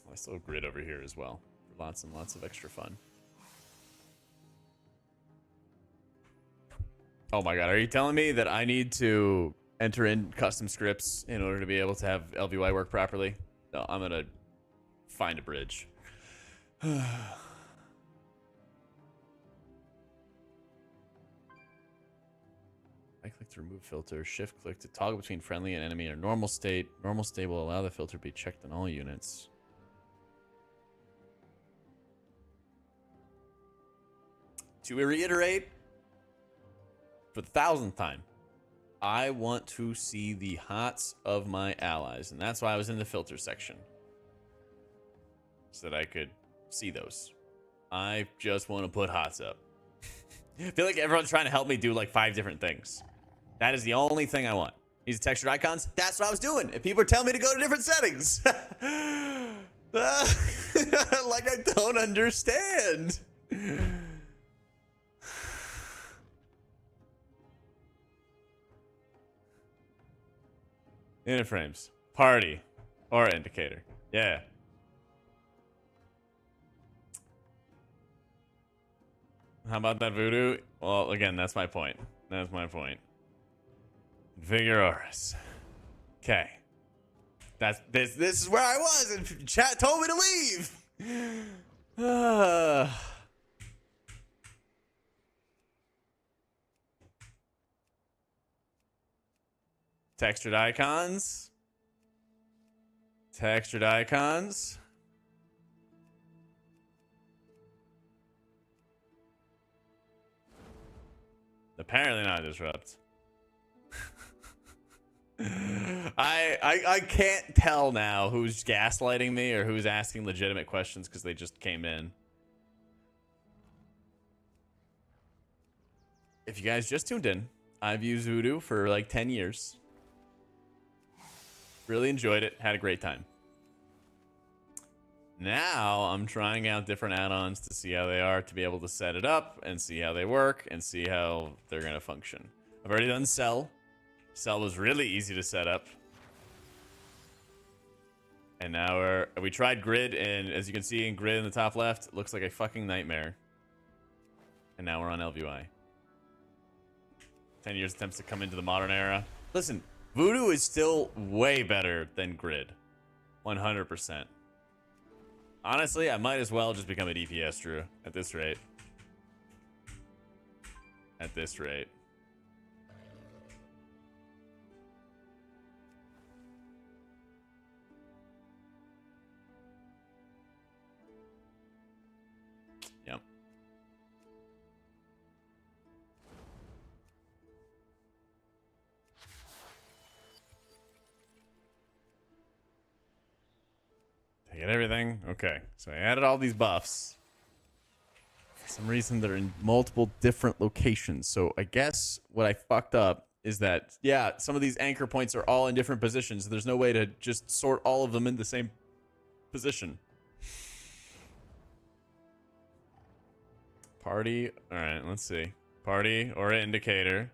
I still have grid over here as well. For lots and lots of extra fun. Oh my god, are you telling me that I need to enter in custom scripts in order to be able to have LVY work properly? No, I'm gonna find a bridge. I click to remove filter, shift click to toggle between friendly and enemy or normal state. Normal state will allow the filter to be checked on all units. To reiterate, for the 1000th time, I want to see the hots of my allies, and that's why I was in the filter section, so that I could see those. I just want to put hots up. I feel like everyone's trying to help me do like 5 different things. That is the only thing I want. These textured icons, that's what I was doing. If people are telling me to go to different settings. Like I don't understand. Init frames, party, aura indicator. Yeah. How about that voodoo? Well, again, that's my point. That's my point. Configure auras. Okay. That's this is where I was, and chat told me to leave. Textured icons. Textured icons. Apparently not disrupt. I can't tell now who's gaslighting me or who's asking legitimate questions because they just came in. If you guys just tuned in, I've used Voodoo for like 10 years. Really enjoyed it. Had a great time. Now I'm trying out different add-ons to see how they are, to be able to set it up and see how they work and see how they're going to function. I've already done Cell. Cell was really easy to set up. And now we tried Grid, and as you can see in Grid in the top left, it looks like a fucking nightmare. And now we're on LVI. 10 years attempts to come into the modern era. Listen, Voodoo is still way better than Grid. 100%. Honestly, I might as well just become a DPS Drew at this rate. At this rate. Yep. Get everything. Okay, so I added all these buffs. For some reason, they're in multiple different locations. So I guess what I fucked up is that, yeah, some of these anchor points are all in different positions. There's no way to just sort all of them in the same position. Party. All right, let's see. Party or indicator.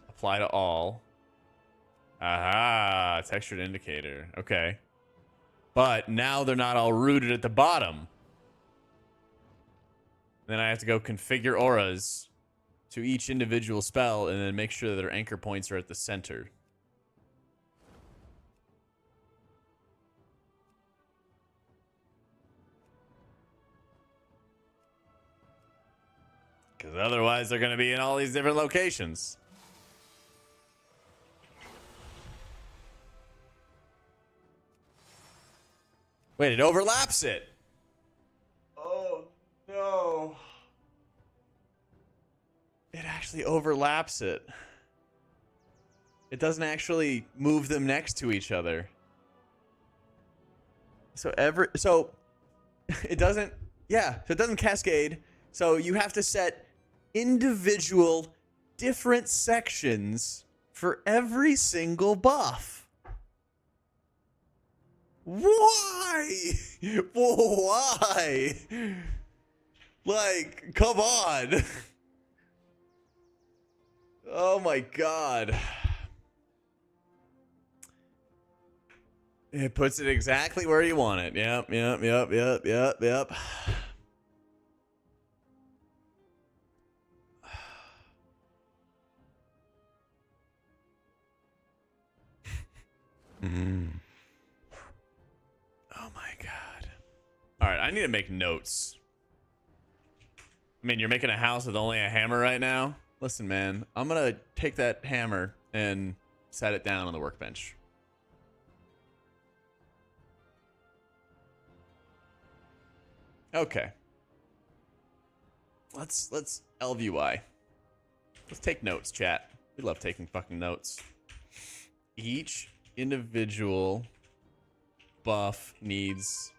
Apply to all. Aha, textured indicator. Okay. But now they're not all rooted at the bottom. Then I have to go configure auras to each individual spell and then make sure that their anchor points are at the center. Because otherwise they're going to be in all these different locations. Wait, it overlaps it. Oh, no. It actually overlaps it. It doesn't actually move them next to each other. So it doesn't, yeah, so it doesn't cascade. So you have to set individual different sections for every single buff. Why? Why? Like, come on. Oh my god. It puts it exactly where you want it. Yep. Oh my god. All right, I need to make notes. I mean, you're making a house with only a hammer right now? Listen, man, I'm gonna take that hammer and set it down on the workbench. Okay. let's LVY. Let's take notes, chat. We love taking fucking notes. Each individual buff needs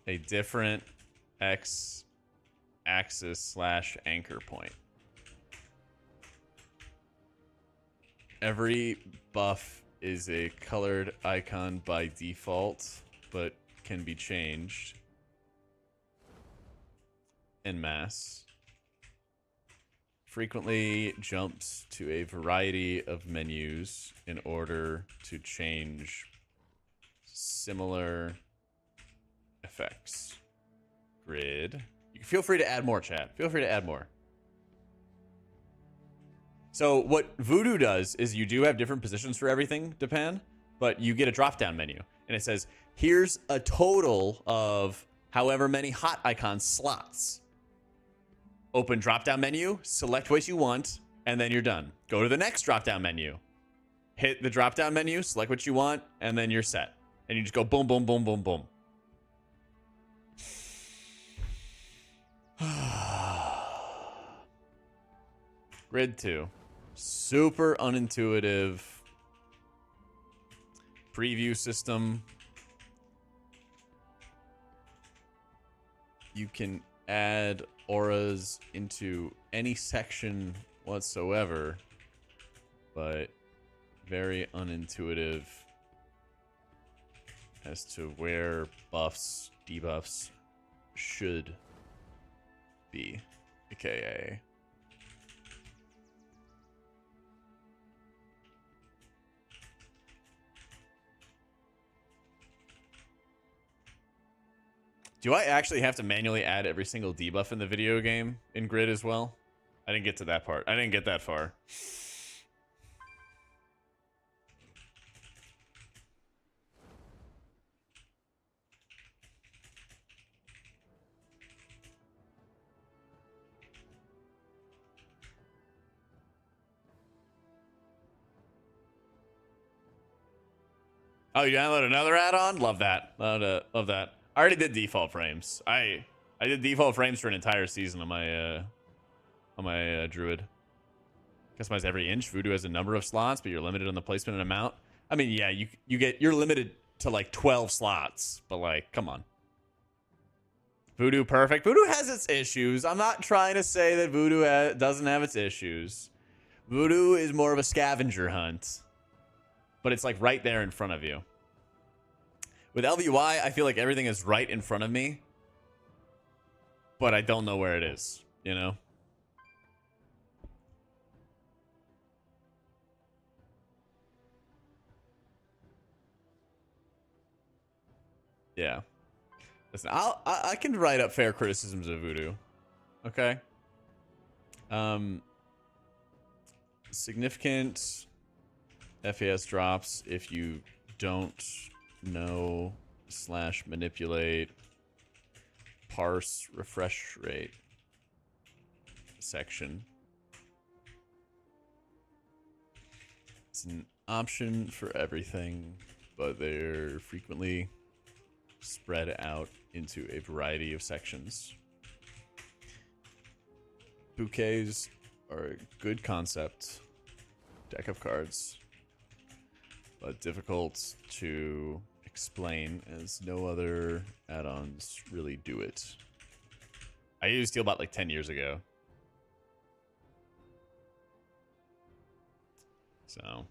a different X axis / anchor point. Every buff is a colored icon by default, but can be changed en masse. Frequently jumps to a variety of menus in order to change similar effects. Grid. You can feel free to add more, chat. Feel free to add more. So what Voodoo does is you do have different positions for everything, Depan, but you get a drop-down menu. And it says, here's a total of however many hot icon slots. Open drop-down menu, select what you want, and then you're done. Go to the next drop-down menu. Hit the drop-down menu, select what you want, and then you're set. And you just go boom, boom, boom, boom, boom. Grid2. Super unintuitive preview system. You can add auras into any section whatsoever, but very unintuitive as to where buffs, debuffs should be, aka do I actually have to manually add every single debuff in the video game in Grid as well? I didn't get to that part. I didn't get that far. Oh, you download another add-on? Love that. Love that. I already did default frames. I did default frames for an entire season on my druid. Customize every inch. Voodoo has a number of slots, but you're limited on the placement and amount. I mean, yeah, you're limited to like 12 slots, but like, come on. Voodoo perfect. Voodoo has its issues. I'm not trying to say that Voodoo doesn't have its issues. Voodoo is more of a scavenger hunt, but it's like right there in front of you. With LVY, I feel like everything is right in front of me, but I don't know where it is, you know? Yeah. Listen, I can write up fair criticisms of Voodoo. Okay. Significant FAS drops if you don't know / manipulate parse refresh rate section. It's an option for everything, but they're frequently spread out into a variety of sections. Bouquets are a good concept, deck of cards, but difficult to explain as no other add-ons really do it. I used Steelbot like 10 years ago. So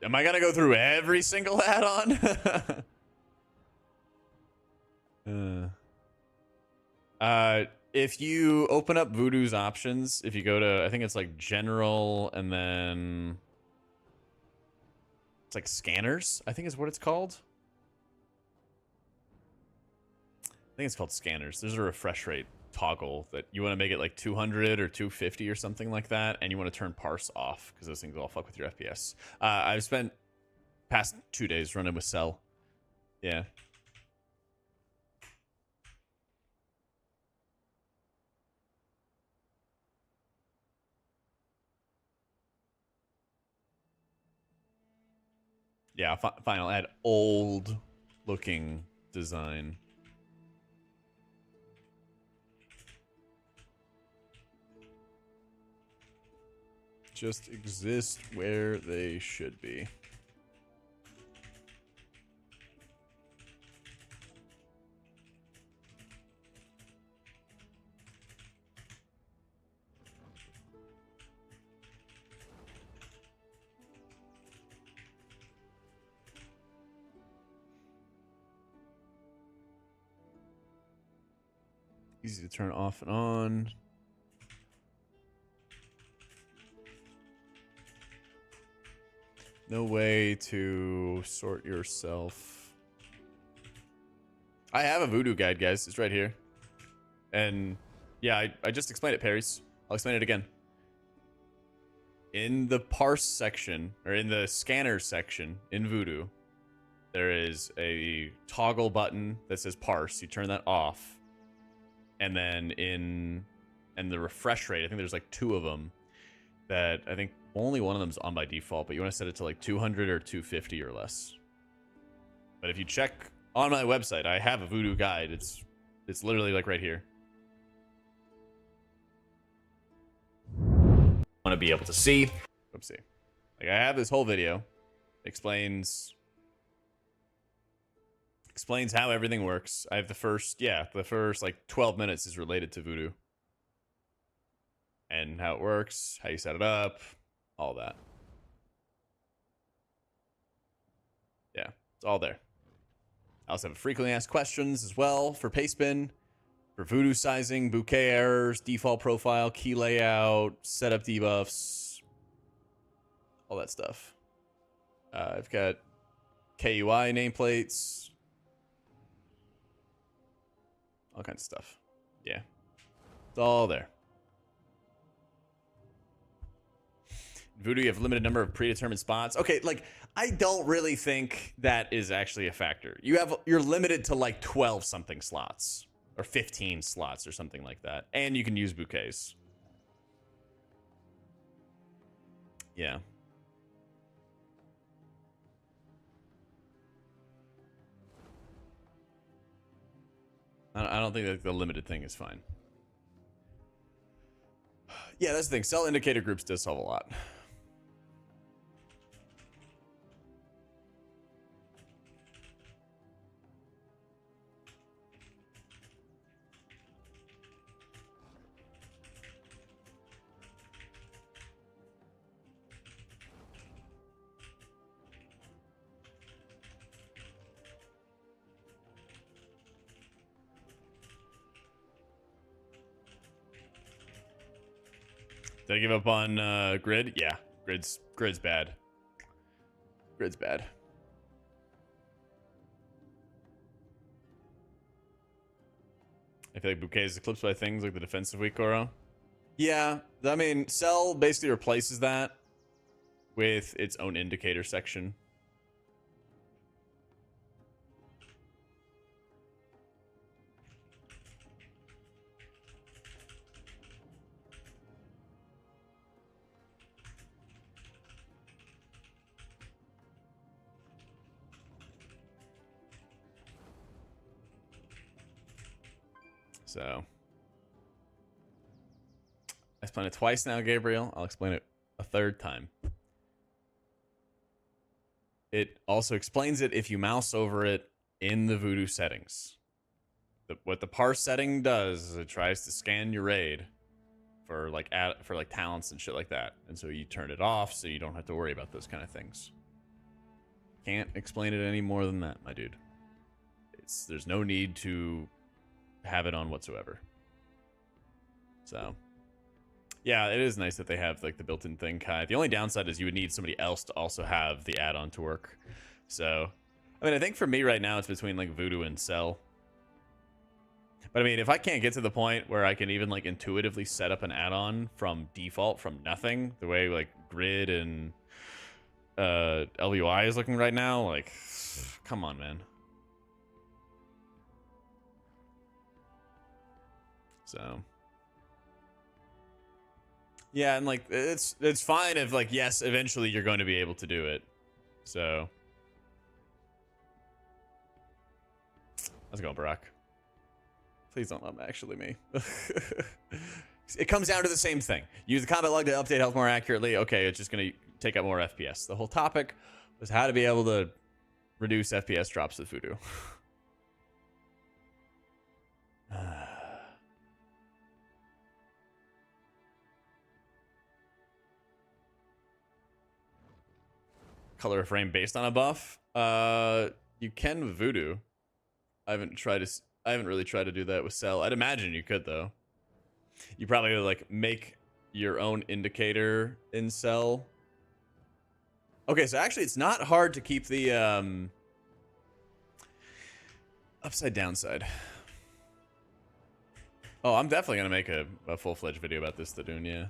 am I gonna go through every single add-on? If you open up Voodoo's options, if you go to, I think it's like general and then it's like scanners, I think is what it's called. I think it's called scanners. There's a refresh rate toggle that you want to make it like 200 or 250 or something like that, and you want to turn parse off because those things all fuck with your FPS. I've spent past 2 days running with Cell. Yeah. Yeah, fine. I'll add old looking design. Just exist where they should be. Easy to turn off and on. No way to sort yourself. I have a voodoo guide, guys. It's right here. And yeah, I just explained it, Parries. I'll explain it again. In the parse section, or in the scanner section in Voodoo, there is a toggle button that says parse. You turn that off. And then in the refresh rate, I think there's like 2 of them that I think only one of them's on by default, but you want to set it to like 200 or 250 or less. But if you check on my website, I have a Voodoo guide. It's literally like right here. Want to be able to see. Oopsie. Like I have this whole video explains how everything works. I have the first like 12 minutes is related to Voodoo. And how it works, how you set it up, all that. Yeah, it's all there. I also have frequently asked questions as well for Pastebin, for Voodoo sizing, bouquet errors, default profile, key layout, setup debuffs, all that stuff. I've got KUI nameplates, all kinds of stuff. Yeah, it's all there. Voodoo, you have a limited number of predetermined spots. Okay, like I don't really think that is actually a factor. You're limited to like 12 something slots or 15 slots or something like that, and you can use bouquets. Yeah. I don't think that the limited thing is fine. Yeah, that's the thing. Cell indicator groups does solve a lot. Did I give up on Grid? Yeah, Grid's bad. Grid's bad. I feel like Bouquet is eclipsed by things like the defensive weak Goro. Yeah, I mean, Cell basically replaces that with its own indicator section. So, I explained it twice now, Gabriel. I'll explain it a third time. It also explains it if you mouse over it in the Voodoo settings. What the parse setting does is it tries to scan your raid for like talents and shit like that, and so you turn it off so you don't have to worry about those kind of things. Can't explain it any more than that, my dude. There's no need to have it on whatsoever. So yeah, it is nice that they have like the built-in thing, Kai. The only downside is you would need somebody else to also have the add-on to work. So I mean, I think for me right now it's between like Voodoo and Cell. But I mean, if I can't get to the point where I can even like intuitively set up an add-on from default from nothing, the way like Grid and LUI is looking right now, like come on, man. So yeah, and like it's fine if like yes, eventually you're going to be able to do it. So Let's go, Brock. Please don't let actually me. It comes down to the same thing. Use the combat log to update health more accurately. Okay, it's just going to take out more FPS. The whole topic was how to be able to reduce FPS drops with Voodoo. Color a frame based on a buff. You can with Voodoo. I haven't really tried to do that with Cell. I'd imagine you could though. You probably like make your own indicator in Cell. Okay, so actually it's not hard to keep the upside down side. Oh, I'm definitely gonna make a full-fledged video about this, Thadun, yeah.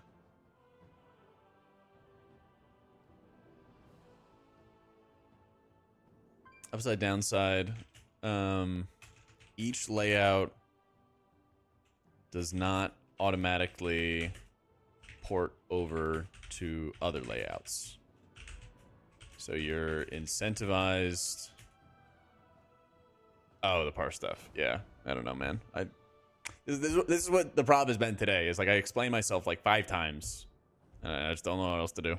Upside down side. Each layout does not automatically port over to other layouts. So you're incentivized. Oh, the parse stuff. Yeah, I don't know, man. This is what the problem has been today. Is like I explained myself like 5 times. And I just don't know what else to do.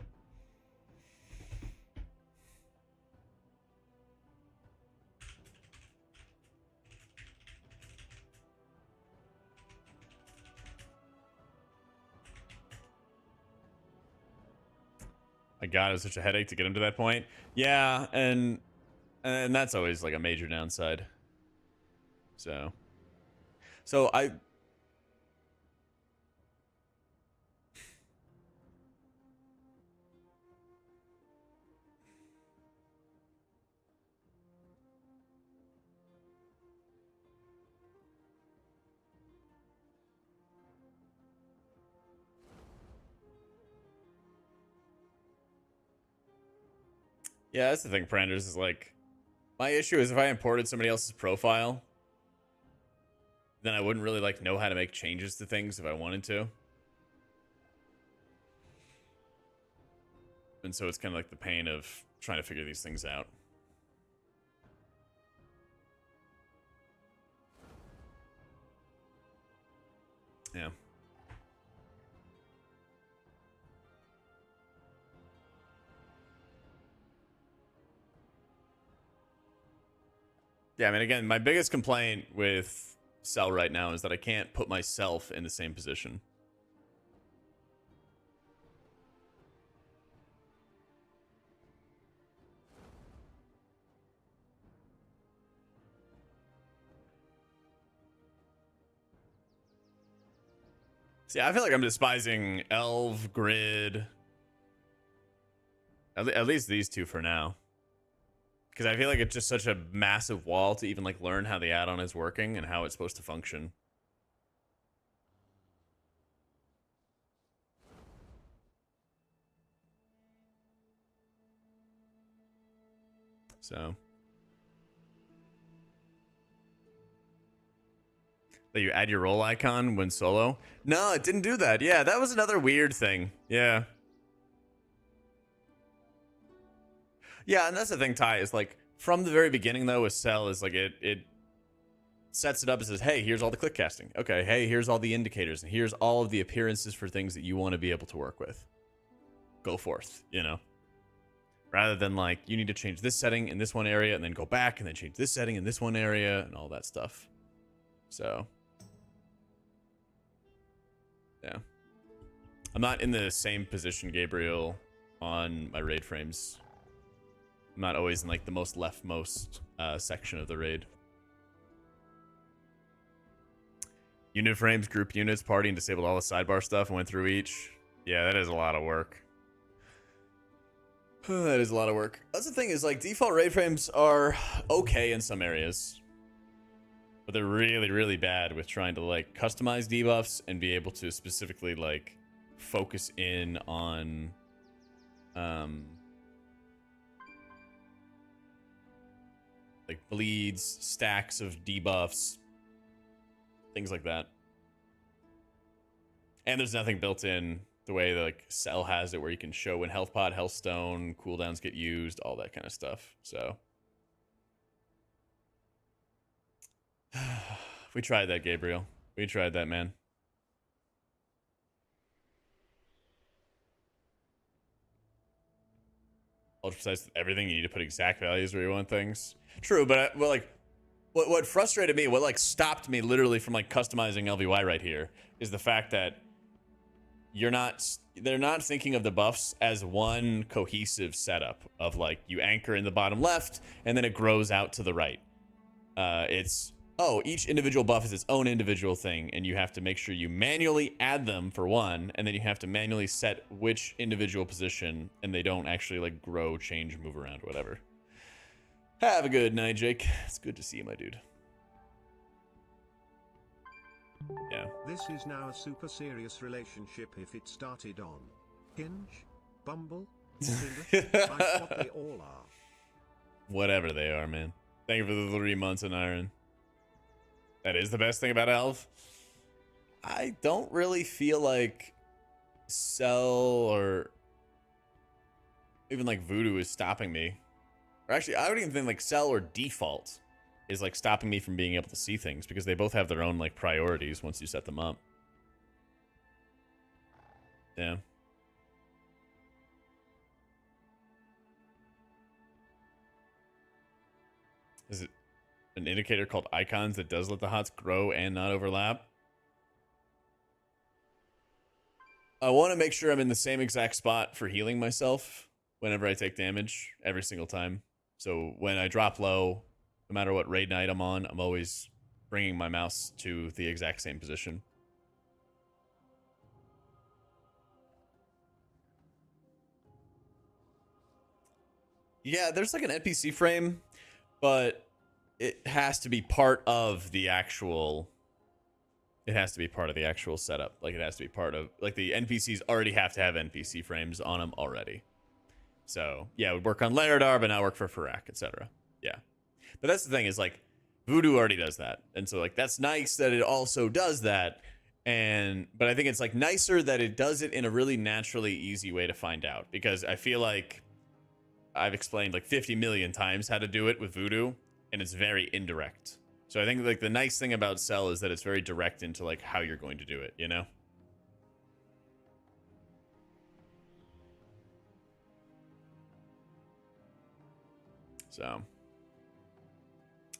My God, it was such a headache to get him to that point. Yeah, and that's always like a major downside. So I. Yeah, that's the thing, Pranders, is like, my issue is if I imported somebody else's profile, then I wouldn't really like know how to make changes to things if I wanted to. And so it's kind of like the pain of trying to figure these things out. Yeah. Yeah, I mean, again, my biggest complaint with Cell right now is that I can't put myself in the same position. See, I feel like I'm despising Elv, Grid. At least these two for now. Because I feel like it's just such a massive wall to even like learn how the add-on is working and how it's supposed to function. So. That you add your role icon when solo? No, it didn't do that. Yeah, that was another weird thing. Yeah. Yeah, and that's the thing, Ty, is like from the very beginning though with Cell is like it sets it up and says, hey, here's all the click casting. Okay, hey, here's all the indicators, and here's all of the appearances for things that you want to be able to work with. Go forth, you know. Rather than like you need to change this setting in this one area and then go back and then change this setting in this one area and all that stuff. So yeah. I'm not in the same position, Gabriel, on my raid frames. I'm not always in like the most leftmost section of the raid. Unit frames, group units, party, and disabled all the sidebar stuff and went through each. Yeah, that is a lot of work. That is a lot of work. That's the thing is like default raid frames are okay in some areas. But they're really, really bad with trying to like customize debuffs and be able to specifically like focus in on like bleeds, stacks of debuffs, things like that. And there's nothing built in the way that like Cell has it where you can show when health pod, health stone, cooldowns get used, all that kind of stuff. So We tried that, Gabriel. We tried that, man. Ultra precise with everything. You need to put exact values where you want things. True, but well, like, what frustrated me, what like stopped me literally from like customizing LVY right here, is the fact that they're not thinking of the buffs as one cohesive setup of like you anchor in the bottom left and then it grows out to the right. It's, oh, each individual buff is its own individual thing, and you have to make sure you manually add them for one, and then you have to manually set which individual position, and they don't actually like grow, change, move around, whatever. Have a good night, Jake. It's good to see you, my dude. Yeah. This is now a super serious relationship if it started on Hinge, Bumble, Tinder, like what they all are. Whatever they are, man. Thank you for the 3 months in Iron. That is the best thing about Elf. I don't really feel like Cell or even like Voodoo is stopping me. Or actually, I don't even think like Cell or Default is like stopping me from being able to see things, because they both have their own like priorities once you set them up. Yeah. Is it an indicator called icons that does let the HOTS grow and not overlap? I want to make sure I'm in the same exact spot for healing myself whenever I take damage every single time. So when I drop low, no matter what raid night I'm on, I'm always bringing my mouse to the exact same position. Yeah, there's like an NPC frame, but it has to be part of the actual... It has to be part of the actual setup. Like, it has to be part of... Like, the NPCs already have to have NPC frames on them already. So, yeah, it would work on Laerdar, but not work for Farak, etc. Yeah. But that's the thing, is, like, Voodoo already does that. And so, like, that's nice that it also does that. But I think it's, like, nicer that it does it in a really naturally easy way to find out. Because I feel like I've explained, like, 50 million times how to do it with Voodoo, and it's very indirect. So I think like the nice thing about Cell is that it's very direct into like how you're going to do it, you know? So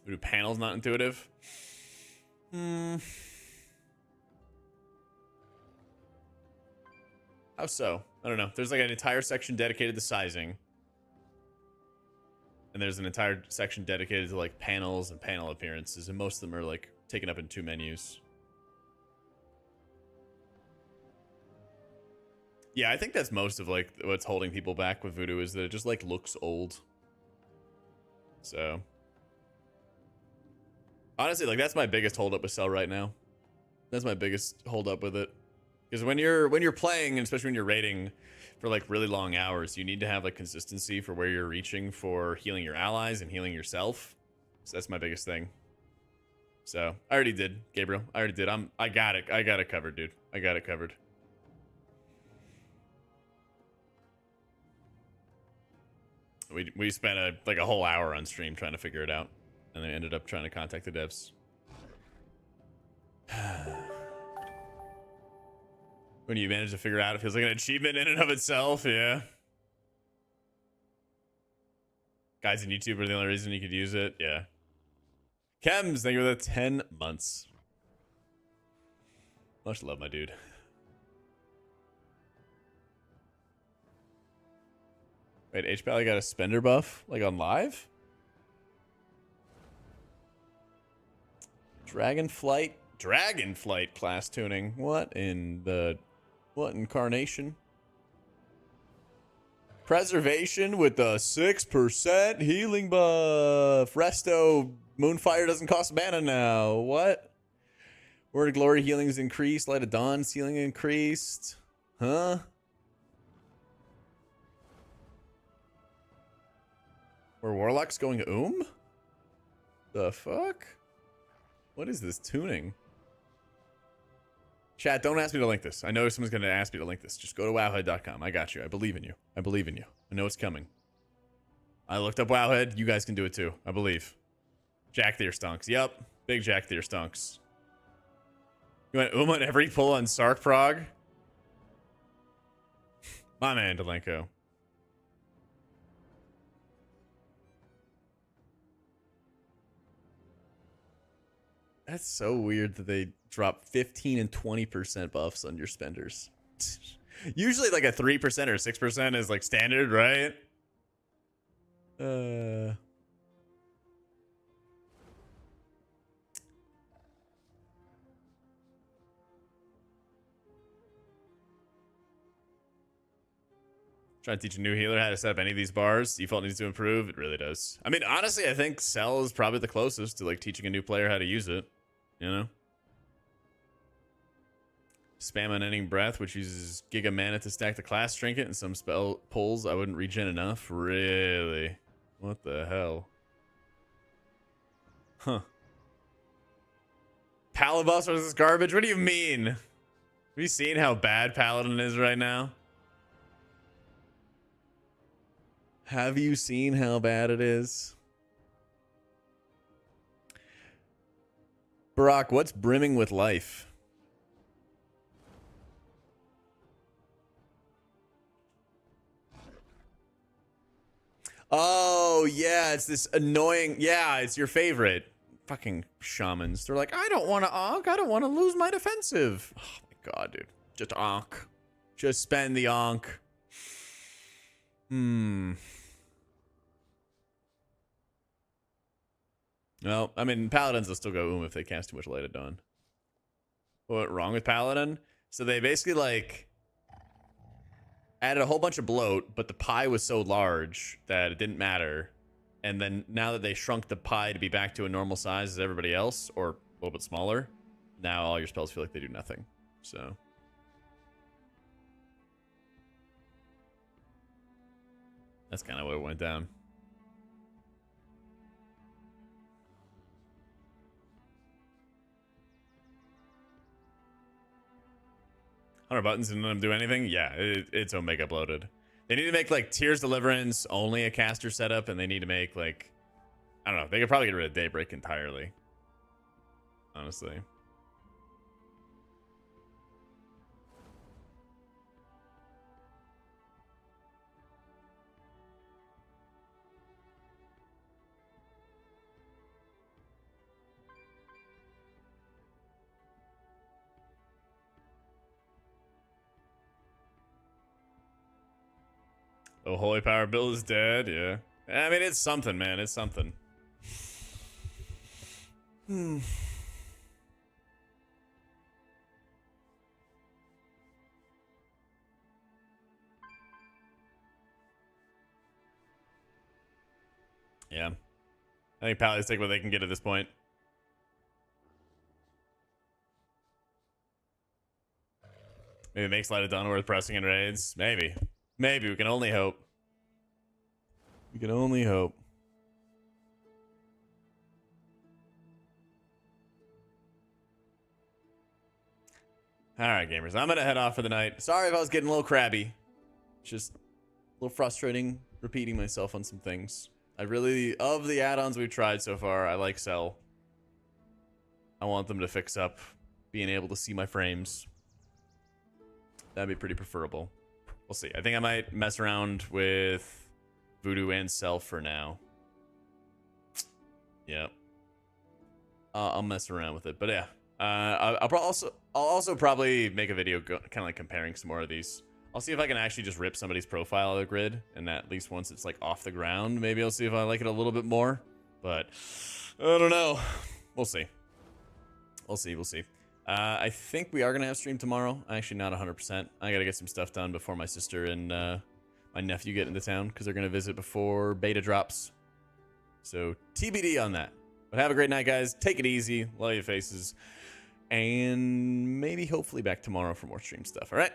do panels not intuitive? How so? I don't know. There's like an entire section dedicated to sizing. And there's an entire section dedicated to like panels and panel appearances, and most of them are like taken up in 2 menus. Yeah, I think that's most of like what's holding people back with Voodoo, is that it just like looks old. So honestly, like that's my biggest holdup with Cell right now. That's my biggest holdup with it. Because when you're playing, and especially when you're raiding for like really long hours, you need to have like consistency for where you're reaching for healing your allies and healing yourself. So that's my biggest thing. So I already did, Gabriel. I already did. I got it. I got it covered, dude. I got it covered. We spent like a whole hour on stream trying to figure it out, and then ended up trying to contact the devs. When you manage to figure out, it feels like an achievement in and of itself, yeah. Guys on YouTube are the only reason you could use it, yeah. Chems, thank you for the 10 months. Much love, my dude. Wait, H-Pally got a spender buff, like on live? Dragonflight class tuning. What incarnation? Preservation with the 6% healing buff. Resto, Moonfire doesn't cost mana now. What? Word of Glory healing's increased. Light of Dawn's healing increased. Huh? Were Warlocks going The fuck? What is this tuning? Chat, don't ask me to link this. I know someone's going to ask me to link this. Just go to wowhead.com. I got you. I believe in you. I believe in you. I know it's coming. I looked up Wowhead. You guys can do it too. I believe. Jack Theer stonks. Yep. Big Jack Theer stunks. You went on every pull on Sark Prog? My man, Delenko. That's so weird that they drop 15 and 20% buffs on your spenders. Usually like a 3% or 6% is like standard, right? Trying to teach a new healer how to set up any of these bars. Default needs to improve. It really does. I mean, honestly, I think Cell is probably the closest to like teaching a new player how to use it. You know? Spam Unending Breath, which uses Giga Mana to stack the class trinket, and some spell pulls I wouldn't regen enough. Really? What the hell? Huh. Palabos versus garbage? What do you mean? Have you seen how bad Paladin is right now? Have you seen how bad it is? Barack, what's brimming with life? Oh, yeah, it's this annoying... Yeah, it's your favorite. Fucking shamans. They're like, I don't want to onk. I don't want to lose my defensive. Oh, my God, dude. Just onk. Just spend the onk. Well, I mean, Paladins will still go if they cast too much Light at Dawn. What went wrong with Paladin? So they basically, like, added a whole bunch of bloat, but the pie was so large that it didn't matter. And then now that they shrunk the pie to be back to a normal size as everybody else, or a little bit smaller, now all your spells feel like they do nothing. So... that's kind of what went down. 100 buttons and none of them do anything? Yeah, it's Omega bloated. They need to make, like, Tears Deliverance only a caster setup, and they need to make, like... I don't know. They could probably get rid of Daybreak entirely. Honestly. Oh, Holy Power Bill is dead, yeah. I mean, it's something, man. It's something. Yeah. I think Paladins take what they can get at this point. Maybe it makes Light of Dawn worth pressing in raids. Maybe. Maybe. We can only hope. We can only hope. Alright, gamers. I'm going to head off for the night. Sorry if I was getting a little crabby. Just a little frustrating repeating myself on some things. I really... of the add-ons we've tried so far, I like Cell. I want them to fix up being able to see my frames. That'd be pretty preferable. We'll see. I think I might mess around with Voodoo and Cell for now. Yep. I'll mess around with it, but yeah. I'll also probably make a video kind of like comparing some more of these. I'll see if I can actually just rip somebody's profile out of the grid, and at least once it's like off the ground, maybe I'll see if I like it a little bit more. But I don't know. We'll see. We'll see. We'll see. I think we are going to have stream tomorrow. Actually, not 100%. I got to get some stuff done before my sister and my nephew get into town, because they're going to visit before beta drops. So, TBD on that. But have a great night, guys. Take it easy. Love your faces. And maybe, hopefully, back tomorrow for more stream stuff. All right?